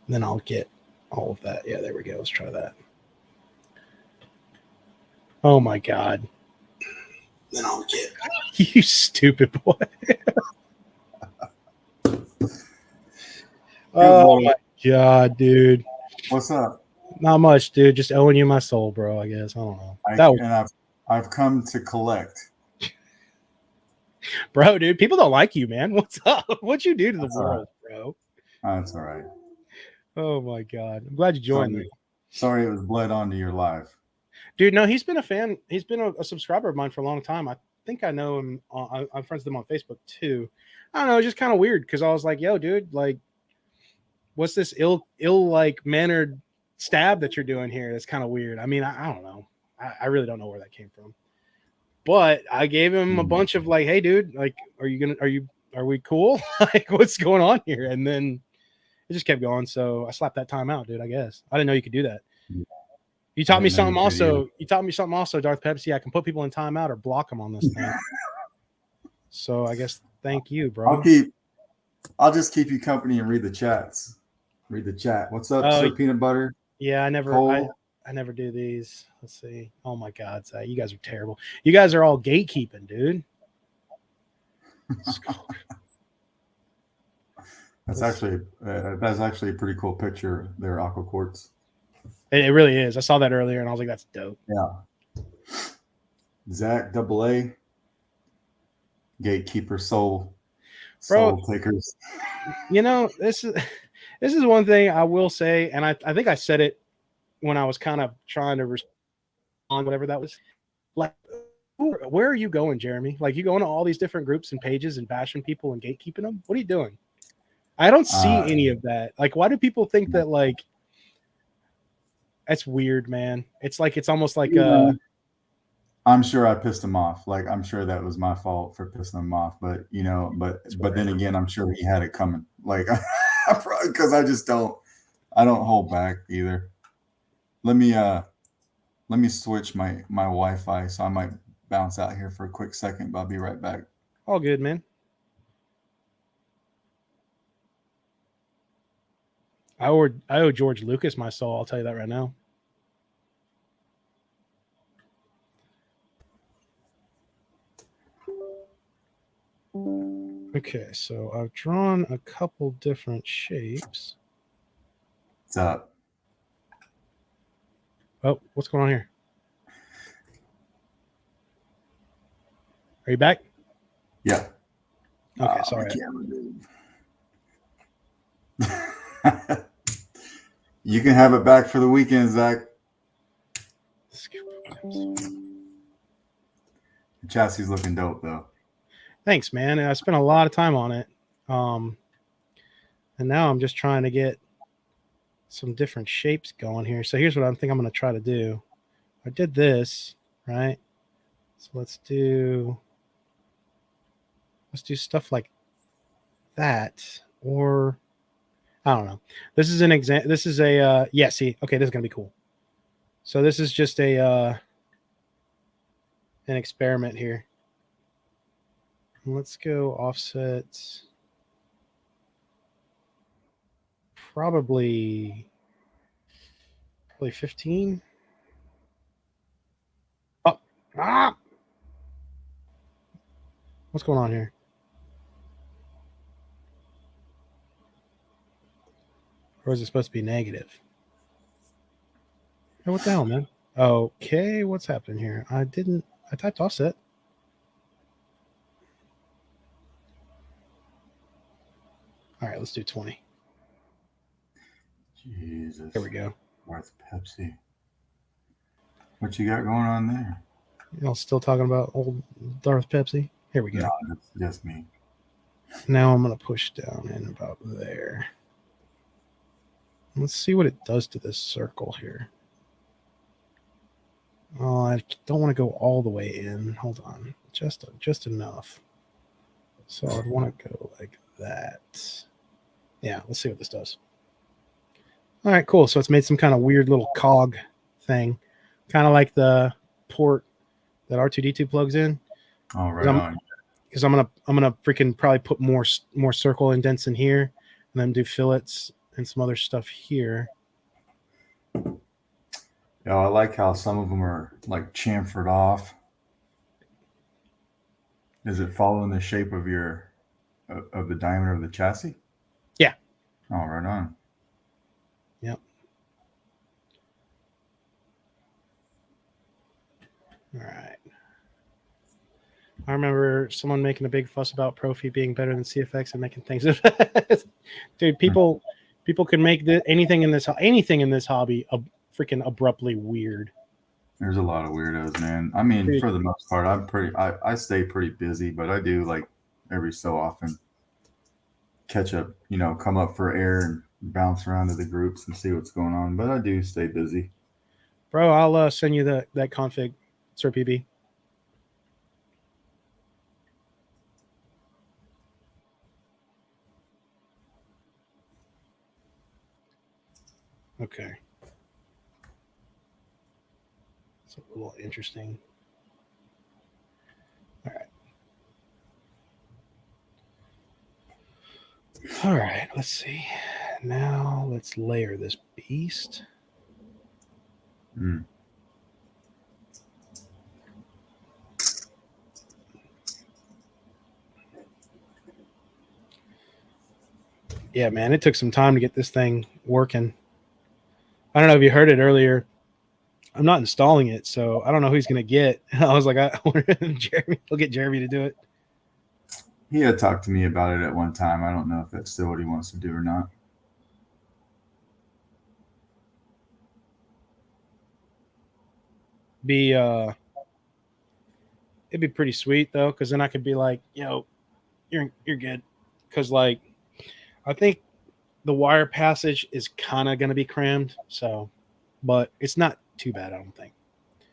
Speaker 1: then I'll get all of that. Yeah, there we go. Let's try that. Oh my God. Then I'll get. You stupid boy. Oh my God, dude.
Speaker 2: What's up?
Speaker 1: Not much, dude. Just owing you my soul, bro. I guess. I don't know.
Speaker 2: I've come to collect.
Speaker 1: Bro, dude, people don't like you, man. What's up? What'd you do to the world, bro?
Speaker 2: That's all right.
Speaker 1: Oh my God. I'm glad you joined me.
Speaker 2: Sorry it was bled onto your live.
Speaker 1: Dude, no, he's been a fan. He's been a subscriber of mine for a long time. I think I know him. I'm friends with him on Facebook too. I don't know, it's just kind of weird because I was like, yo, dude, like, what's this ill like mannered stab that you're doing here? That's kind of weird. I mean, I don't know. I really don't know where that came from. But I gave him a bunch of like, hey, dude, like, are we cool? Like, what's going on here? And then it just kept going. So I slapped that time out, dude, I guess. I didn't know you could do that. You taught me something also. You taught me something also, Darth Pepsi. I can put people in timeout or block them on this thing. So I guess thank you, bro.
Speaker 2: I'll just keep you company and read the chats. Read the chat. What's up, Sir Peanut Butter?
Speaker 1: Yeah, I never do these. Let's see. Oh my God, Zach, you guys are terrible. You guys are all gatekeeping, dude.
Speaker 2: That's actually a pretty cool picture there, Aqua Quartz.
Speaker 1: It really is. I saw that earlier and I was like, that's dope.
Speaker 2: Yeah. Zach AA, gatekeeper soul takers.
Speaker 1: You know, this is one thing I will say, and I think I said it when I was kind of trying to respond, whatever that was. Like, where are you going, Jeremy? Like, you going to all these different groups and pages and bashing people and gatekeeping them? What are you doing? I don't see any of that. Like, why do people think that, like, that's weird, man? It's like, it's almost like
Speaker 2: I'm sure I pissed him off. Like, I'm sure that was my fault for pissing him off. But but then again, I'm sure he had it coming. Like, because I don't hold back either. Let me switch my Wi-Fi, so I might bounce out here for a quick second, but I'll be right back.
Speaker 1: All good, man. I owe George Lucas my soul. I'll tell you that right now. Okay, so I've drawn a couple different shapes.
Speaker 2: What's up?
Speaker 1: Oh, what's going on here? Are you back?
Speaker 2: Yeah.
Speaker 1: Okay, sorry.
Speaker 2: You can have it back for the weekend, Zach. The chassis is looking dope, though.
Speaker 1: Thanks, man. I spent a lot of time on it. And now I'm just trying to get some different shapes going here. So here's what I think I'm going to try to do. I did this, right? So let's do stuff like that, or I don't know. This is an example. This is a yeah. See, okay, this is gonna be cool. So this is just a an experiment here. Let's go offset. Probably 15. Oh, what's going on here? Or is it supposed to be negative? Hey, what the hell, man? Okay, what's happening here? I typed offset. All right, let's do 20.
Speaker 2: Jesus.
Speaker 1: There we go.
Speaker 2: Darth Pepsi. What you got going on there?
Speaker 1: Y'all still talking about old Darth Pepsi? Here we go.
Speaker 2: No, that's just me.
Speaker 1: Now I'm going to push down in about there. Let's see what it does to this circle here. Oh, I don't want to go all the way in. Hold on. Just enough. So I'd want to go like that. Yeah, let's see what this does. All right, cool. So it's made some kind of weird little cog thing. Kind of like the port that R2D2 plugs in.
Speaker 2: Oh, right on.
Speaker 1: Because I'm gonna freaking probably put more circle indents in here, and then do fillets and some other stuff here.
Speaker 2: Yeah, I like how some of them are like chamfered off. Is it following the shape of the diameter of the chassis?
Speaker 1: Yeah.
Speaker 2: Oh, right on.
Speaker 1: Yep. All right. I remember someone making a big fuss about Profi being better than CFX and making things. Dude, people can make anything in this hobby freaking abruptly weird.
Speaker 2: There's a lot of weirdos, man. I mean,
Speaker 1: Dude,
Speaker 2: for the most part, I stay pretty busy, but I do like every so often catch up, come up for air and bounce around to the groups and see what's going on. But I do stay busy.
Speaker 1: bro, I'll send you that config, Sir PB. Okay. It's a little interesting. All right. All right, let's see. Now let's layer this beast.
Speaker 2: Mm.
Speaker 1: Yeah, man, it took some time to get this thing working. I don't know if you heard it earlier. I'm not installing it, so I don't know who he's going to get. I was like, I wonder if Jeremy, he'll get Jeremy to do it.
Speaker 2: He had talked to me about it at one time. I don't know if that's still what he wants to do or not.
Speaker 1: It'd be pretty sweet though, because then I could be like, you're good, because like I think the wire passage is kind of going to be crammed, so, but it's not too bad, I don't think. I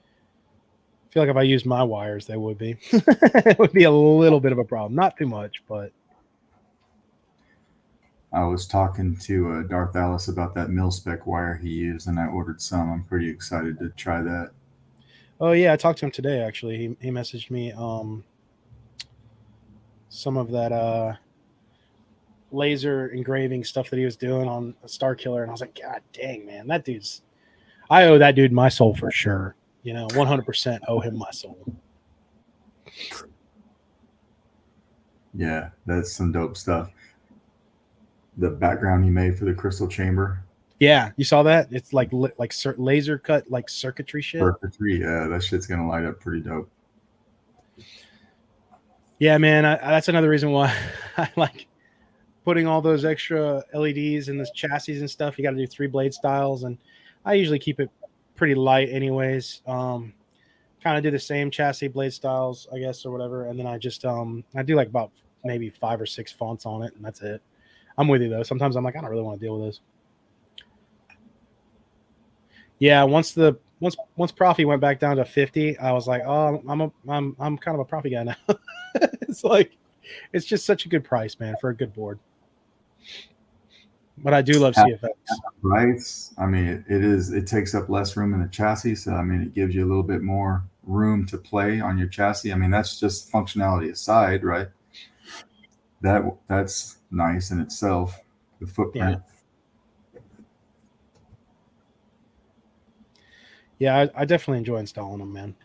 Speaker 1: feel like if I used my wires, they would be. It would be a little bit of a problem, not too much, but.
Speaker 2: I was talking to Darth Alice about that mil spec wire he used, and I ordered some. I'm pretty excited to try that.
Speaker 1: Oh yeah, I talked to him today. Actually, he messaged me some of that laser engraving stuff that he was doing on Star Killer, and I was like, God dang, man, that dude's. I owe that dude my soul for sure. 100% owe him my soul.
Speaker 2: Yeah, that's some dope stuff. The background he made for the crystal chamber.
Speaker 1: Yeah, you saw that? It's like laser cut, like circuitry shit.
Speaker 2: Circuitry, yeah, that shit's gonna light up pretty dope.
Speaker 1: Yeah, man, that's another reason why I like putting all those extra LEDs in this chassis and stuff. You got to do 3 blade styles, and I usually keep it pretty light, anyways. Kind of do the same chassis blade styles, I guess, or whatever, and then I just I do like about maybe 5 or 6 fonts on it, and that's it. I'm with you though. Sometimes I'm like, I don't really want to deal with this. Yeah, once Profi went back down to 50, I was like, oh, I'm kind of a Profi guy now. It's like, it's just such a good price, man, for a good board. But I do love CFX.
Speaker 2: Right. I mean, it takes up less room in the chassis, so I mean, it gives you a little bit more room to play on your chassis. I mean, that's just functionality aside, right? That's nice in itself. The footprint.
Speaker 1: Yeah, I definitely enjoy installing them, man.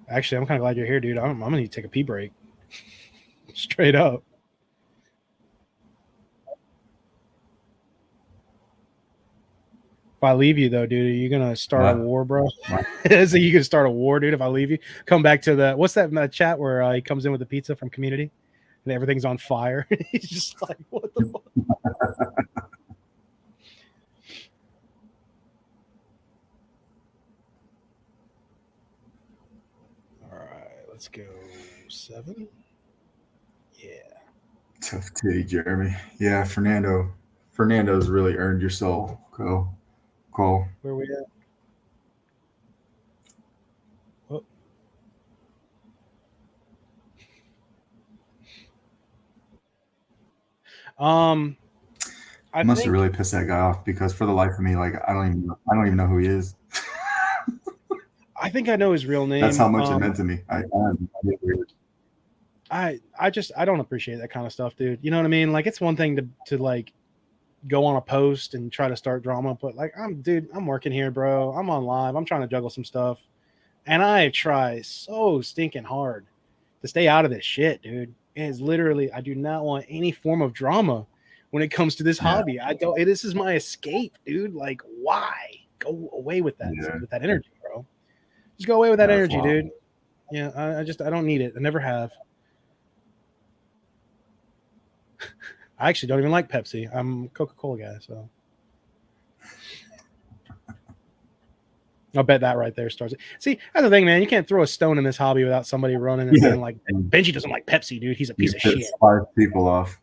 Speaker 1: Actually, I'm kind of glad you're here, dude. I'm gonna need to take a pee break. Straight up. If I leave you though, dude, are you gonna start a war, bro? So you gonna start a war, dude? If I leave you, come back to the what's that chat where he comes in with the pizza from Community and everything's on fire? He's just like, what the fuck? All right, let's go 7. Yeah.
Speaker 2: Tough titty, Jeremy. Yeah, Fernando's really earned your soul, Cole.
Speaker 1: Where we at? Oh. I
Speaker 2: must have really pissed that guy off, because for the life of me, like I don't even know who he is.
Speaker 1: I think I know his real name.
Speaker 2: That's how much it meant to me.
Speaker 1: I don't appreciate that kind of stuff, dude. You know what I mean? Like, it's one thing to like go on a post and try to start drama, but like, I'm working here, bro. I'm on live. I'm trying to juggle some stuff, and I try so stinking hard to stay out of this shit, dude. It is literally, I do not want any form of drama when it comes to this hobby. I don't. This is my escape, dude. Like, why? Go away with that with that energy, bro. Just go away with that energy, dude. Yeah, I don't need it. I never have. I actually don't even like Pepsi. I'm a Coca-Cola guy, so I'll bet that right there starts it. See, that's the thing, man. You can't throw a stone in this hobby without somebody running and being like, Benji doesn't like Pepsi, dude. He's a piece of shit.
Speaker 2: 5 people off.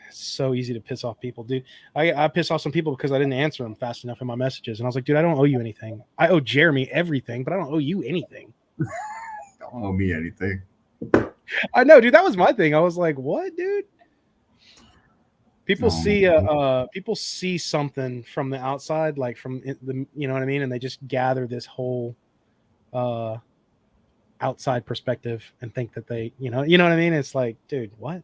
Speaker 1: It's so easy to piss off people, dude. I piss off some people because I didn't answer them fast enough in my messages. And I was like, dude, I don't owe you anything. I owe Jeremy everything, but I don't owe you anything.
Speaker 2: Don't owe me anything.
Speaker 1: I know, dude. That was my thing. I was like, what, dude? People see something from the outside, like from the, you know what I mean, and they just gather this whole outside perspective and think that they, you know what I mean. It's like, dude, what?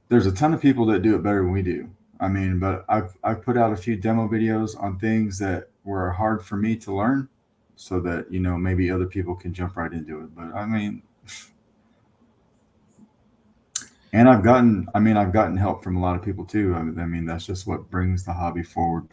Speaker 2: There's a ton of people that do it better than we do. I mean, but I've put out a few demo videos on things that were hard for me to learn, so that maybe other people can jump right into it. But I mean. And I've gotten help from a lot of people too. I mean, that's just what brings the hobby forward.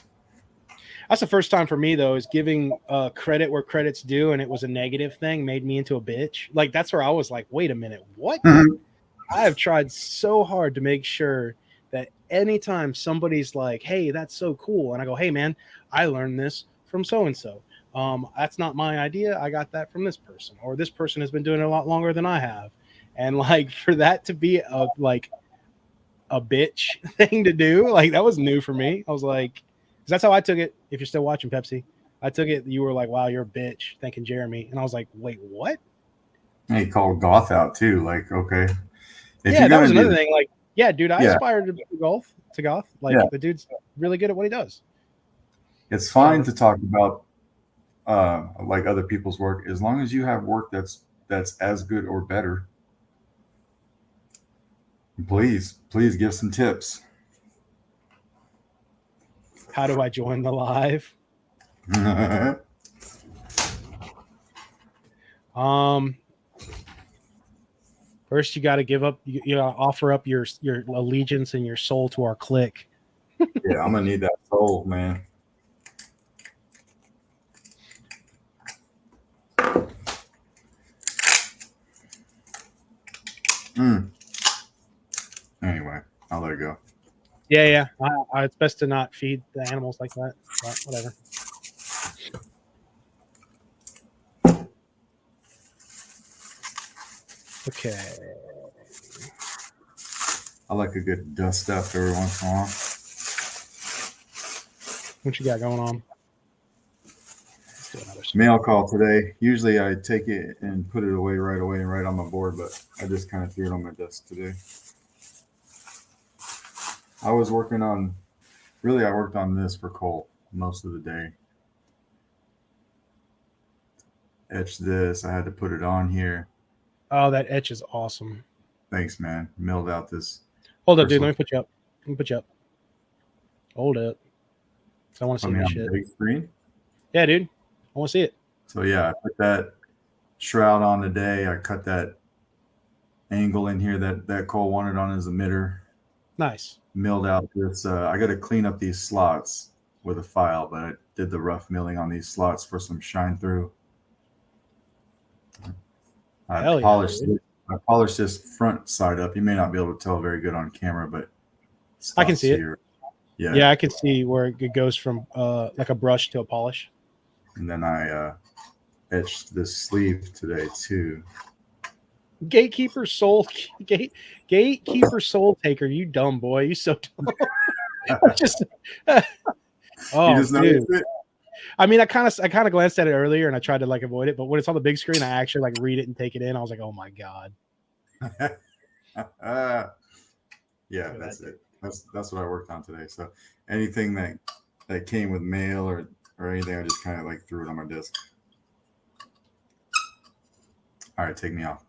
Speaker 1: That's the first time for me, though, is giving credit where credit's due, and it was a negative thing, made me into a bitch. Like, that's where I was like, wait a minute, what? I have tried so hard to make sure that anytime somebody's like, hey, that's so cool, and I go, hey, man, I learned this from so-and-so. That's not my idea. I got that from this person, or this person has been doing it a lot longer than I have. And like for that to be a bitch thing to do, like that was new for me. I was like, 'cause that's how I took it. If you're still watching Pepsi, I took it. You were like, wow, you're a bitch, thanking Jeremy. And I was like, wait, what?
Speaker 2: And he called Goth out too. Like, okay.
Speaker 1: Yeah, that was another thing. Like, yeah, dude, I aspired to be Goth. Like,
Speaker 2: yeah.
Speaker 1: The dude's really good at what he does.
Speaker 2: It's fine to talk about like other people's work, as long as you have work that's as good or better. Please give some tips.
Speaker 1: How do I join the live? First, you got to give up. You got to offer up your allegiance and your soul to our clique.
Speaker 2: Yeah, I'm gonna need that soul, man. Anyway, I'll let it go.
Speaker 1: Yeah. It's best to not feed the animals like that. But whatever. Okay.
Speaker 2: I like a good dust up every once in a while.
Speaker 1: What you got going on?
Speaker 2: Mail call today. Usually I take it and put it away right away and right on my board, but I just kind of threw it on my desk today. I worked on this for Cole most of the day. Etched this. I had to put it on here.
Speaker 1: Oh, that etch is awesome.
Speaker 2: Thanks, man. Milled out this.
Speaker 1: Hold up, dude. Let me put you up. Hold up. I want to see this shit.
Speaker 2: Big screen?
Speaker 1: Yeah, dude. I want to see it.
Speaker 2: So yeah, I put that shroud on today. I cut that angle in here that Cole wanted on his emitter.
Speaker 1: Nice.
Speaker 2: Milled out this. I got to clean up these slots with a file, but I did the rough milling on these slots for some shine through. I polished this front side up. You may not be able to tell very good on camera, but
Speaker 1: I can see
Speaker 2: here.
Speaker 1: It. Yeah, I can see where it goes from like a brush to a polish.
Speaker 2: And then I etched this sleeve today too.
Speaker 1: Gatekeeper soul taker, you dumb boy. You so dumb. Oh, dude. I mean, I kind of glanced at it earlier and I tried to like avoid it, but when it's on the big screen, I actually like read it and take it in. I was like, oh my god.
Speaker 2: Yeah, that's it. That's what I worked on today. So anything that came with mail or anything, I just kind of like threw it on my desk. All right, take me off.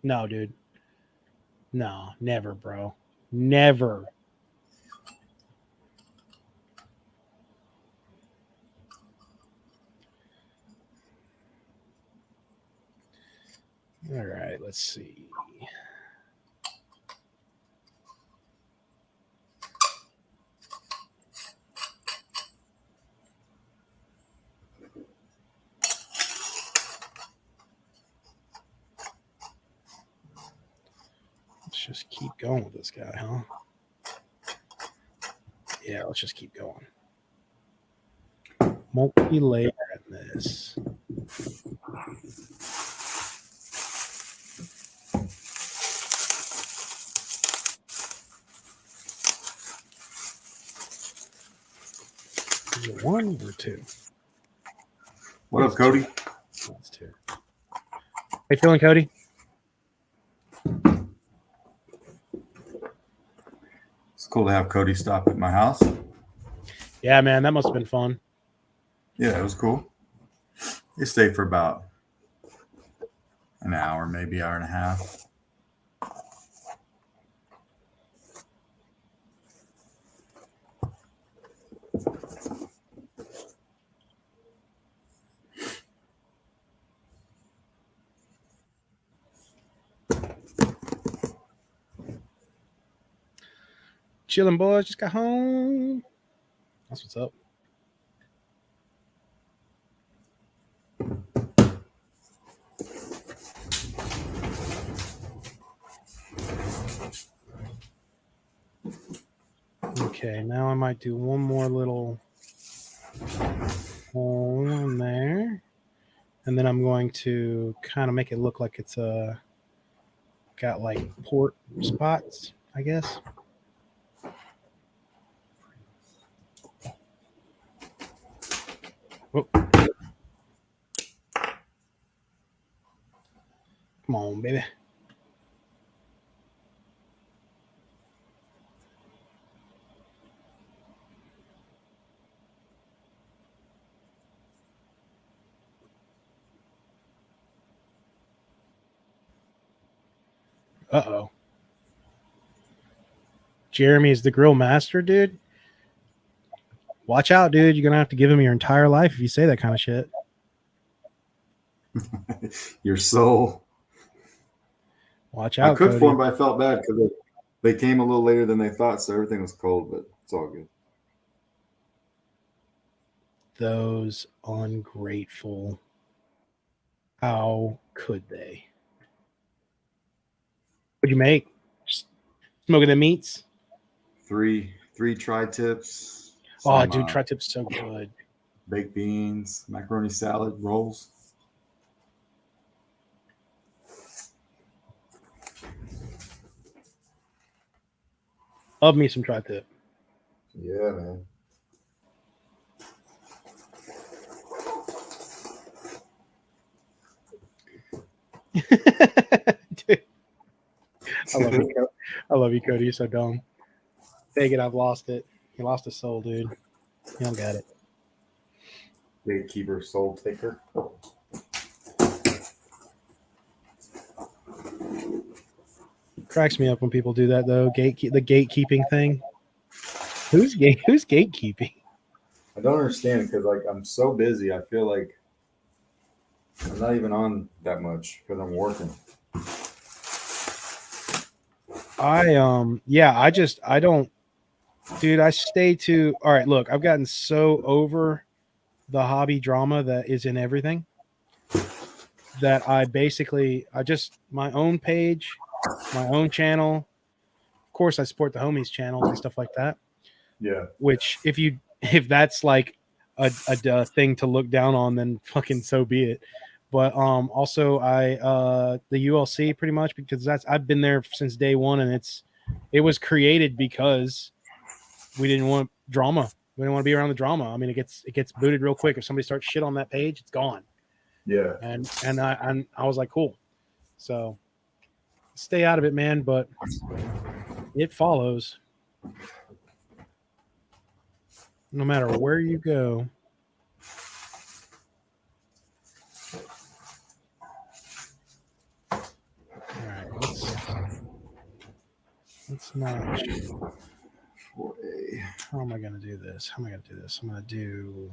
Speaker 1: No, dude. No, never, bro. Never. All right, let's see. Let's just keep going with this guy, huh? Yeah, let's just keep going. Multi-layer in this. Is it one or two?
Speaker 2: What up, Cody?
Speaker 1: That's two. How you feeling, Cody?
Speaker 2: It's cool to have Cody stop at my house.
Speaker 1: Yeah, man, that must have been fun.
Speaker 2: Yeah, it was cool. He stayed for about an hour, maybe hour and a half.
Speaker 1: Chilling, boys. Just got home. That's what's up. Okay, now I might do one more little hole in there. And then I'm going to kind of make it look like it's got like port spots, I guess. Whoop. Come on, baby. Uh-oh. Jeremy is the grill master, dude. Watch out, dude. You're going to have to give him your entire life if you say that kind of shit.
Speaker 2: Your soul.
Speaker 1: Watch out,
Speaker 2: I cooked
Speaker 1: Cody.
Speaker 2: for them, but I felt bad because they came a little later than they thought, so everything was cold, but it's all good.
Speaker 1: Those ungrateful. How could they? What'd you make? Just smoking the meats?
Speaker 2: Three tri-tips.
Speaker 1: Oh, dude, tri-tip's so good.
Speaker 2: Baked beans, macaroni salad, rolls.
Speaker 1: Love me some tri-tip.
Speaker 2: Yeah, man.
Speaker 1: Dude, I love you, Cody. You're so dumb. Take it, I've lost it. You lost a soul, dude. You don't got it.
Speaker 2: Gatekeeper, soul taker.
Speaker 1: Cracks me up when people do that, though. The gatekeeping thing. Who's gatekeeping?
Speaker 2: I don't understand because I'm so busy. I feel like I'm not even on that much because I'm working.
Speaker 1: I don't, dude. I stay to. All right, look, I've gotten so over the hobby drama that is in everything that I just my own page, my own channel. Of course, I support the homies channels and stuff like that.
Speaker 2: Yeah.
Speaker 1: Which if that's like a thing to look down on, then fucking so be it. But also the ULC pretty much because I've been there since day one, and it was created because we didn't want drama. We didn't want to be around the drama. I mean, it gets booted real quick. If somebody starts shit on that page, it's gone.
Speaker 2: Yeah.
Speaker 1: And I was like, cool. So stay out of it, man. But it follows. No matter where you go. All right, let's not. How am I going to do this? I'm going to do.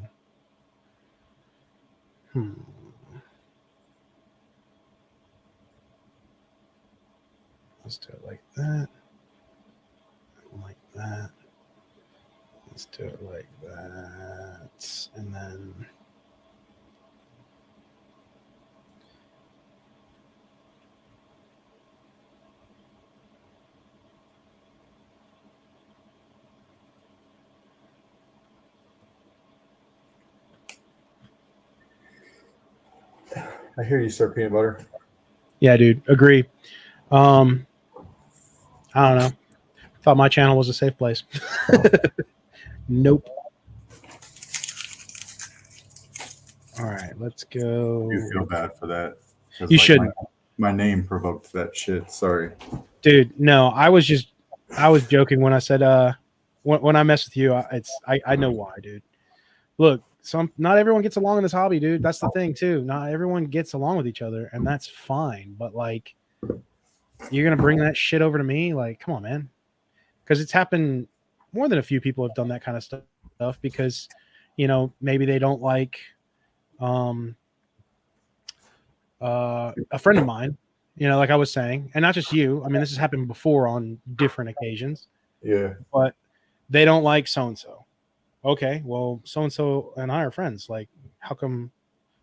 Speaker 1: Let's do it like that. Like that. Let's do it like that. And then.
Speaker 3: I hear you, sir. Peanut butter.
Speaker 1: Yeah, dude. Agree. I don't know. Thought my channel was a safe place. Nope. All right, let's go.
Speaker 2: You feel bad for that. 'Cause,
Speaker 1: You
Speaker 2: like,
Speaker 1: shouldn't.
Speaker 2: My name provoked that shit. Sorry.
Speaker 1: Dude, no, I was joking when I said when I mess with you, I know why, dude. Look, not everyone gets along in this hobby, dude. That's the thing too. Not everyone gets along with each other, and that's fine. But like, you're gonna bring that shit over to me? Like, come on, man. Because it's happened. More than a few people have done that kind of stuff because, maybe they don't like a friend of mine. Like I was saying, and not just you. I mean, this has happened before on different occasions.
Speaker 3: Yeah.
Speaker 1: But they don't like so and so. Okay, well, so and so and I are friends. Like, how come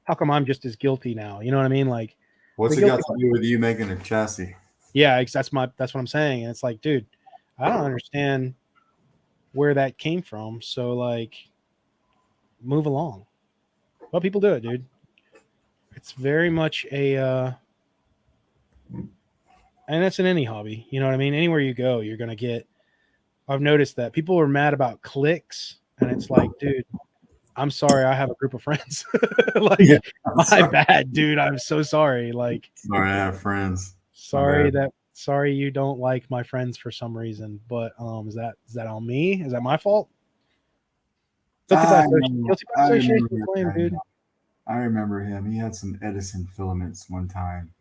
Speaker 1: I'm just as guilty now? You know what I mean? Like,
Speaker 2: What's it got to do with you making a chassis?
Speaker 1: Yeah, that's what I'm saying. And it's like, dude, I don't understand where that came from. So like, move along. Well, people do it, dude. It's very much and that's in any hobby. You know what I mean? Anywhere you go, you're gonna get. I've noticed that people are mad about clicks, and it's like, dude, I'm sorry, I have a group of friends. Like, yeah, my bad, dude. I'm so sorry. Like,
Speaker 2: sorry, I have friends.
Speaker 1: Sorry you don't like my friends for some reason. But is that on me? Is that my fault? Guilty by association claim, dude.
Speaker 2: I remember him. He had some Edison filaments one time.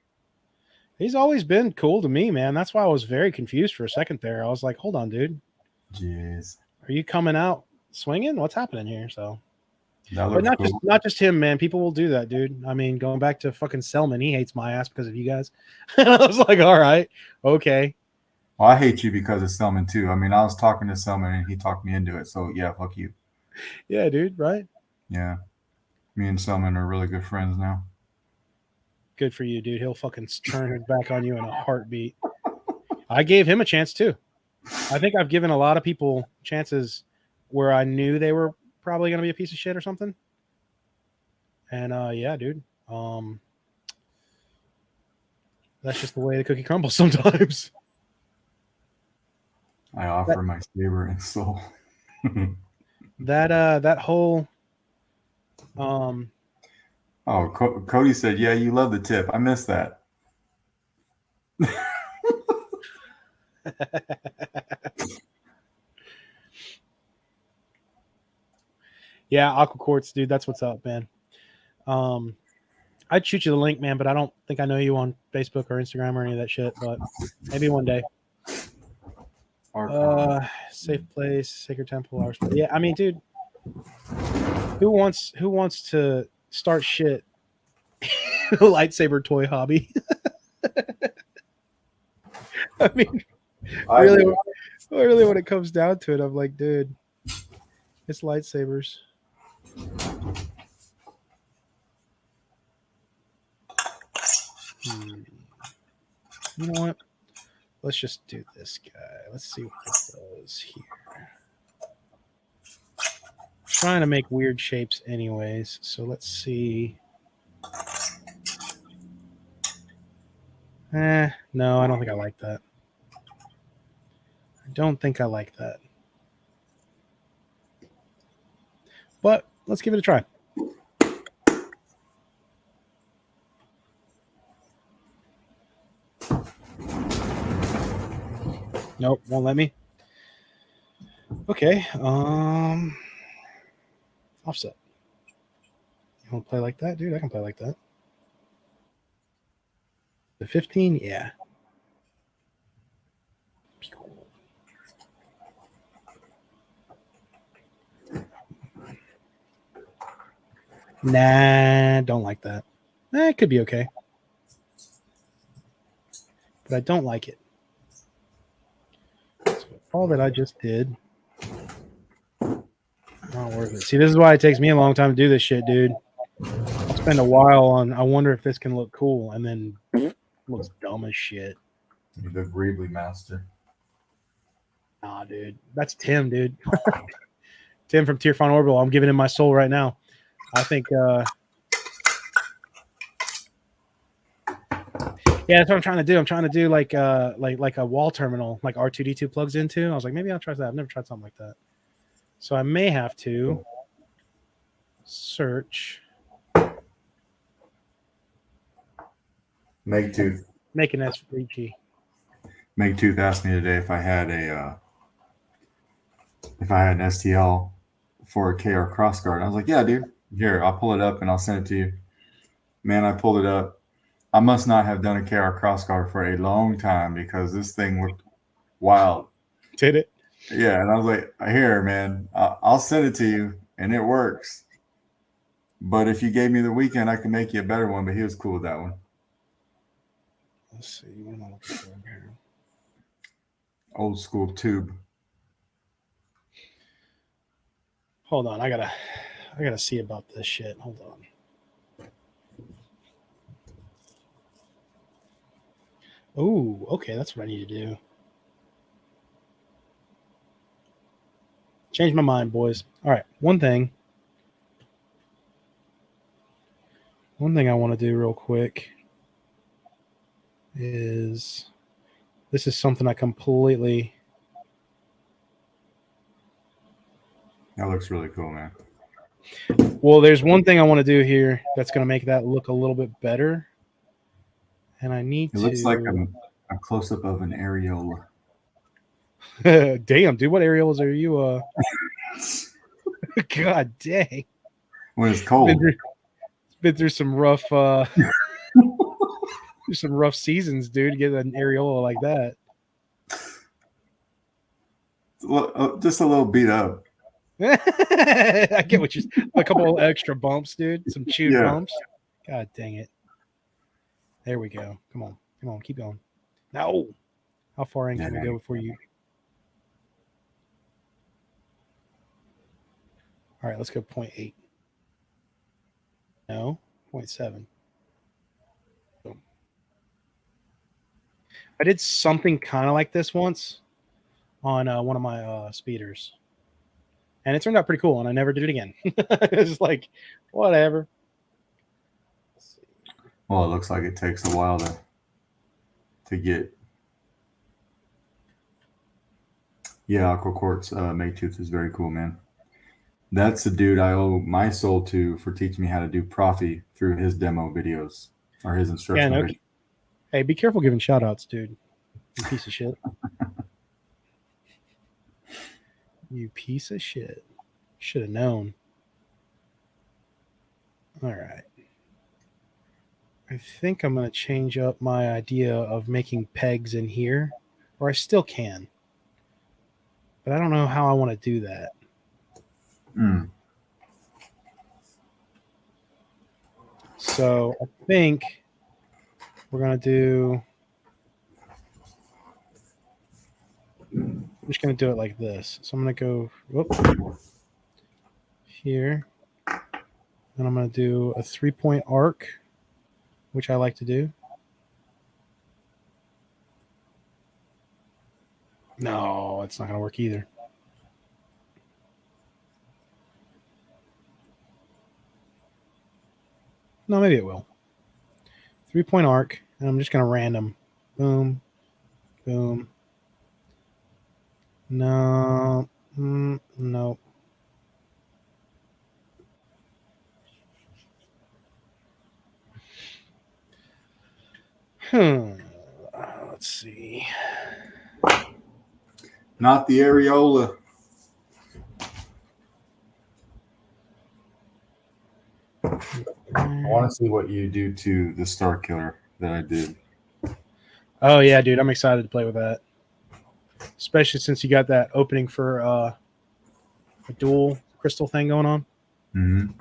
Speaker 1: He's always been cool to me, man. That's why I was very confused for a second there. I was like, hold on, dude.
Speaker 2: Jeez.
Speaker 1: Are you coming out swinging? What's happening here? So,
Speaker 2: but
Speaker 1: not just him, man. People will do that, dude. I mean, going back to fucking Selman, he hates my ass because of you guys. I was like, all right, okay.
Speaker 2: Well, I hate you because of Selman too. I mean, I was talking to Selman and he talked me into it. So yeah, fuck you.
Speaker 1: Yeah, dude. Right?
Speaker 2: Yeah. Me and Selman are really good friends now.
Speaker 1: Good for you, dude. He'll fucking turn his back on you in a heartbeat. I gave him a chance too. I think I've given a lot of people chances where I knew they were probably going to be a piece of shit or something. And yeah, dude. That's just the way the cookie crumbles sometimes.
Speaker 2: I offer my saber and soul.
Speaker 1: that whole
Speaker 2: Oh, Cody said, yeah, you love the tip. I missed that.
Speaker 1: Yeah, Aqua Quartz, dude. That's what's up, man. I'd shoot you the link, man, but I don't think I know you on Facebook or Instagram or any of that shit. But maybe one day. Safe place, sacred temple, our spot. Yeah, I mean, dude, who wants to start shit? Lightsaber toy hobby. I mean, really, when it comes down to it, I'm like, dude, it's lightsabers. You know what? Let's just do this guy. Let's see what this does here. Trying to make weird shapes anyways. So let's see. No, I don't think I like that. I don't think I like that. But let's give it a try. Nope, won't let me. Okay. Offset. You want to play like that, dude? I can play like that. The 15, yeah. Nah, don't like that. It could be okay. But I don't like it. So all that I just did. Not worth it. See, this is why it takes me a long time to do this shit, dude. I'll spend a while on, I wonder if this can look cool, and then looks dumb as shit.
Speaker 2: You're the Greebly master.
Speaker 1: Nah, dude. That's Tim, dude. Tim from Tierfon Orbital. I'm giving him my soul right now. I think Yeah, that's what I'm trying to do. I'm trying to do like a wall terminal, like R2D2 plugs into. I was like, maybe I'll try that. I've never tried something like that. So I may have to search
Speaker 2: Make Tooth.
Speaker 1: make an SVG.
Speaker 2: Make Tooth asked me today if I had an STL for a KR crossguard. I was like, yeah, dude. Here, I'll pull it up and I'll send it to you. Man, I pulled it up. I must not have done a KR crossguard for a long time because this thing looked wild.
Speaker 1: Did it?
Speaker 2: Yeah, and I was like, here, man, I'll send it to you, and it works. But if you gave me the weekend, I could make you a better one. But he was cool with that one.
Speaker 1: Let's see. What am I looking for here?
Speaker 2: Old school tube.
Speaker 1: Hold on. I gotta see about this shit. Hold on. Oh, okay. That's what I need to do. Change my mind, boys. All right. One thing I want to do real quick is this is something I completely.
Speaker 2: That looks really cool, man.
Speaker 1: Well, there's one thing I want to do here that's going to make that look a little bit better. And I need
Speaker 2: to. It looks like a close up of an areola.
Speaker 1: Damn, dude, what areolas are you? God dang.
Speaker 2: When it's cold.
Speaker 1: Been through some rough seasons, dude, to get an areola like that.
Speaker 2: Just a little beat up.
Speaker 1: I get what a couple extra bumps, dude. Some chewed bumps. God dang it. There we go. Come on, keep going. No. How far in can we go before you? All right, let's go 0.8. No, 0.7. Boom. I did something kind of like this once on one of my speeders. And it turned out pretty cool, and I never did it again. It's just like, whatever.
Speaker 2: Well, it looks like it takes a while to get. Yeah, Aqua Quartz Make Tooth is very cool, man. That's the dude I owe my soul to for teaching me how to do Profi through his demo videos or his instructional videos.
Speaker 1: Hey, be careful giving shout outs, dude. You piece of shit. You piece of shit. Should have known. All right. I think I'm going to change up my idea of making pegs in here, or I still can. But I don't know how I want to do that. So I think we're going to do... I'm just going to do it like this. So I'm going to go here. And I'm going to do a 3-point arc, which I like to do. No, it's not going to work either. No, maybe it will. 3-point arc, and I'm just going to random. Boom, boom. No, no. Let's see.
Speaker 2: Not the areola. I want to see what you do to the Star Killer that I did.
Speaker 1: Oh, yeah, dude. I'm excited to play with that. Especially since you got that opening for a dual crystal thing going on.
Speaker 2: Mm-hmm.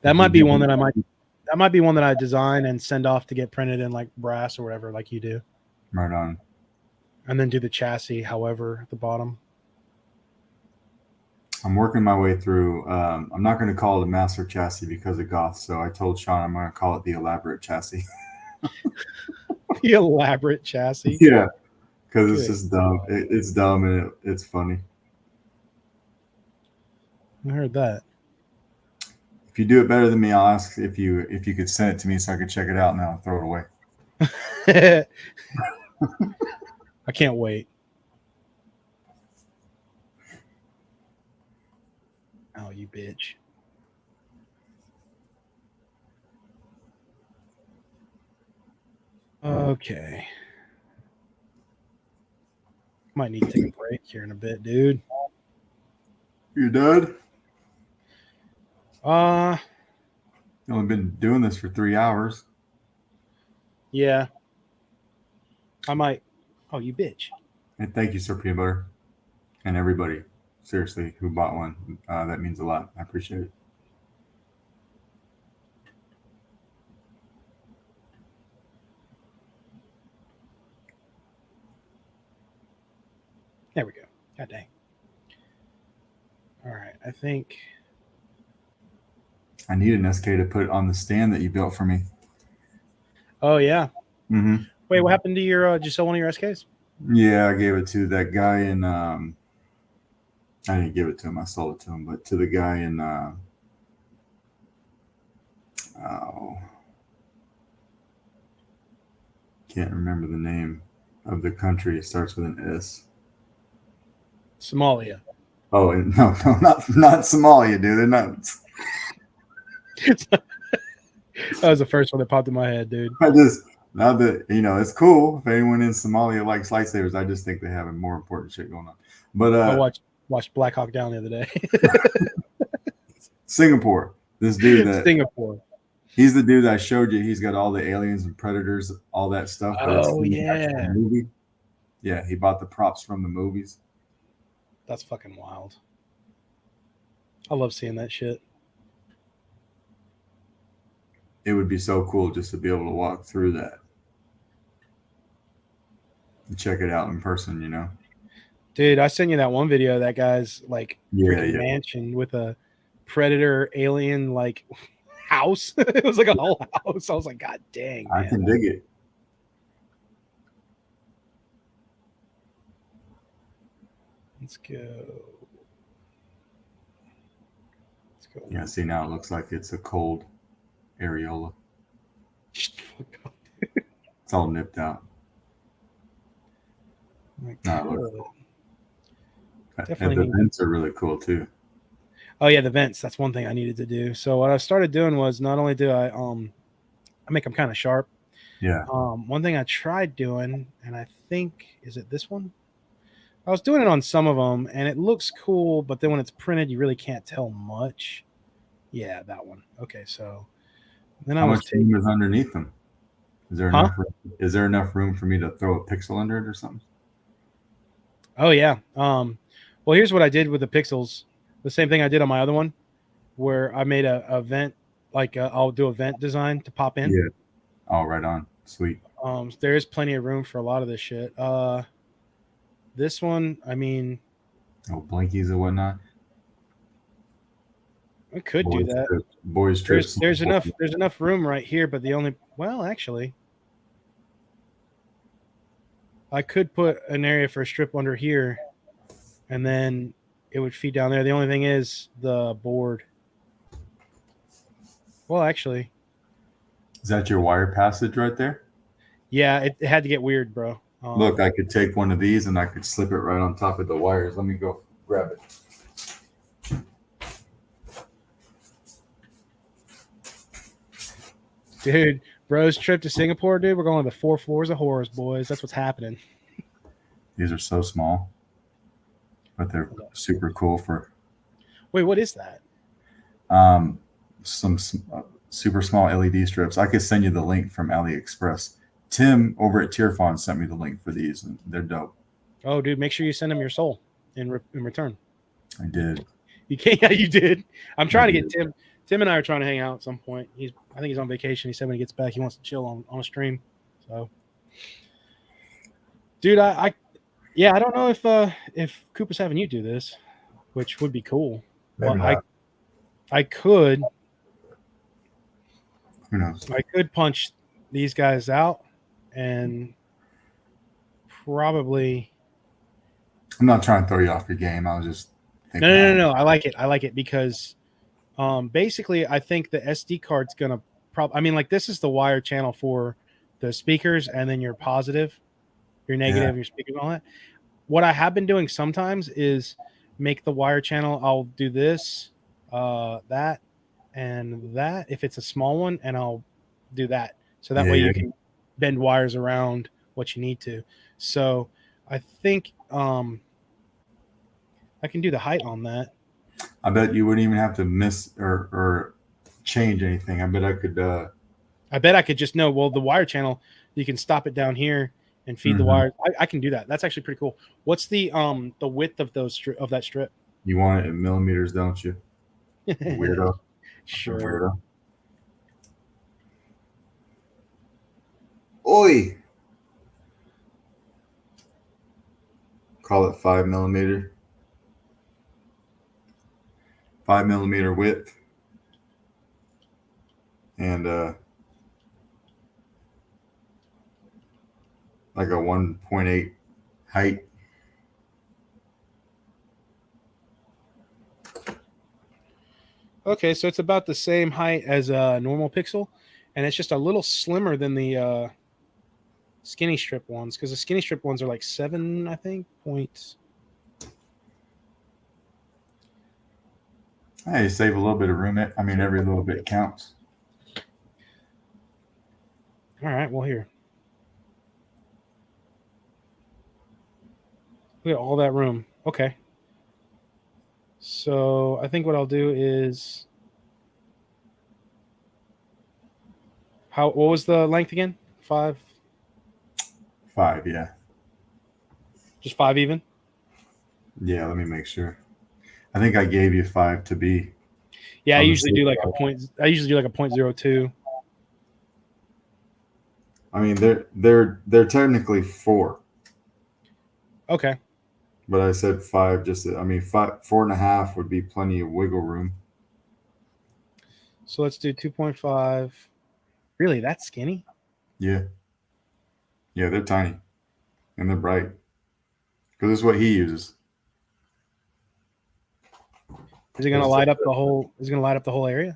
Speaker 1: That might be one that I design and send off to get printed in like brass or whatever, like you do.
Speaker 2: Right on.
Speaker 1: And then do the chassis, however, at the bottom.
Speaker 2: I'm working my way through. I'm not going to call it a master chassis because of goth. So I told Sean I'm going to call it the elaborate chassis.
Speaker 1: The elaborate chassis.
Speaker 2: Yeah, because it's just dumb. It's dumb and it's funny.
Speaker 1: I heard that.
Speaker 2: If you do it better than me, I'll ask if you could send it to me so I could check it out and then I'll throw it away.
Speaker 1: I can't wait. Oh, you bitch. Okay. Might need to take a break here in a bit, dude.
Speaker 2: You done?
Speaker 1: Uh,
Speaker 2: You've only been doing this for 3 hours.
Speaker 1: yeah. I might. Oh, you bitch.
Speaker 2: And thank you, Sir Peanut Butter, and everybody, seriously, who bought one. That means a lot. I appreciate it.
Speaker 1: There we go. God dang. All right. I think.
Speaker 2: I need an SK to put on the stand that you built for me.
Speaker 1: Oh, yeah.
Speaker 2: Mm-hmm.
Speaker 1: Wait, what happened to your? Did you sell one of your SKs?
Speaker 2: Yeah, I gave it to that guy in. I didn't give it to him. I sold it to him, but to the guy in. Oh, can't remember the name of the country. It starts with an S.
Speaker 1: Somalia.
Speaker 2: Oh, no, not Somalia, dude. They're not.
Speaker 1: That was the first one that popped in my head, dude.
Speaker 2: I just now that it's cool if anyone in Somalia likes lightsabers. I just think they have a more important shit going on. But
Speaker 1: I watched Black Hawk Down the other day.
Speaker 2: Singapore, this dude that
Speaker 1: Singapore.
Speaker 2: he's the dude that I showed you. He's got all the aliens and predators, all that stuff. But it's
Speaker 1: Oh,
Speaker 2: in the
Speaker 1: yeah.
Speaker 2: actual movie. Yeah, he bought the props from the movies.
Speaker 1: That's fucking wild. I love seeing that shit.
Speaker 2: It would be so cool just to be able to walk through that and check it out in person.
Speaker 1: Dude, I sent you that one video of that guy's like freaking
Speaker 2: Yeah.
Speaker 1: mansion with a predator alien like house. It was like a whole house. I was like, God dang, man.
Speaker 2: I can dig it.
Speaker 1: Let's go.
Speaker 2: Yeah, see, now it looks like it's a cold areola. It's all nipped out.
Speaker 1: Cool.
Speaker 2: And the vents are really cool too.
Speaker 1: Oh yeah, the vents. That's one thing I needed to do. So what I started doing was not only do I make them kind of sharp.
Speaker 2: Yeah.
Speaker 1: One thing I tried doing, and I think is it this one? I was doing it on some of them, and it looks cool, but then when it's printed, you really can't tell much. Yeah, that one. Okay, so then
Speaker 2: How much room is underneath them? Is there
Speaker 1: Huh?
Speaker 2: enough? Is there enough room for me to throw a pixel under it or something?
Speaker 1: Oh yeah. Well, here's what I did with the pixels. The same thing I did on my other one, where I made a vent, like I'll do a vent design to pop in.
Speaker 2: Yeah. Oh, right on. Sweet.
Speaker 1: There is plenty of room for a lot of this shit. This one, I mean,
Speaker 2: Oh, blinkies and whatnot.
Speaker 1: I could do that.
Speaker 2: Boys trips.
Speaker 1: There's enough room right here, but actually, I could put an area for a strip under here, and then it would feed down there. The only thing is the board. Well, actually,
Speaker 2: is that your wire passage right there?
Speaker 1: Yeah, it had to get weird, bro.
Speaker 2: Look, I could take one of these and I could slip it right on top of the wires. Let me go grab it.
Speaker 1: Dude, bro's trip to Singapore, dude. We're going to the 4 floors of horrors, boys. That's what's happening.
Speaker 2: These are so small, but they're super cool for.
Speaker 1: Wait, what is that?
Speaker 2: Some super small LED strips. I could send you the link from AliExpress. Tim over at Tierfon sent me the link for these, and they're dope.
Speaker 1: Oh, dude, make sure you send him your soul in return.
Speaker 2: I did.
Speaker 1: You can't. Yeah, you did. I'm trying to get Tim. Tim and I are trying to hang out at some point. I think he's on vacation. He said when he gets back, he wants to chill on a stream. So, dude, I don't know if Koopa's having you do this, which would be cool.
Speaker 2: Maybe
Speaker 1: Well, I could.
Speaker 2: Who knows?
Speaker 1: I could punch these guys out and probably.
Speaker 2: I'm not trying to throw you off your game. I was just thinking.
Speaker 1: No. I like it because basically I think the SD card's gonna probably. I mean, like this is the wire channel for the speakers, and then your positive, your negative,
Speaker 2: Yeah.
Speaker 1: your speakers, and all that. What I have been doing sometimes is make the wire channel. I'll do this, that, and that if it's a small one, and I'll do that. So that
Speaker 2: Yeah,
Speaker 1: way
Speaker 2: yeah.
Speaker 1: you can bend wires around what you need to. So I think I can do the height on that.
Speaker 2: I bet you wouldn't even have to miss or change anything. I bet I could.
Speaker 1: I bet I could just know. Well, the wire channel, you can stop it down here and feed the
Speaker 2: Mhm.
Speaker 1: wire. I can do that. That's actually pretty cool. What's the width of of that strip?
Speaker 2: You want it in millimeters, don't you? You weirdo. Fucking
Speaker 1: Sure.
Speaker 2: weirdo. Oi. Call it 5 millimeter. 5 millimeter width. And like a 1.8 height.
Speaker 1: Okay, so it's about the same height as a normal Pixel, and it's just a little slimmer than the skinny strip ones because the skinny strip ones are like 7, I think, points.
Speaker 2: Hey, save a little bit of room. I mean, every little bit counts.
Speaker 1: All right, well here, look at all that room. Okay, so I think what I'll do is what was the length again? 5,
Speaker 2: 5, yeah.
Speaker 1: just 5 even.
Speaker 2: Yeah, let me make sure. I think I gave you 5 to be
Speaker 1: Yeah, I
Speaker 2: on the
Speaker 1: usually
Speaker 2: safe
Speaker 1: do like a
Speaker 2: side.
Speaker 1: point. I usually do like a 0.02.
Speaker 2: I mean, they're technically 4,
Speaker 1: Okay,
Speaker 2: but I said 5. I mean, 5, 4.5 would be plenty of wiggle room.
Speaker 1: so let's do 2.5. Really, that skinny?
Speaker 2: Yeah, yeah, they're tiny and they're bright because it's what he uses.
Speaker 1: Is it going to
Speaker 2: It's,
Speaker 1: light up the whole? Is it going to light up the whole area?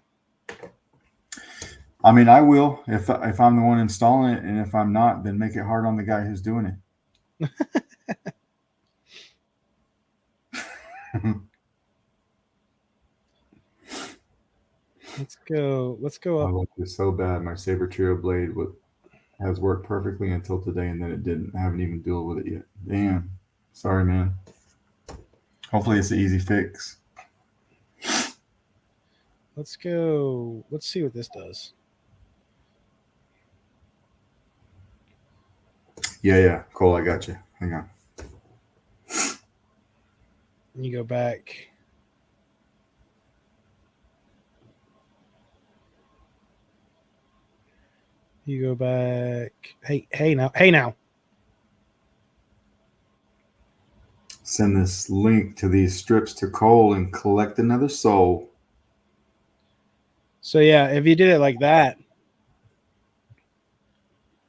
Speaker 2: I mean, I will if I'm the one installing it, and if I'm not, then make it hard on the guy who's doing it.
Speaker 1: Let's go. Let's go
Speaker 2: I
Speaker 1: up.
Speaker 2: want this so bad. My Saber Trio blade has worked perfectly until today, and then it didn't. I haven't even dealt with it yet. Damn. Sorry, man. Hopefully, it's an easy fix.
Speaker 1: Let's go. Let's see what this does.
Speaker 2: Yeah, yeah. Cole, I got you. Hang on.
Speaker 1: You go back. You go back. Hey now. Hey now.
Speaker 2: Send this link to these strips to Cole and collect another soul.
Speaker 1: So yeah, if you did it like that,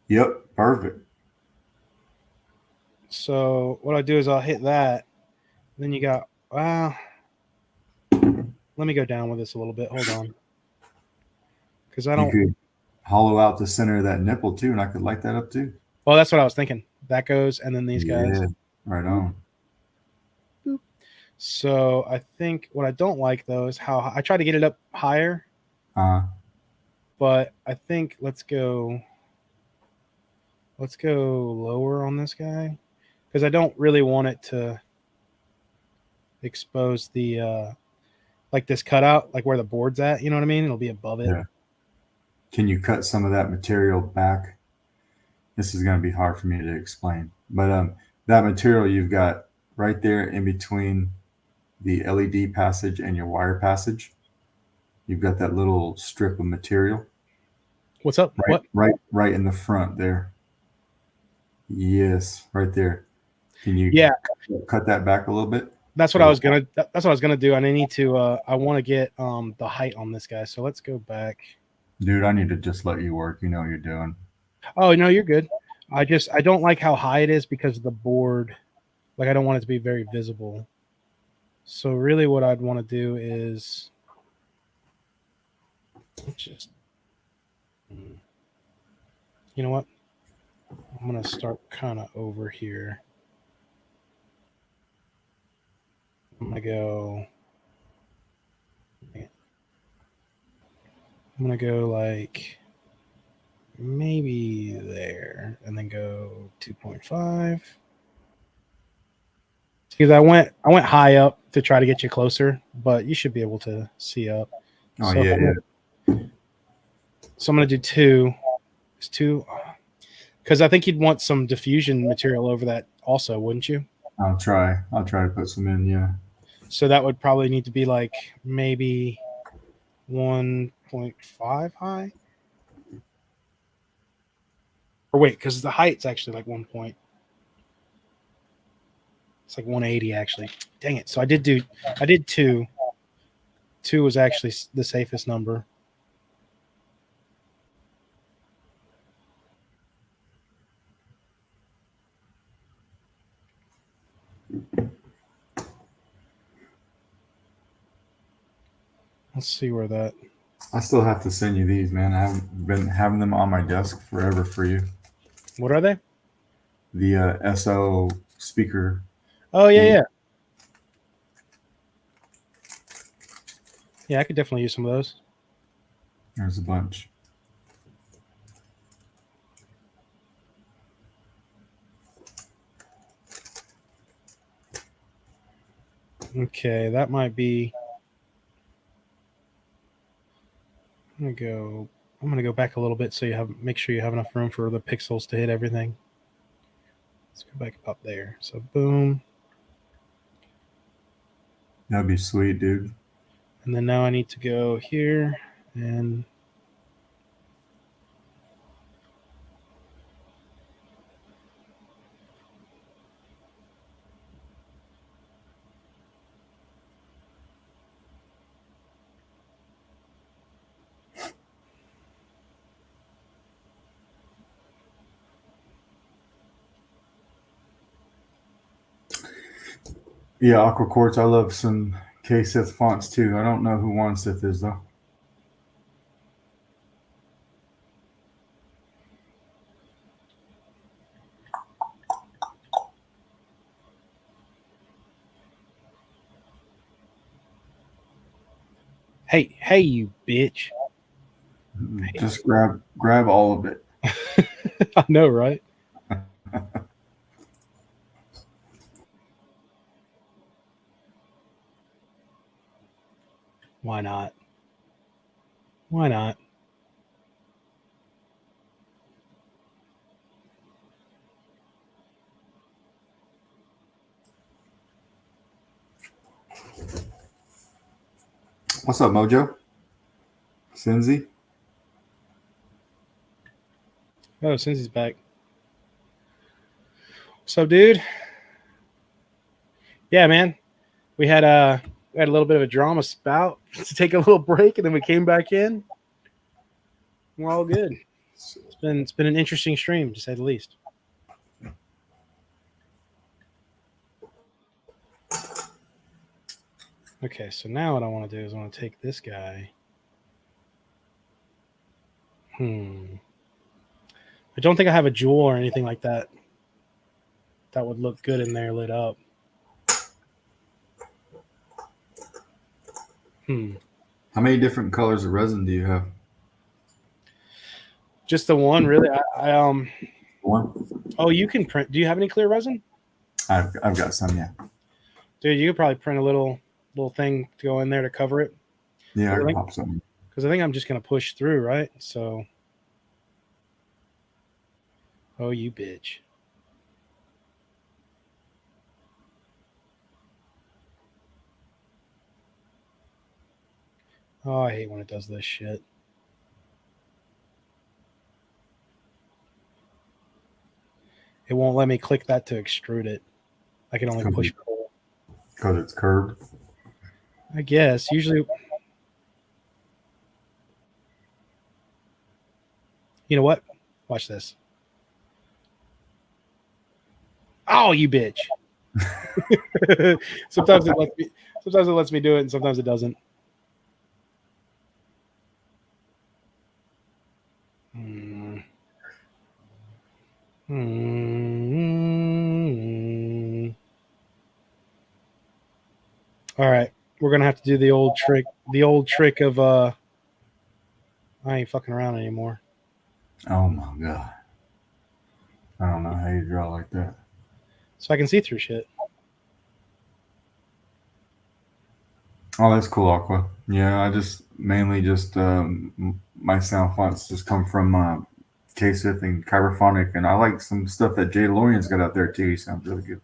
Speaker 2: Yep, perfect.
Speaker 1: so what I'll do is I'll hit that. Then you got let me go down with this a little bit. Hold on. Because I
Speaker 2: You
Speaker 1: don't
Speaker 2: could hollow out the center of that nipple too, and I could light that up too.
Speaker 1: well, that's what I was thinking. That goes and then these guys.
Speaker 2: Yeah, right on.
Speaker 1: Boop. So I think what I don't like though is how I try to get it up higher, but I think let's go lower on this guy because I don't really want it to expose the like this cutout, like where the board's at. You know what I mean? It'll be above it.
Speaker 2: Yeah. Can you cut some of that material back? This is going to be hard for me to explain, but that material you've got right there in between the LED passage and your wire passage, you've got that little strip of material
Speaker 1: What's up?
Speaker 2: right,
Speaker 1: What?
Speaker 2: right in the front there. Yes, right there. Can you
Speaker 1: Yeah,
Speaker 2: cut that back a little bit?
Speaker 1: that's what I was gonna. That's what I was gonna do. And I need to. I want to get the height on this guy. So let's go back.
Speaker 2: Dude, I need to just let you work. You know what you're doing.
Speaker 1: Oh no, you're good. I don't like how high it is because of the board. Like I don't want it to be very visible. So really, what I'd want to do is just. You know what? I'm going to start kind of over here. I'm going to go. I'm going to go like maybe there and then go 2.5. Because I went high up to try to get you closer, but you should be able to see up.
Speaker 2: Oh,
Speaker 1: So
Speaker 2: yeah,
Speaker 1: So I'm going to do 2. It's 2. Because I think you'd want some diffusion material over that also, wouldn't you?
Speaker 2: I'll try to put some in, yeah.
Speaker 1: So that would probably need to be like maybe 1.5 high. Or wait, because the height's actually like 1 point. It's like 180 actually. Dang it. So I did 2. 2 was actually the safest number. Let's see where that.
Speaker 2: I still have to send you these, man. I haven't been having them on my desk forever for you.
Speaker 1: What are they?
Speaker 2: The SO speaker.
Speaker 1: Oh yeah. Yeah, I could definitely use some of those.
Speaker 2: There's a bunch.
Speaker 1: Okay, that might be. I'm gonna go back a little bit so make sure you have enough room for the pixels to hit everything. Let's go back up there. So boom.
Speaker 2: That'd be sweet, dude.
Speaker 1: And then now I need to go here and
Speaker 2: Yeah, Aqua Quartz. I love some K-Sith fonts too. I don't know who OneSith is though.
Speaker 1: hey, you bitch.
Speaker 2: Just grab all of it.
Speaker 1: I know, right? Why not? Why not?
Speaker 2: What's up, Mojo? Cinzy?
Speaker 1: Oh, since he's back. What's up, dude? Yeah, man. We had a little bit of a drama spout to take a little break, and then we came back in. We're all good. It's been an interesting stream to say the least. Okay, so now what I want to do is I want to take this guy. I don't think I have a jewel or anything like that. That would look good in there lit up.
Speaker 2: How many different colors of resin do you have?
Speaker 1: Just the one, really.
Speaker 2: One.
Speaker 1: Oh, you can print. Do you have any clear resin?
Speaker 2: I've got some, yeah.
Speaker 1: Dude, you could probably print a little thing to go in there to cover it.
Speaker 2: Yeah, I can pop some.
Speaker 1: Because I think I'm just gonna push through, right? So, oh, you bitch. Oh, I hate when it does this shit. It won't let me click that to extrude it. I can only push pull.
Speaker 2: Because it's curved?
Speaker 1: I guess. Usually. You know what? Watch this. Oh, you bitch. Sometimes it lets me do it, and sometimes it doesn't. All right, we're gonna have to do the old trick. The old trick of I ain't fucking around anymore.
Speaker 2: Oh my god. I don't know how you draw like that.
Speaker 1: So I can see through shit.
Speaker 2: Oh, that's cool, Aqua. Yeah, I just mainly just my sound fonts just come from Kasith and Kyberphonic, and I like some stuff that Jay Lorian's got out there too. He sounds really good.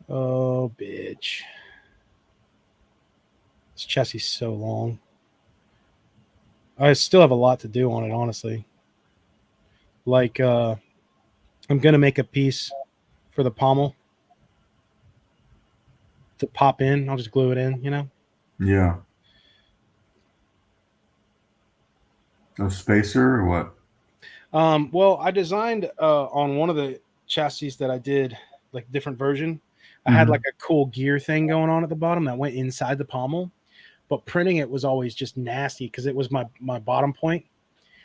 Speaker 1: Oh, bitch. This chassis is so long. I still have a lot to do on it, honestly. Like, I'm going to make a piece for the pommel to pop in. I'll just glue it in, you know?
Speaker 2: Yeah. A spacer or what?
Speaker 1: Well, I designed on one of the chassis that I did, like different version. I had
Speaker 2: Mm-hmm.
Speaker 1: like a cool gear thing going on at the bottom that went inside the pommel, but printing it was always just nasty because it was my bottom point.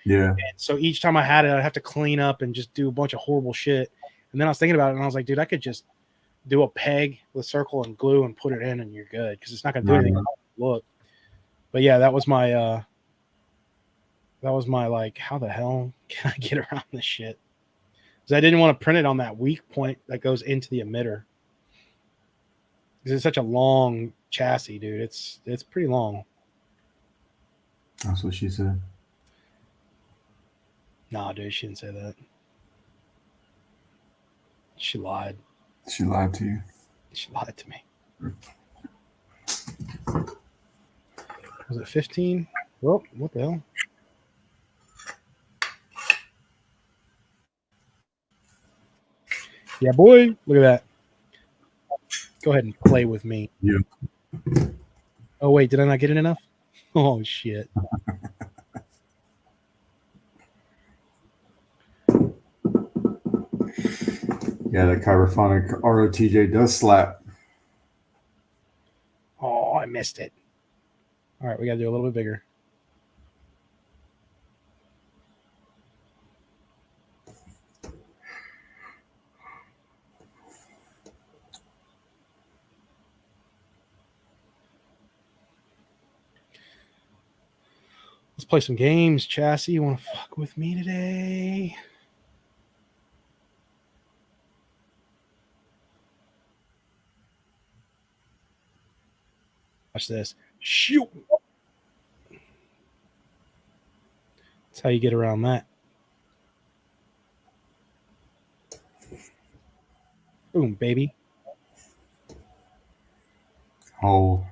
Speaker 2: Yeah.
Speaker 1: And so each time I had it, I'd have to clean up and just do a bunch of horrible shit. And then I was thinking about it, and I was like, dude, I could just do a peg with circle and glue and put it in, and you're good because it's not going to do anything. Look, but yeah, that was my like, how the hell can I get around this shit? Because I didn't want to print it on that weak point that goes into the emitter. Because it's such a long chassis, dude. It's pretty long.
Speaker 2: That's what she said.
Speaker 1: Nah, dude, she didn't say that. She lied.
Speaker 2: She lied to you.
Speaker 1: She lied to me. Was it 15? Well, what the hell? Yeah, boy. Look at that. Go ahead and play with me.
Speaker 2: Yeah.
Speaker 1: Oh, wait. Did I not get it enough? Oh, shit.
Speaker 2: Yeah, the Kyberphonic ROTJ does slap.
Speaker 1: Oh, I missed it. All right. We got to do a little bit bigger. Let's play some games, Chassis. You want to fuck with me today? Watch this. Shoot. That's how you get around that. Boom, baby.
Speaker 2: Oh.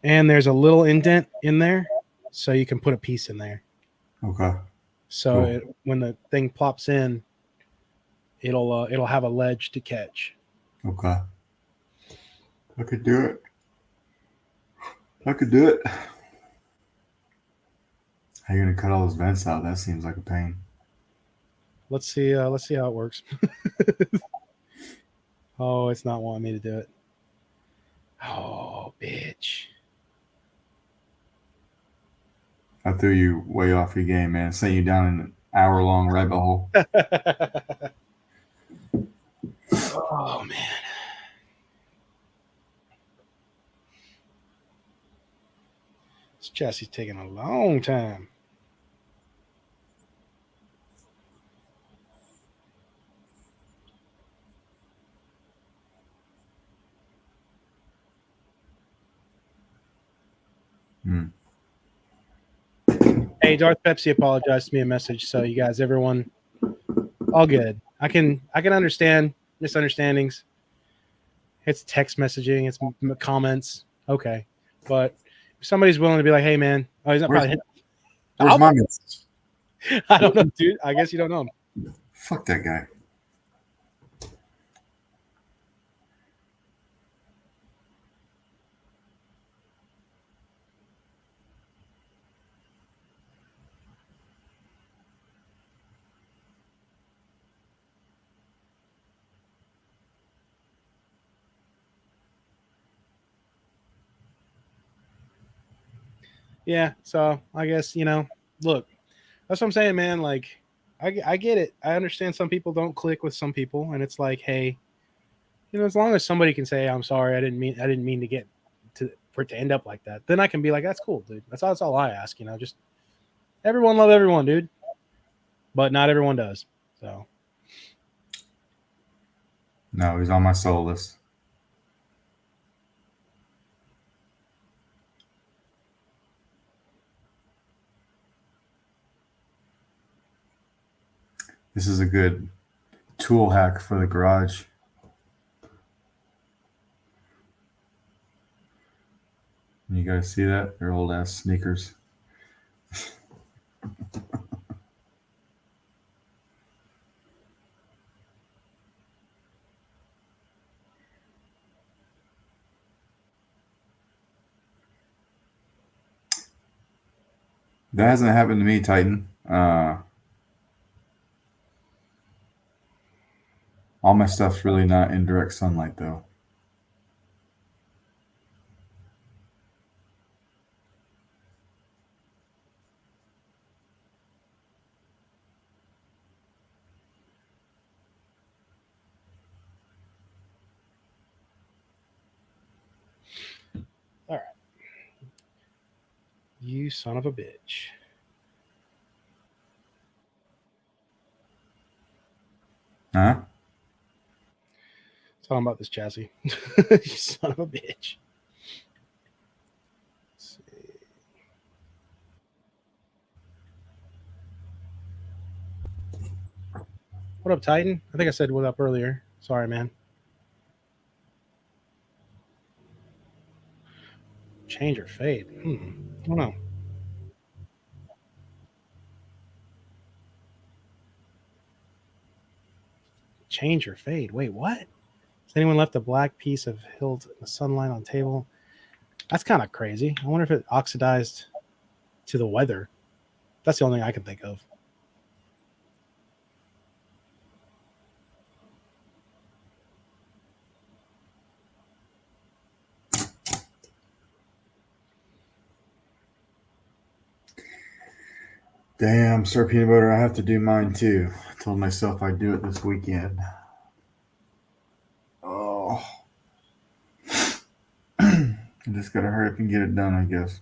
Speaker 1: And there's a little indent in there, so you can put a piece in there.
Speaker 2: Okay.
Speaker 1: So
Speaker 2: Cool.
Speaker 1: when the thing plops in, it'll have a ledge to catch.
Speaker 2: Okay. I could do it. I could do it. How you gonna cut all those vents out? That seems like a pain.
Speaker 1: Let's see. Let's see how it works. Oh, it's not wanting me to do it. Oh, bitch.
Speaker 2: I threw you way off your game, man. Sent you down an hour-long rabbit hole.
Speaker 1: Oh, man. This chassis is taking a long time.
Speaker 2: Hmm.
Speaker 1: Hey, Darth Pepsi apologized to me a message. So you guys, everyone, all good. I can understand misunderstandings. It's text messaging. It's comments. Okay, but if somebody's willing to be like, "Hey, man," oh, he's not
Speaker 2: Where's
Speaker 1: probably.
Speaker 2: my message?
Speaker 1: I don't know, dude. I guess you don't know him.
Speaker 2: Fuck that guy.
Speaker 1: Yeah. So I guess, look, that's what I'm saying, man. Like, I get it. I understand some people don't click with some people, and it's like, hey, as long as somebody can say, I'm sorry, I didn't mean to get for it to end up like that, then I can be like, that's cool, dude. That's all I ask, just everyone love everyone, dude. But not everyone does. So
Speaker 2: No, he's on my soul list. This is a good tool hack for the garage. You guys see that? They're old ass sneakers. That hasn't happened to me, Titan. All my stuff's really not in direct sunlight, though.
Speaker 1: all right, you son of a bitch.
Speaker 2: Huh?
Speaker 1: Talking about this chassis. You son of a bitch. Let's see. What up, Titan? I think I said what up earlier. Sorry, man. Change or fade? I don't know. Change or fade? Wait, what? Has anyone left a black piece of hilt in the sunlight on the table? That's kind of crazy. I wonder if it oxidized to the weather. That's the only thing I can think of.
Speaker 2: Damn, Sir Peanut Butter, I have to do mine too. I told myself I'd do it this weekend. Oh. I just gotta hurry up and get it done, I guess.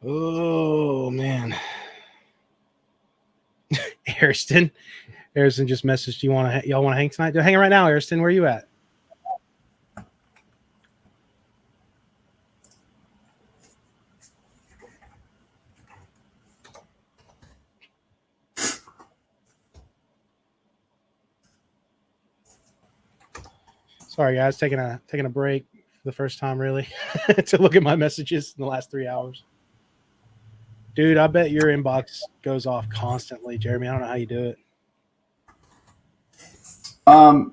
Speaker 1: Oh man, Ariston. Ariston just messaged. Y'all want to hang tonight? Hang right now, Ariston. Where are you at? Sorry, guys, taking a break for the first time, really, to look at my messages in the last 3 hours. Dude, I bet your inbox goes off constantly, Jeremy. I don't know how you do it.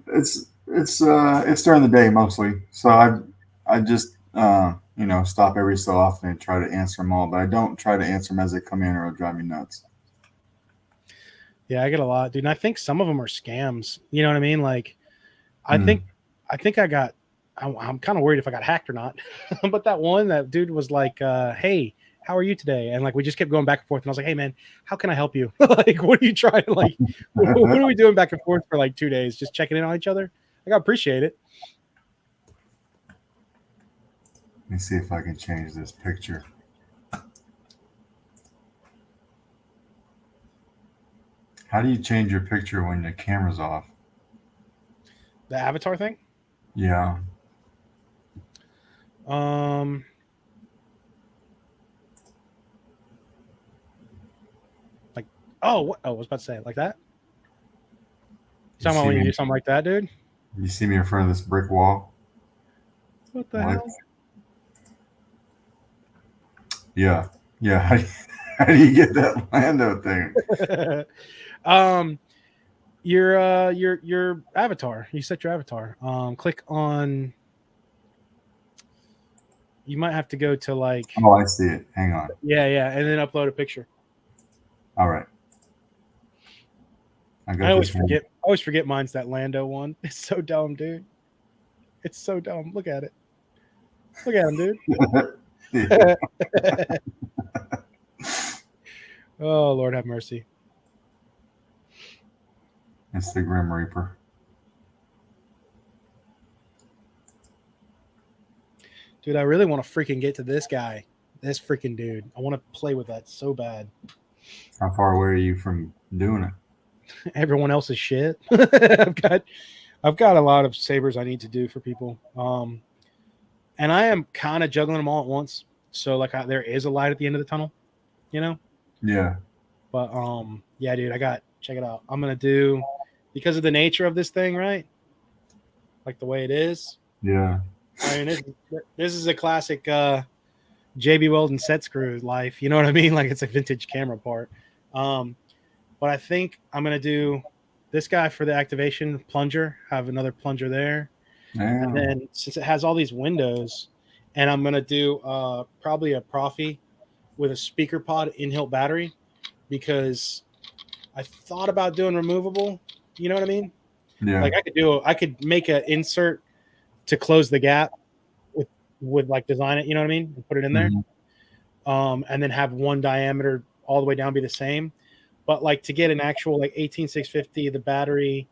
Speaker 2: It's during the day mostly, so I just stop every so often and try to answer them all, but I don't try to answer them as they come in, or it'll drive me nuts.
Speaker 1: Yeah, I get a lot, dude. And I think some of them are scams. You know what I mean? Like, I
Speaker 2: Hmm.
Speaker 1: think I got. I'm kind of worried if I got hacked or not. But that dude was like, "Hey, how are you today?" And like we just kept going back and forth. And I was like, "Hey, man, how can I help you? Like, what are you trying? Like, what are we doing back and forth for like 2 days? Just checking in on each other." Like, I appreciate it.
Speaker 2: Let me see if I can change this picture. How do you change your picture when the camera's off?
Speaker 1: The avatar thing.
Speaker 2: Yeah.
Speaker 1: Um, like, oh, what? Oh, I was about to say it like that. You
Speaker 2: You
Speaker 1: talking about
Speaker 2: see
Speaker 1: when you
Speaker 2: me?
Speaker 1: do something like that, dude?
Speaker 2: You see me in front of this brick wall?
Speaker 1: What the
Speaker 2: What?
Speaker 1: hell?
Speaker 2: Yeah. Yeah. How do you get that Lando thing?
Speaker 1: um, your avatar. You set your avatar. Click on. You might have to go to like.
Speaker 2: Oh, I see it. Hang on.
Speaker 1: Yeah, and then upload a picture.
Speaker 2: All right.
Speaker 1: I always forget. I always forget mine's that Lando one. It's so dumb, dude. It's so dumb. Look at it. Look at him, dude. Oh, Lord have mercy.
Speaker 2: It's the Grim Reaper.
Speaker 1: Dude, I really want to freaking get to this guy. This freaking dude. I want to play with that so bad.
Speaker 2: How far away are you from doing it?
Speaker 1: Everyone else's shit. I've got a lot of sabers I need to do for people. And I am kind of juggling them all at once. So like there is a light at the end of the tunnel, you know?
Speaker 2: Yeah.
Speaker 1: But yeah, dude, check it out. I'm gonna do, because of the nature of this thing, right? Like the way it is.
Speaker 2: Yeah.
Speaker 1: I mean, this is a classic JB Weldon set screw life. You know what I mean? Like it's a vintage camera part. But I think I'm gonna do this guy for the activation plunger. Have another plunger there.
Speaker 2: Yeah.
Speaker 1: And then since it has all these windows, and I'm gonna do probably a Profi with a speaker pod in-hilt battery, because I thought about doing removable. You know what I mean?
Speaker 2: Yeah.
Speaker 1: Like I could make an insert to close the gap with like design it. You know what I mean? And put it in there, and then have one diameter all the way down be the same. But like to get an actual like 18650, the battery,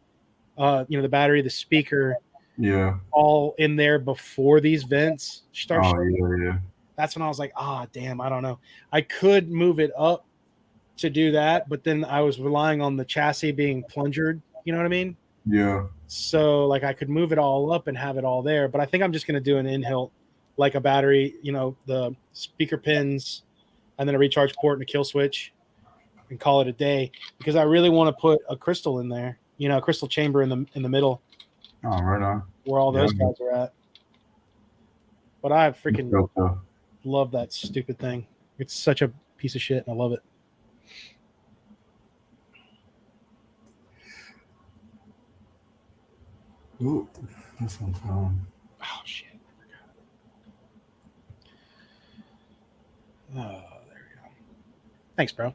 Speaker 1: the battery, the speaker.
Speaker 2: Yeah.
Speaker 1: All in there before these vents start showing.
Speaker 2: Yeah.
Speaker 1: That's when I was like, damn, I don't know. I could move it up to do that, but then I was relying on the chassis being plungered. You know what I mean?
Speaker 2: Yeah.
Speaker 1: So like I could move it all up and have it all there, but I think I'm just going to do an in-hilt, like a battery, the speaker pins, and then a recharge port and a kill switch, and call it a day, because I really want to put a crystal in there, a crystal chamber in the middle.
Speaker 2: Oh, right on.
Speaker 1: Where all those guys are at. But I freaking love that stupid thing. It's such a piece of shit, and I love it.
Speaker 2: Ooh, this one's gone.
Speaker 1: Oh, shit. Oh, there we go. Thanks, bro.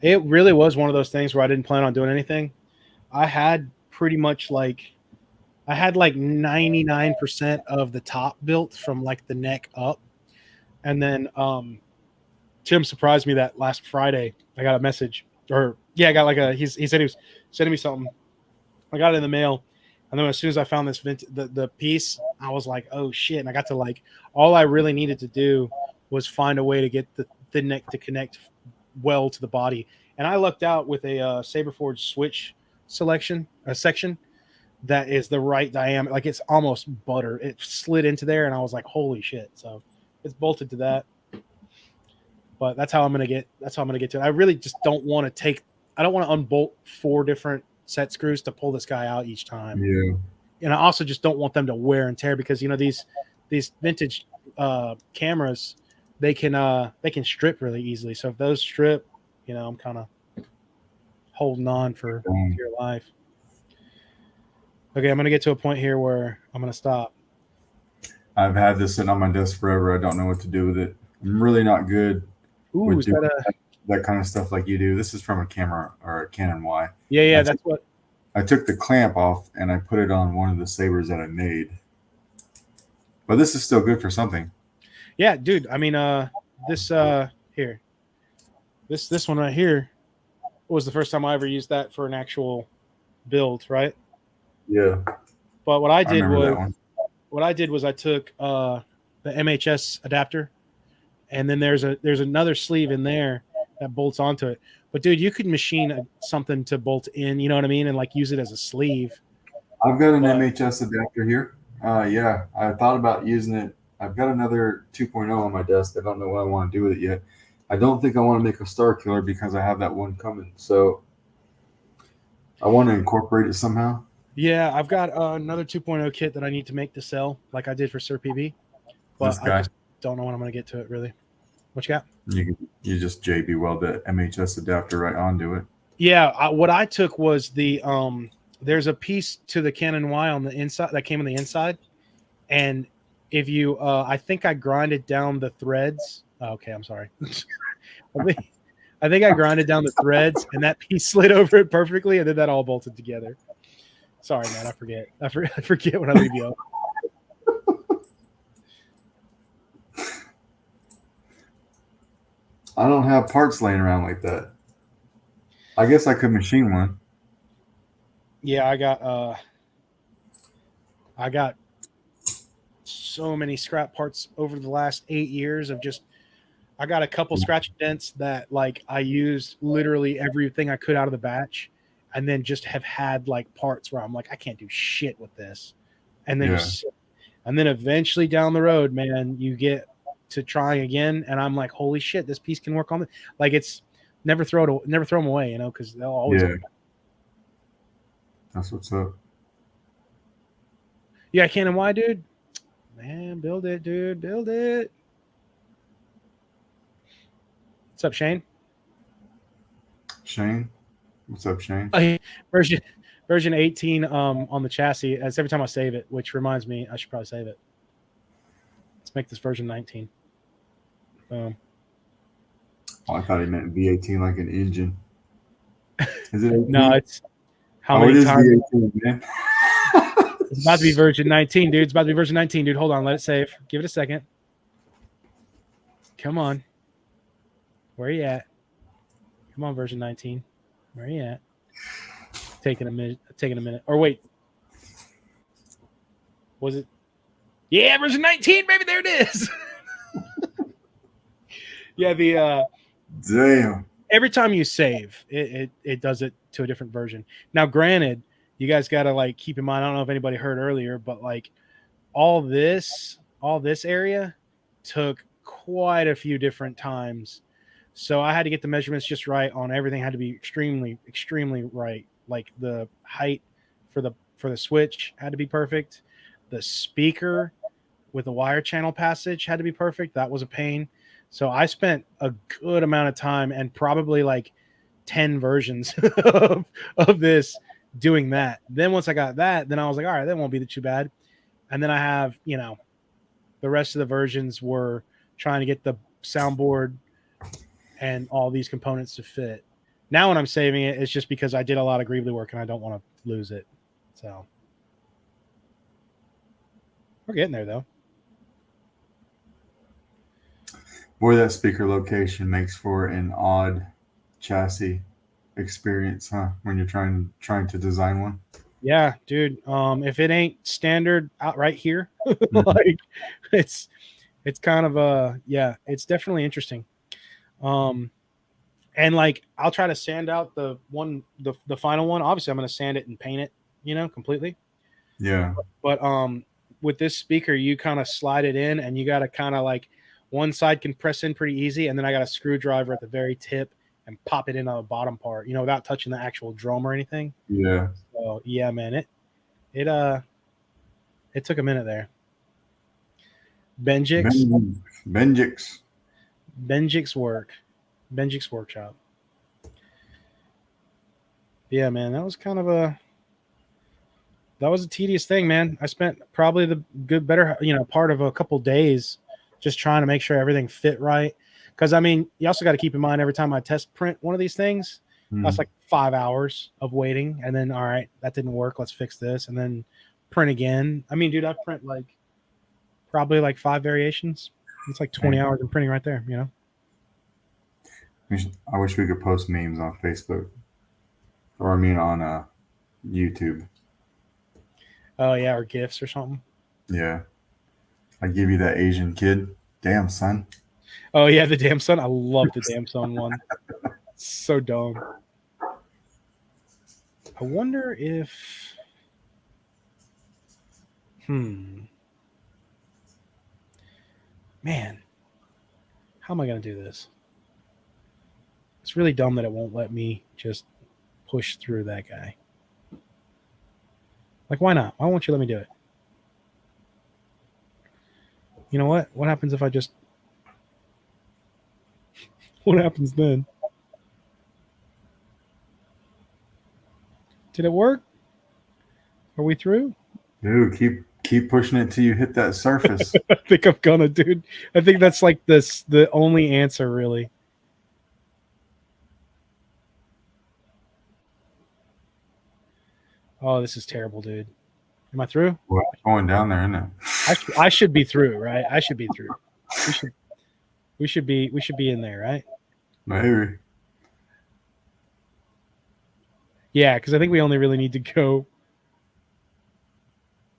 Speaker 1: It really was one of those things where I didn't plan on doing anything. I had pretty much like 99% of the top built from like the neck up. And then Tim surprised me that last Friday I got a message, I got he said he was sending me something. I got it in the mail. And then as soon as I found this the piece, I was like, oh shit. And I got to all I really needed to do was find a way to get the neck to connect well to the body. And I lucked out with a Saberforge switch section that is the right diameter. Like it's almost butter. It slid into there, and I was like, holy shit. So it's bolted to that. But that's how I'm gonna get to it. I really just don't want to unbolt 4 different set screws to pull this guy out each time.
Speaker 2: Yeah.
Speaker 1: And I also just don't want them to wear and tear, because these vintage cameras, they can strip really easily. So if those strip, I'm kind of holding on for dear life. Okay, I'm going to get to a point here where I'm going to stop.
Speaker 2: I've had this sitting on my desk forever. I don't know what to do with it. I'm really not good with doing that kind of stuff like you do. This is from a camera or a Canon Y.
Speaker 1: Yeah,
Speaker 2: I took the clamp off and I put it on one of the sabers that I made. But this is still good for something.
Speaker 1: Yeah, dude. I mean, this one right here was the first time I ever used that for an actual build, right?
Speaker 2: Yeah.
Speaker 1: But what I did was I took the MHS adapter, and then there's another sleeve in there that bolts onto it. But dude, you could machine something to bolt in, you know what I mean, and use it as a sleeve.
Speaker 2: I've got an MHS adapter here. Yeah, I thought about using it. I've got another 2.0 on my desk. I don't know what I want to do with it yet. I don't think I want to make a Star Killer because I have that one coming. So I want to incorporate it somehow.
Speaker 1: Yeah, I've got another 2.0 kit that I need to make to sell, like I did for Sir PB. But I just don't know when I'm going to get to it, really. What you got?
Speaker 2: You just JB weld the MHS adapter right onto it.
Speaker 1: Yeah, what I took was there's a piece to the Canon Y on the inside that came on the inside, and if you, I think I grinded down the threads. Oh, okay, I'm sorry. I think I grinded down the threads, and that piece slid over it perfectly, and then that all bolted together. Sorry, man. I forget. I forget when I leave you up.
Speaker 2: I don't have parts laying around like that. I guess I could machine one.
Speaker 1: Yeah, I got so many scrap parts over the last 8 years of just. I got a couple scratch dents that like I used literally everything I could out of the batch, and then just have had like parts where I'm like, I can't do shit with this, and then
Speaker 2: Yeah.
Speaker 1: and then eventually down the road, man, you get to trying again, and I'm like, holy shit, this piece can work on it. Like it's never throw them away, you know, because they'll always.
Speaker 2: Yeah. That's what's up.
Speaker 1: Yeah, Canon Y, dude. Man, build it, dude. Build it. What's up, Shane?
Speaker 2: Shane? What's up, Shane?
Speaker 1: Version 18 on the chassis. As every time I save it, which reminds me, I should probably save it. Let's make this version 19. Boom.
Speaker 2: Oh, I thought he meant V18 like an engine. Is it 18?
Speaker 1: No, it's how
Speaker 2: it
Speaker 1: many
Speaker 2: is
Speaker 1: times?
Speaker 2: V18, man.
Speaker 1: It's about to be version 19, dude. It's about to be version 19, dude. Hold on, let it save. Give it a second. Come on. Where are you at? Come on, version 19. Where are you at? Taking a minute. Or wait. Was it? Yeah, version 19, baby. There it is. Yeah,
Speaker 2: Damn.
Speaker 1: every time you save, it does it to a different version. Now, granted, you guys got to like keep in mind. I don't know if anybody heard earlier, but like all this area took quite a few different times. So I had to get the measurements just right on everything. Had to be extremely, extremely right. Like the height for the switch had to be perfect. The speaker with the wire channel passage had to be perfect. That was a pain. So I spent a good amount of time and probably like 10 versions of this doing that. Then once I got that, then I was like, all right, that won't be too bad. And then I have, you know, the rest of the versions were trying to get the soundboard and all these components to fit. Now when I'm saving it, it's just because I did a lot of Greebly work and I don't want to lose it. So we're getting there though.
Speaker 2: Boy, that speaker location makes for an odd chassis experience, huh? When you're trying to design one.
Speaker 1: Yeah, dude. If it ain't standard out right here, like it's kind of it's definitely interesting. And like I'll try to sand out the final one. Obviously, I'm gonna sand it and paint it, you know, completely.
Speaker 2: Yeah.
Speaker 1: But with this speaker, you kind of slide it in, and you got to kind of like one side can press in pretty easy, and then I got a screwdriver at the very tip and pop it in on the bottom part, you know, without touching the actual drum or anything.
Speaker 2: Yeah.
Speaker 1: So yeah, man, it took a minute there. Benjix work. Benjix workshop. Yeah, man, that was a tedious thing, man. I spent probably the better, you know, part of a couple days just trying to make sure everything fit right. Because I mean, you also got to keep in mind every time I test print one of these things, that's like 5 hours of waiting, and then all right, that didn't work. Let's fix this, and then print again. I mean, dude, I print like probably like 5 variations. It's like 20 hours of printing right there, you know.
Speaker 2: I wish we could post memes on Facebook, or I mean on YouTube.
Speaker 1: Oh yeah, or GIFs or something.
Speaker 2: Yeah, I give you that Asian kid. Damn son.
Speaker 1: Oh yeah, the damn son. I love the damn son one. So dumb. I wonder if man, how am I going to do this? It's really dumb that it won't let me just push through that guy. Like, why not? Why won't you let me do it? You know what? What happens if I just... What happens then? Did it work? Are we through?
Speaker 2: Dude, Keep pushing it till you hit that surface.
Speaker 1: I think I'm gonna, dude. I think that's like the only answer, really. Oh, this is terrible, dude. Am I through?
Speaker 2: Well, going down there, isn't it?
Speaker 1: I should be through, right? I should be through. We should be in there, right?
Speaker 2: Maybe.
Speaker 1: Yeah, because I think we only really need to go.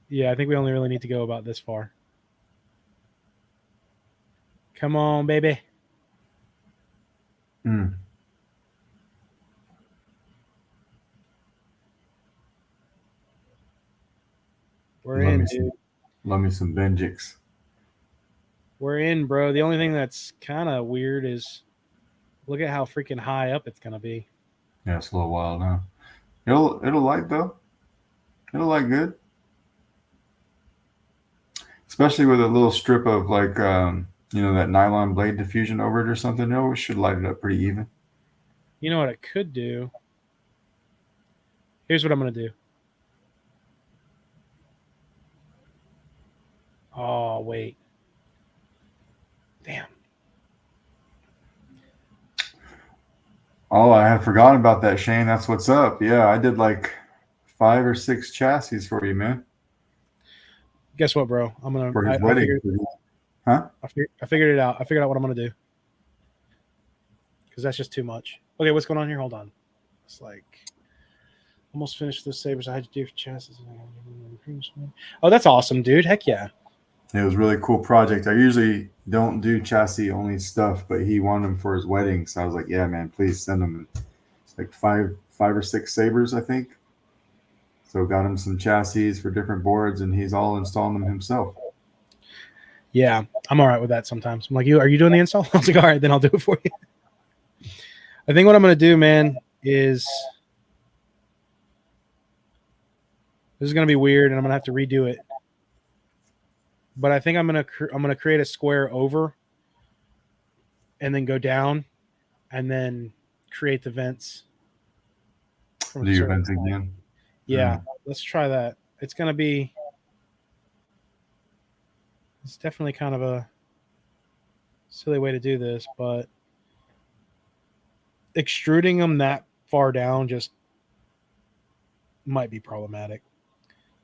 Speaker 1: Yeah, I think we only really need to go about this far. Come on, baby.
Speaker 2: Mm.
Speaker 1: We're in, dude.
Speaker 2: Love me some Benjix.
Speaker 1: We're in, bro. The only thing that's kind of weird is look at how freaking high up it's gonna be.
Speaker 2: Yeah, it's a little wild, huh? It'll light though. It'll light good. Especially with a little strip of like that nylon blade diffusion over it or something. No, it should light it up pretty even.
Speaker 1: You know what it could do? Here's what I'm gonna do. Oh wait. Damn.
Speaker 2: Oh, I had forgotten about that, Shane. That's what's up. Yeah, I did like 5 or 6 chassis for you, man.
Speaker 1: Guess what, bro? I'm gonna.
Speaker 2: For his wedding. Huh?
Speaker 1: I figured it out. I figured out what I'm gonna do. Because that's just too much. Okay, what's going on here? Hold on. It's like almost finished the sabers I had to do for chassis. Oh, that's awesome, dude. Heck yeah.
Speaker 2: It was a really cool project. I usually don't do chassis only stuff, but he wanted them for his wedding, so I was like, "Yeah, man, please send them." It's like five or six sabers, I think. So got him some chassis for different boards, and he's all installing them himself.
Speaker 1: Yeah, I'm all right with that sometimes. I'm like, are you doing the install? I was like, all right, then I'll do it for you. I think what I'm gonna do, man, is this is gonna be weird, and I'm gonna have to redo it. But I think I'm gonna create a square over, and then go down, and then create the vents.
Speaker 2: Do your vents again?
Speaker 1: Yeah, let's try that. It's gonna be. It's definitely kind of a silly way to do this, but extruding them that far down just might be problematic.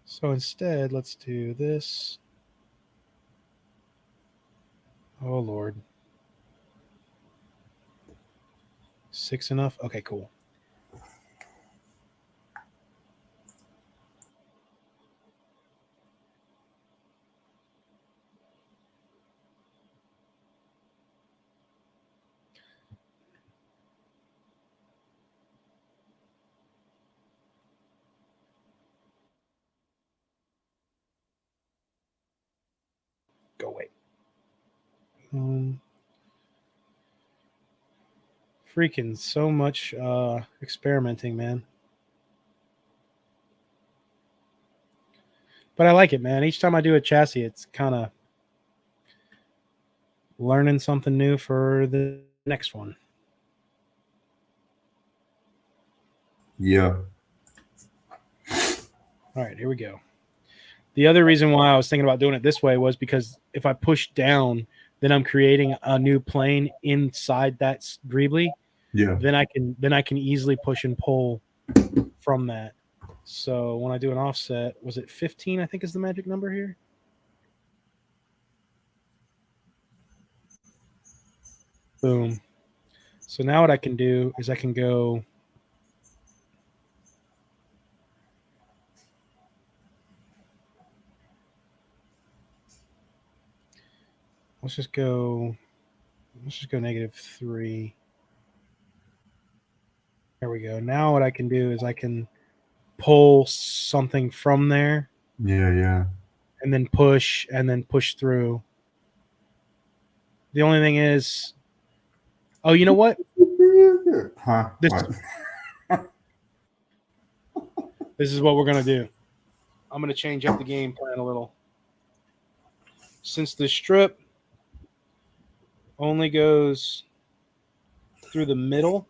Speaker 1: So instead, let's do this. Oh, Lord. 6 enough? Okay, cool. Go away. Freaking so much experimenting, man. But I like it, man. Each time I do a chassis, it's kind of learning something new for the next one.
Speaker 2: Yeah.
Speaker 1: All right, here we go. The other reason why I was thinking about doing it this way was because if I push down, then I'm creating a new plane inside that greebly.
Speaker 2: Yeah.
Speaker 1: Then I can easily push and pull from that. So when I do an offset, was it 15? I think is the magic number here. Boom. So now what I can do is I can go. Let's just go -3. There we go. Now what I can do is I can pull something from there.
Speaker 2: Yeah.
Speaker 1: And then push through. The only thing is, oh, you know what?
Speaker 2: Huh?
Speaker 1: This is what we're gonna do. I'm gonna change up the game plan a little. Since the strip only goes through the middle,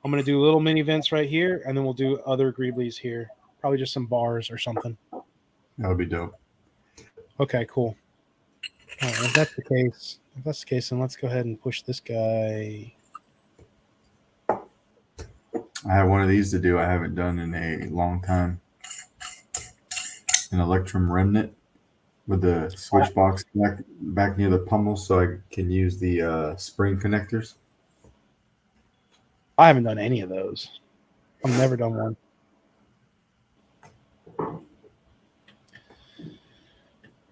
Speaker 1: I'm going to do little mini vents right here, and then we'll do other greeblies here. Probably just some bars or something.
Speaker 2: That would be dope.
Speaker 1: Okay, cool. All right, if that's the case, then let's go ahead and push this guy.
Speaker 2: I have one of these to do. I haven't done in a long time. An Electrum Remnant with the switch box back near the pummel, so I can use the spring connectors.
Speaker 1: I haven't done any of those. I've never done one.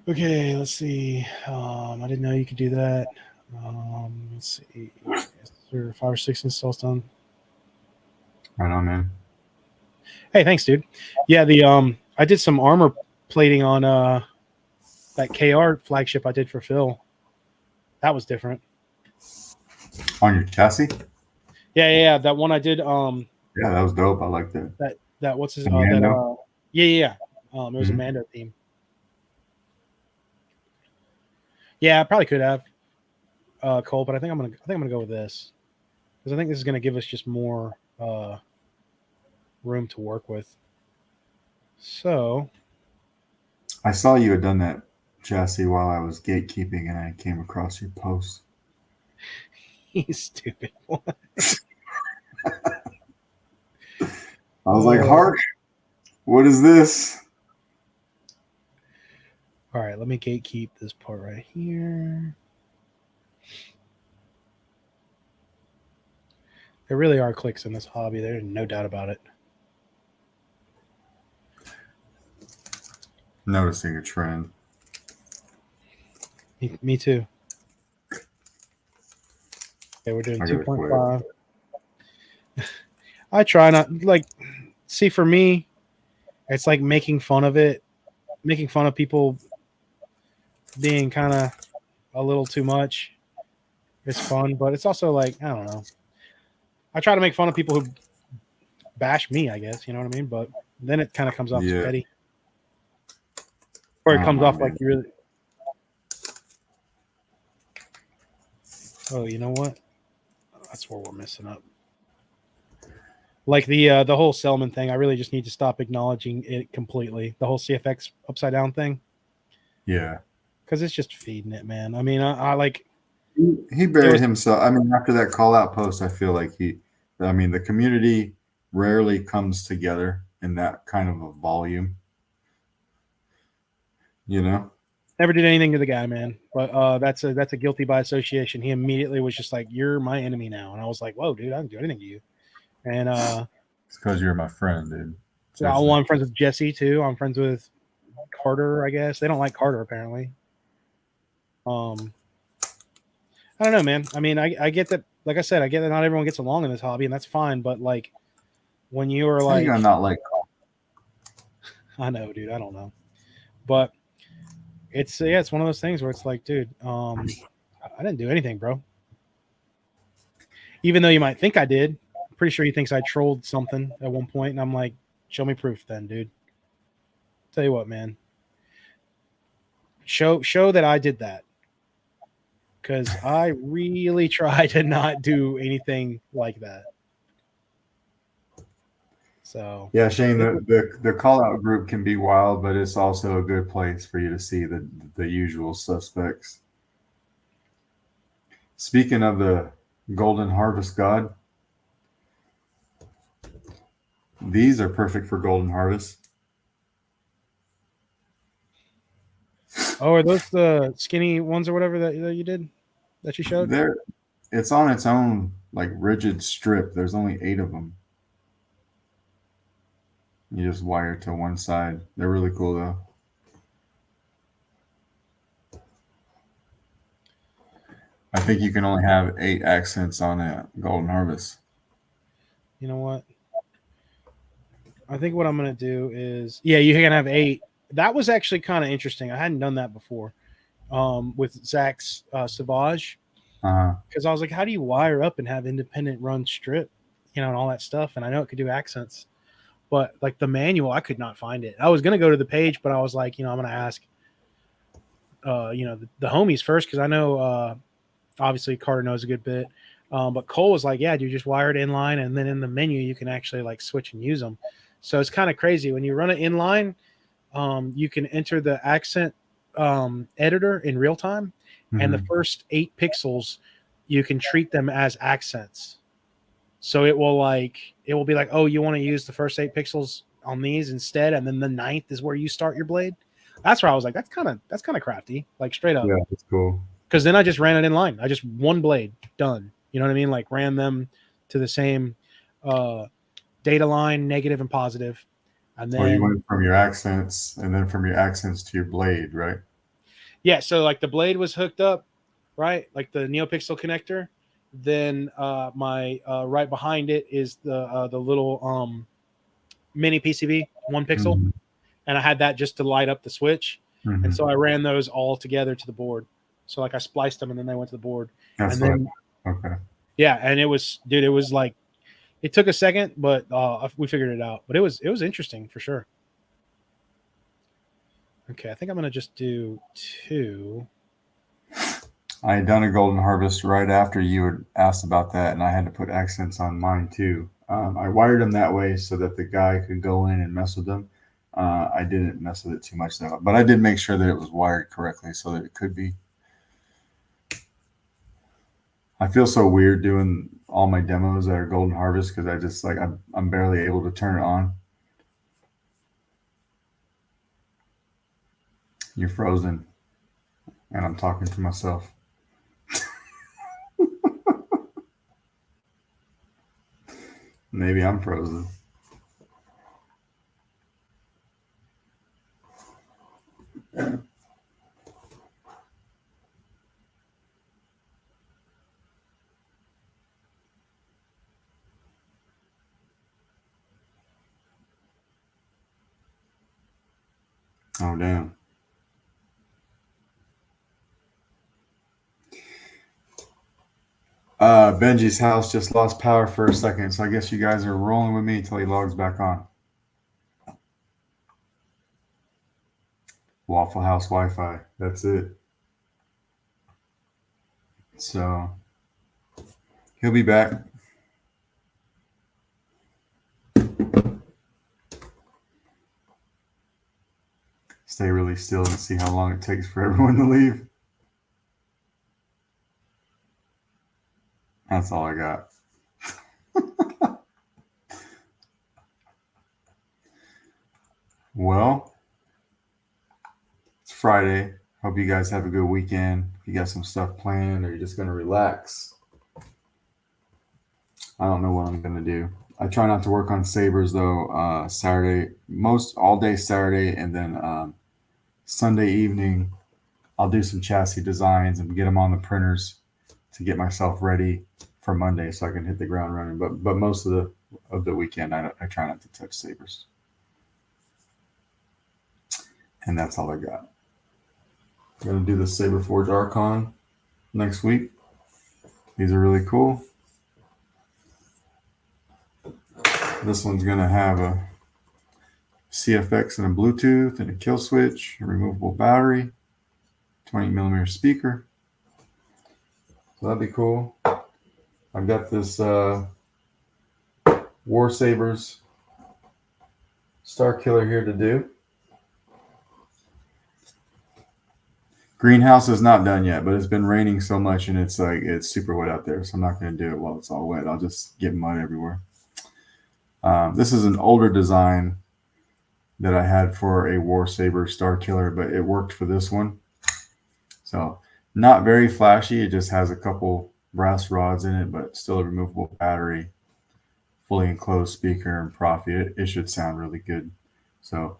Speaker 1: Okay, let's see. I didn't know you could do that. Let's see. Yes, sir. 5 or 6 installs done.
Speaker 2: Right on, man.
Speaker 1: Hey, thanks, dude. Yeah, I did some armor plating on that KR flagship I did for Phil. That was different.
Speaker 2: On your chassis?
Speaker 1: Yeah. That one I did.
Speaker 2: Yeah, that was dope. I like that.
Speaker 1: That what's his
Speaker 2: Mando?
Speaker 1: yeah. It was a Mando theme. Yeah, I probably could have Cole, but I think I'm gonna go with this because I think this is gonna give us just more room to work with. So
Speaker 2: I saw you had done that chassis while I was gatekeeping, and I came across your post.
Speaker 1: he's stupid.
Speaker 2: I was like, Hark, what is this?
Speaker 1: All right, let me gatekeep this part right here. There really are clicks in this hobby. There's no doubt about it.
Speaker 2: Noticing a trend.
Speaker 1: Me too. Okay, we're doing 2.5. I try not see, for me, it's like making fun of it, making fun of people being kind of a little too much. It's fun, but it's also like, I don't know. I try to make fun of people who bash me, I guess, you know what I mean? But then it kind of comes off as petty. Or it comes off like you really. Oh, you know what? That's where we're messing up. Like the whole Selman thing, I really just need to stop acknowledging it completely. The whole CFX upside down thing.
Speaker 2: Yeah.
Speaker 1: Because it's just feeding it, man. I mean, I like.
Speaker 2: He buried himself. I mean, after that call out post, I feel like the community rarely comes together in that kind of a volume. You know?
Speaker 1: Never did anything to the guy, man. But that's a guilty by association. He immediately was just like, "You're my enemy now," and I was like, "Whoa, dude, I didn't do anything to you." And
Speaker 2: it's because you're my friend, dude.
Speaker 1: Well, I'm friends with Jesse too. I'm friends with Carter, I guess. They don't like Carter apparently. I don't know, man. I mean, I get that. Like I said, I get that not everyone gets along in this hobby, and that's fine. But like, when you are like,
Speaker 2: you're not like,
Speaker 1: I know, dude. I don't know, but it's it's one of those things where it's like, dude, I didn't do anything, bro. Even though you might think I did, I'm pretty sure he thinks I trolled something at one point, and I'm like, show me proof, then, dude. Tell you what, man. Show that I did that. Because I really try to not do anything like that. So
Speaker 2: yeah, Shane, the call out group can be wild, but it's also a good place for you to see the usual suspects. Speaking of the Golden Harvest God, these are perfect for Golden Harvest.
Speaker 1: Oh, are those the skinny ones or whatever that you did, that you showed?
Speaker 2: It's on its own like rigid strip. There's only 8 of them. You just wire to one side. They're really cool though. I think you can only have 8 accents on a Golden Harvest.
Speaker 1: You know what? I think what I'm going to do is, you can have 8. That was actually kind of interesting. I hadn't done that before with Zach's Savage. Because I was like, how do you wire up and have independent run strip, and all that stuff? And I know it could do accents, but like the manual, I could not find it. I was going to go to the page, but I was like, I'm going to ask, the homies first, because I know obviously Carter knows a good bit. But Cole was like, yeah, dude, just wire it inline, and then in the menu you can actually like switch and use them. So it's kind of crazy when you run it inline. You can enter the accent editor in real time, and the
Speaker 2: Mhm.
Speaker 1: first 8 pixels you can treat them as accents. So it will be like, oh, you want to use the first 8 pixels on these instead, and then the ninth is where you start your blade. That's where I was like, that's kind of crafty, like straight up.
Speaker 2: Yeah, that's cool.
Speaker 1: Because then I just ran it in line. I just one blade done. You know what I mean? Like ran them to the same uh, data line, negative and positive, and
Speaker 2: Or you
Speaker 1: then
Speaker 2: went from your accents and then from your accents to your blade, right?
Speaker 1: yeah. So like the blade was hooked up, right? Like the NeoPixel connector. Then my right behind it is the little mini PCB 1 pixel,
Speaker 2: Mhm.
Speaker 1: and I had that just to light up the switch. And
Speaker 2: Mhm.
Speaker 1: so I ran those all together to the board. So like I spliced them and then they went to the board.
Speaker 2: That's
Speaker 1: And
Speaker 2: what
Speaker 1: then
Speaker 2: okay.
Speaker 1: yeah, and it was dude, it was like it took a second, but we figured it out. But it was interesting for sure. Okay, I think I'm gonna just do two.
Speaker 2: I had done a golden harvest right after you had asked about that, and I had to put accents on mine too. I wired them that way so that the guy could go in and mess with them. I didn't mess with it too much though, but I did make sure that it was wired correctly so that it could be. I feel so weird doing all my demos that are golden harvest because I just like I'm barely able to turn it on. You're frozen, and I'm talking to myself. Maybe I'm frozen. Oh damn. Benji's house just lost power for a second, so I guess you guys are rolling with me until he logs back on. Waffle House Wi-Fi. That's it. So he'll be back. Stay really still and see how long it takes for everyone to leave. That's all I got. Well, it's Friday. Hope you guys have a good weekend. If you got some stuff planned or you're just going to relax, I don't know what I'm going to do. I try not to work on sabers though. Saturday, most all day Saturday, and then Sunday evening, I'll do some chassis designs and get them on the printers to get myself ready for Monday so I can hit the ground running. But most of the weekend, I try not to touch sabers, and that's all I got. I'm gonna do the Saberforge Archon next week. These are really cool. This one's gonna have a CFX and a Bluetooth and a kill switch, a removable battery, 20 millimeter speaker. So that'd be cool. I've got this War Sabers Star Killer here to do. Greenhouse is not done yet, but it's been raining so much and it's super wet out there, so I'm not going to do it while it's all wet. I'll just get mud everywhere. This is an older design that I had for a War Saber Star Killer, but it worked for this one. So not very flashy. It just has a couple brass rods in it, but still a removable battery, fully enclosed speaker, and Profi. It should sound really good. So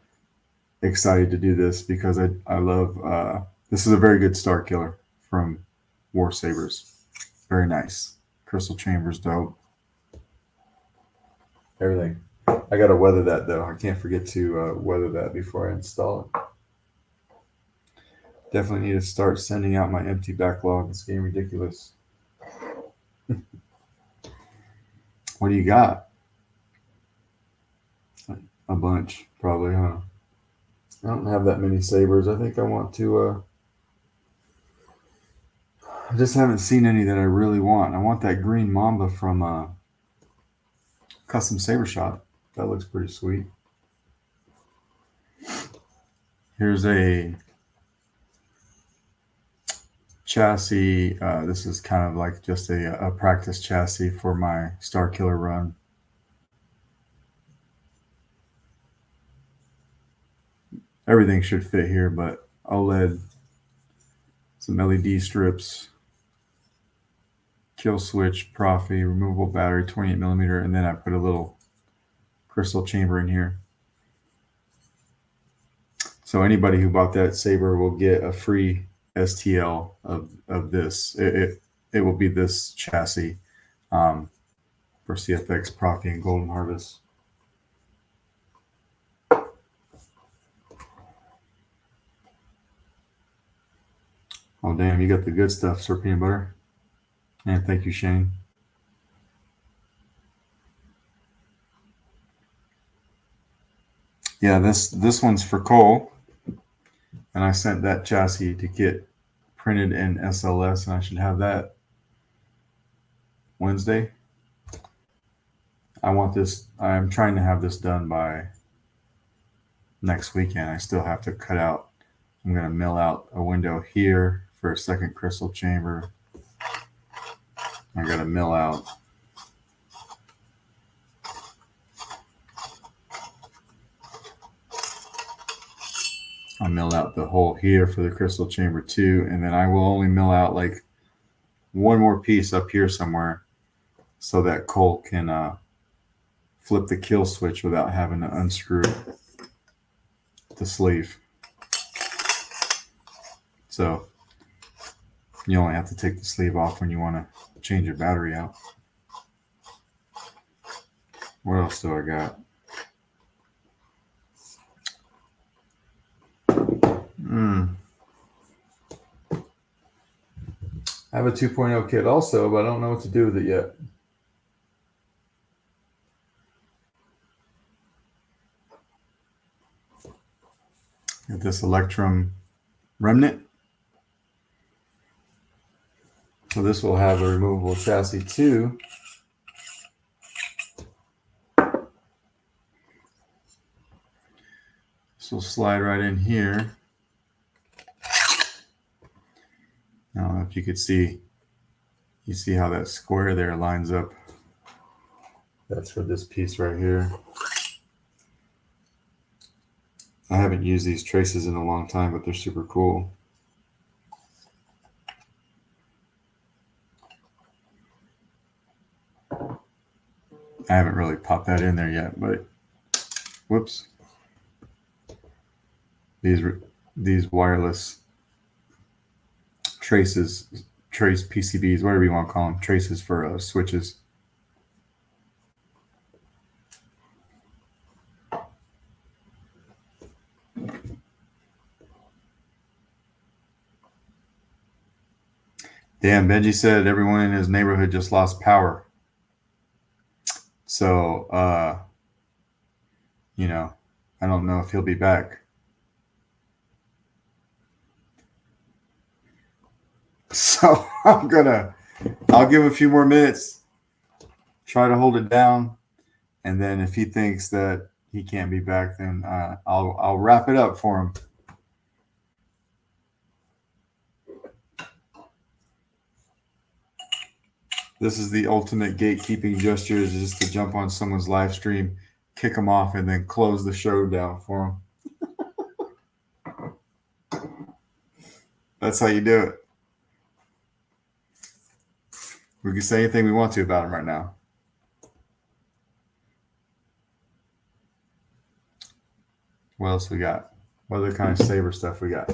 Speaker 2: excited to do this because I love this is a very good Star Killer from War Sabers. Very nice. Crystal chambers dope. Everything. I gotta weather that though. I can't forget to weather that before I install it. Definitely need to start sending out my empty backlog. It's getting ridiculous. What do you got? A bunch, probably, huh? I don't have that many sabers. I think I want to. I just haven't seen any that I really want. I want that green Mamba from Custom Saber Shop. That looks pretty sweet. Here's a chassis. This is kind of like just a practice chassis for my Star Killer run. Everything should fit here, but OLED, some LED strips, kill switch, Profi, removable battery, 28 millimeter, and then I put a little crystal chamber in here. So anybody who bought that Saber will get a free STL of this. It will be this chassis for CFX, Profi, and Golden Harvest. Oh, damn, you got the good stuff, Sir Peanut Butter. And thank you, Shane. Yeah, this one's for Cole. And I sent that chassis to get printed in SLS, and I should have that Wednesday. I'm trying to have this done by next weekend. I still have to cut out. I'm going to mill out a window here for a second crystal chamber. I got to mill out the hole here for the crystal chamber too, and then I will only mill out like one more piece up here somewhere so that Cole can flip the kill switch without having to unscrew the sleeve. So you only have to take the sleeve off when you want to change your battery out. What else do I got? I have a 2.0 kit also, but I don't know what to do with it yet. Got this Electrum Remnant. So this will have a removable chassis too. This will slide right in here. I don't know if you could see. You see how that square there lines up? That's for this piece right here. I haven't used these traces in a long time, but they're super cool. I haven't really popped that in there yet, but whoops. These wireless trace PCBs, whatever you want to call them, traces for switches. Damn, Benji said everyone in his neighborhood just lost power. So, you know, I don't know if he'll be back. So I'll give him a few more minutes, try to hold it down. And then if he thinks that he can't be back, then I'll wrap it up for him. This is the ultimate gatekeeping gesture, is just to jump on someone's live stream, kick them off, and then close the show down for them. That's how you do it. We can say anything we want to about him right now. What else we got? What other kind of Saber stuff we got?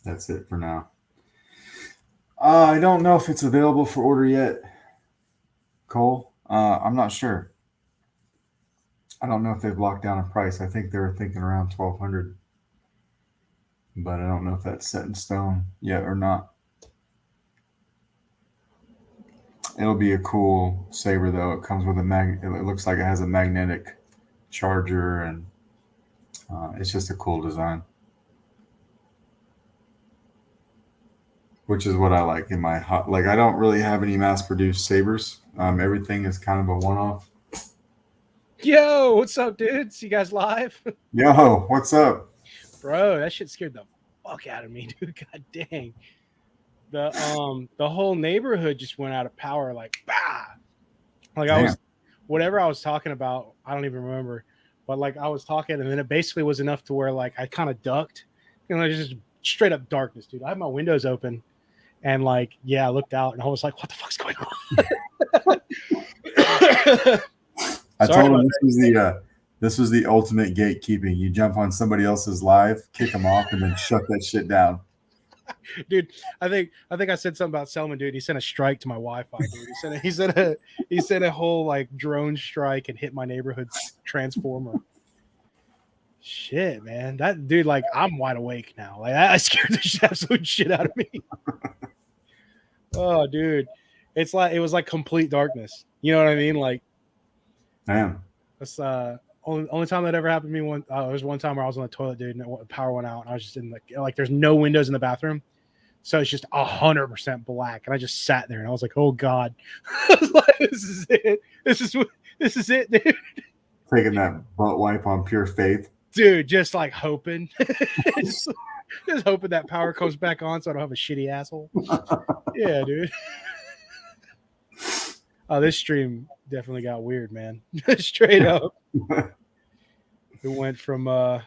Speaker 2: That's it for now. I don't know if it's available for order yet, Cole. I'm not sure. I don't know if they've locked down a price. I think they were thinking around $1,200, but I don't know if that's set in stone yet or not. It'll be a cool Saber though. It comes with it looks like it has a magnetic charger, and it's just a cool design. which is what I like in my hot. Like I don't really have any mass-produced sabers. Everything is kind of a one-off.
Speaker 1: Yo, what's up, dude? See you guys live?
Speaker 2: Yo, what's up?
Speaker 1: Bro, that shit scared the fuck out of me, dude. God dang. The whole neighborhood just went out of power, like bah. Like
Speaker 2: Damn.
Speaker 1: whatever I was talking about, I don't even remember. But like I was talking, and then it basically was enough to where like I kind of ducked, and like just straight up darkness, dude. I had my windows open, and like I looked out, and I was like, "What the fuck's going on?"
Speaker 2: I told him this was the ultimate gatekeeping. You jump on somebody else's live, kick them off, and then shut that shit down.
Speaker 1: Dude, I think I said something about Selman, dude. He sent a strike to my Wi-Fi, dude. He sent a whole like drone strike and hit my neighborhood's transformer. Shit, man. That dude, like, I'm wide awake now. Like, I scared the absolute shit out of me. Oh, dude. It was like complete darkness. You know what I mean? Like,
Speaker 2: damn.
Speaker 1: That's only time that ever happened to me. There was one time where I was on the toilet, dude, and the power went out, and I was just in like there's no windows in the bathroom, so it's just 100% black, and I just sat there, and I was like, oh god, I was like, this is it, this is it, dude.
Speaker 2: Taking that butt wipe on pure faith,
Speaker 1: dude, just like hoping, just hoping that power comes back on, so I don't have a shitty asshole. Yeah, dude. Oh, this stream definitely got weird, man. Straight up. It went from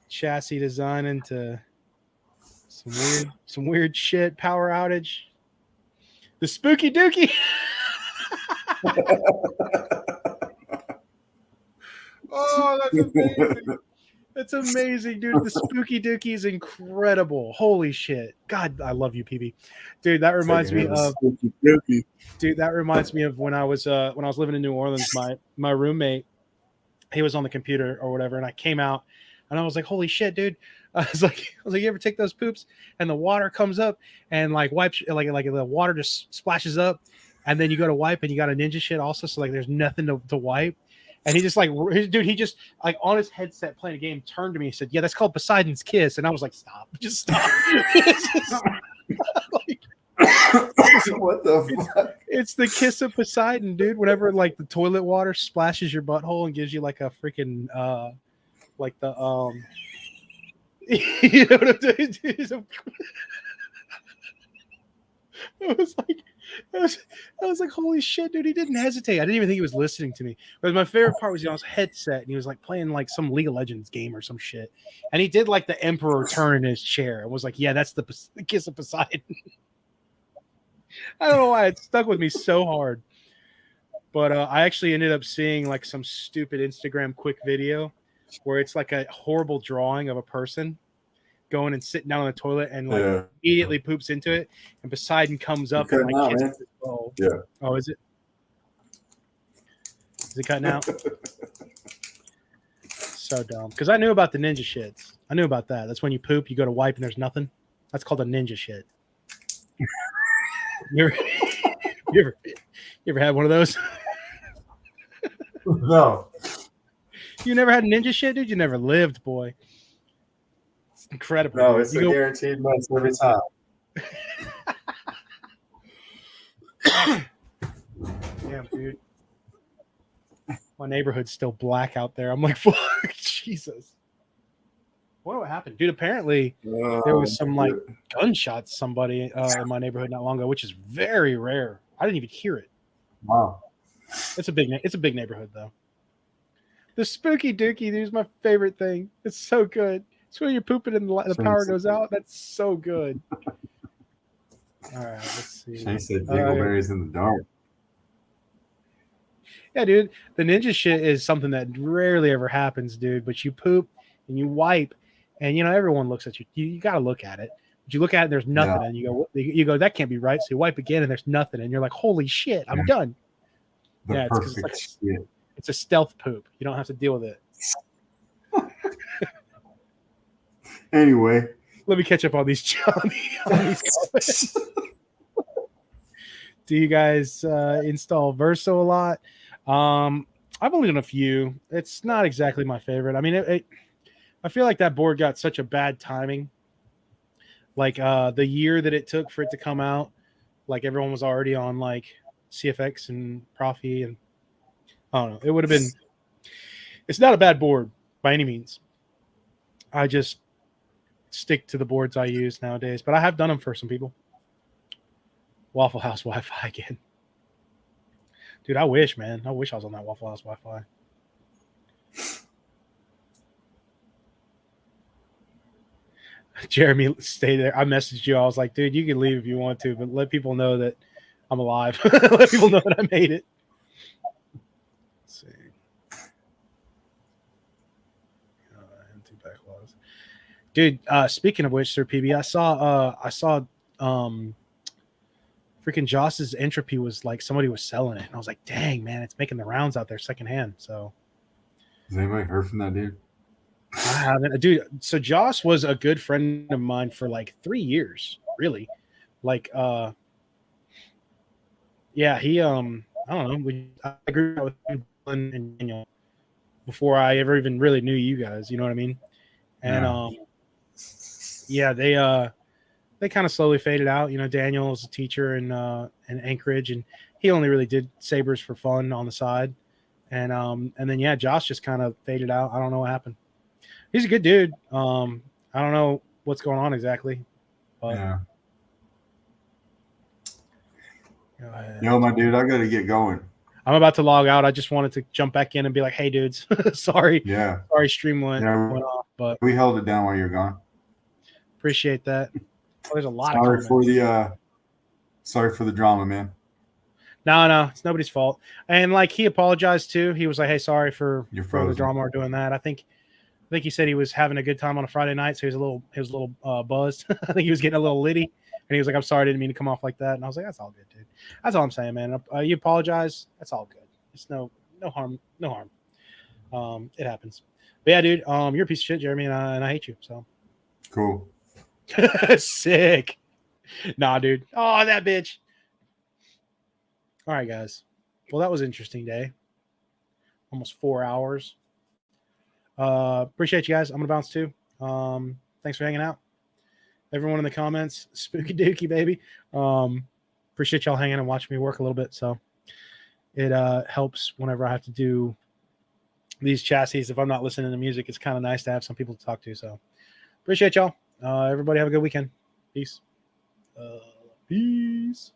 Speaker 1: chassis designing to some weird shit, power outage. The spooky dookie. Oh, that's amazing. That's amazing, dude. The spooky dookie is incredible. Holy shit. God, I love you, PB. Dude, that reminds me of that reminds me of when I was living in New Orleans, my roommate, he was on the computer or whatever, and I came out and I was like, holy shit, dude. I was like, you ever take those poops and the water comes up and like wipes like the water just splashes up, and then you go to wipe and you got a ninja shit also, so like there's nothing to wipe. And he just like, dude, he just like on his headset playing a game, turned to me and said, yeah, that's called Poseidon's Kiss. And I was like, stop, just stop. Like,
Speaker 2: what the fuck?
Speaker 1: It's the kiss of Poseidon, dude. Whenever like the toilet water splashes your butthole and gives you like a freaking like the you know what I'm saying? I was like, holy shit, dude, he didn't hesitate. I didn't even think he was listening to me. But my favorite part was he on his headset and he was like playing like some League of Legends game or some shit. And he did like the Emperor turn in his chair and was like, yeah, that's the kiss of Poseidon. I don't know why it stuck with me so hard. But I actually ended up seeing like some stupid Instagram quick video where it's like a horrible drawing of a person going and sitting down on the toilet and like immediately poops into it, and Poseidon comes up and like kisses his bowl.
Speaker 2: Yeah.
Speaker 1: Oh, is it? Is it cutting out? So dumb. Because I knew about the ninja shits. I knew about that. That's when you poop, you go to wipe and there's nothing. That's called a ninja shit. You ever had one of those?
Speaker 2: No.
Speaker 1: You never had a ninja shit, dude? You never lived, boy. It's incredible.
Speaker 2: No, it's guaranteed months every time.
Speaker 1: Damn, dude. My neighborhood's still black out there. I'm like, fuck, Jesus. What happened? Dude, apparently there was some like gunshots somebody in my neighborhood not long ago, which is very rare. I didn't even hear it.
Speaker 2: Wow.
Speaker 1: It's a big neighborhood though. The spooky dookie, dude, is my favorite thing. It's so good. It's when you're pooping and the power goes out. That's so good. All right, let's see.
Speaker 2: Shane said dingleberries in the dark.
Speaker 1: Yeah, dude. The ninja shit is something that rarely ever happens, dude. But you poop and you wipe, and you know everyone looks at you. You got to look at it. But you look at it, and there's nothing, and you go, that can't be right. So you wipe again, and there's nothing, and you're like, holy shit, I'm done. It's a stealth poop. You don't have to deal with it.
Speaker 2: Anyway,
Speaker 1: let me catch up on these comments. Do you guys install Verso a lot? I've only done a few. It's not exactly my favorite. I mean, I feel like that board got such a bad timing Like the year that it took for it to come out, like everyone was already on like CFX and Profi, and I don't know. It would have been. It's not a bad board by any means. I just stick to the boards I use nowadays, but I have done them for some people. Waffle House Wi-Fi again, dude. I wish, man. I wish I was on that Waffle House Wi-Fi. Jeremy, stay there. I messaged you. I was like, dude, you can leave if you want to, but let people know that I'm alive. Let people know that I made it. Let's see. Dude, speaking of which, Sir PB, I saw freaking Joss's entropy was like somebody was selling it, and I was like, dang, man, it's making the rounds out there secondhand. So
Speaker 2: has anybody heard from that dude?
Speaker 1: I haven't, dude. So Joss was a good friend of mine for like 3 years, really. Like, yeah, he, I don't know. I grew up with him and Daniel before I ever even really knew you guys. You know what I mean? And yeah, they kind of slowly faded out. You know, Daniel was a teacher in Anchorage, and he only really did sabers for fun on the side. And then yeah, Josh just kind of faded out. I don't know what happened. He's a good dude. I don't know what's going on exactly, but
Speaker 2: yeah.
Speaker 1: Go ahead.
Speaker 2: Yo, my dude, I got to get going.
Speaker 1: I'm about to log out. I just wanted to jump back in and be like, "Hey, dudes, sorry,
Speaker 2: Yeah,
Speaker 1: sorry, stream went off, but
Speaker 2: we held it down while you're gone.
Speaker 1: Appreciate that. Oh, there's a lot
Speaker 2: sorry
Speaker 1: of comments.
Speaker 2: Sorry for the drama, man.
Speaker 1: No, it's nobody's fault. And like he apologized too. He was like, "Hey, sorry for the drama or doing that." I think he said he was having a good time on a Friday night, so he was a little buzzed. I think he was getting a little litty, and he was like, "I'm sorry, I didn't mean to come off like that." And I was like, "That's all good, dude. That's all I'm saying, man. You apologize. That's all good. It's no harm, no harm. It happens." But yeah, dude, you're a piece of shit, Jeremy, and I hate you. So
Speaker 2: cool.
Speaker 1: Sick. Nah, dude. Oh, that bitch. All right, guys. Well, that was an interesting day. Almost 4 hours. Appreciate you guys. I'm gonna bounce too. Thanks for hanging out. Everyone in the comments, spooky dookie, baby. Appreciate y'all hanging and watching me work a little bit. So it helps whenever I have to do these chassis. If I'm not listening to music, it's kind of nice to have some people to talk to. So appreciate y'all. Everybody have a good weekend. Peace. Peace.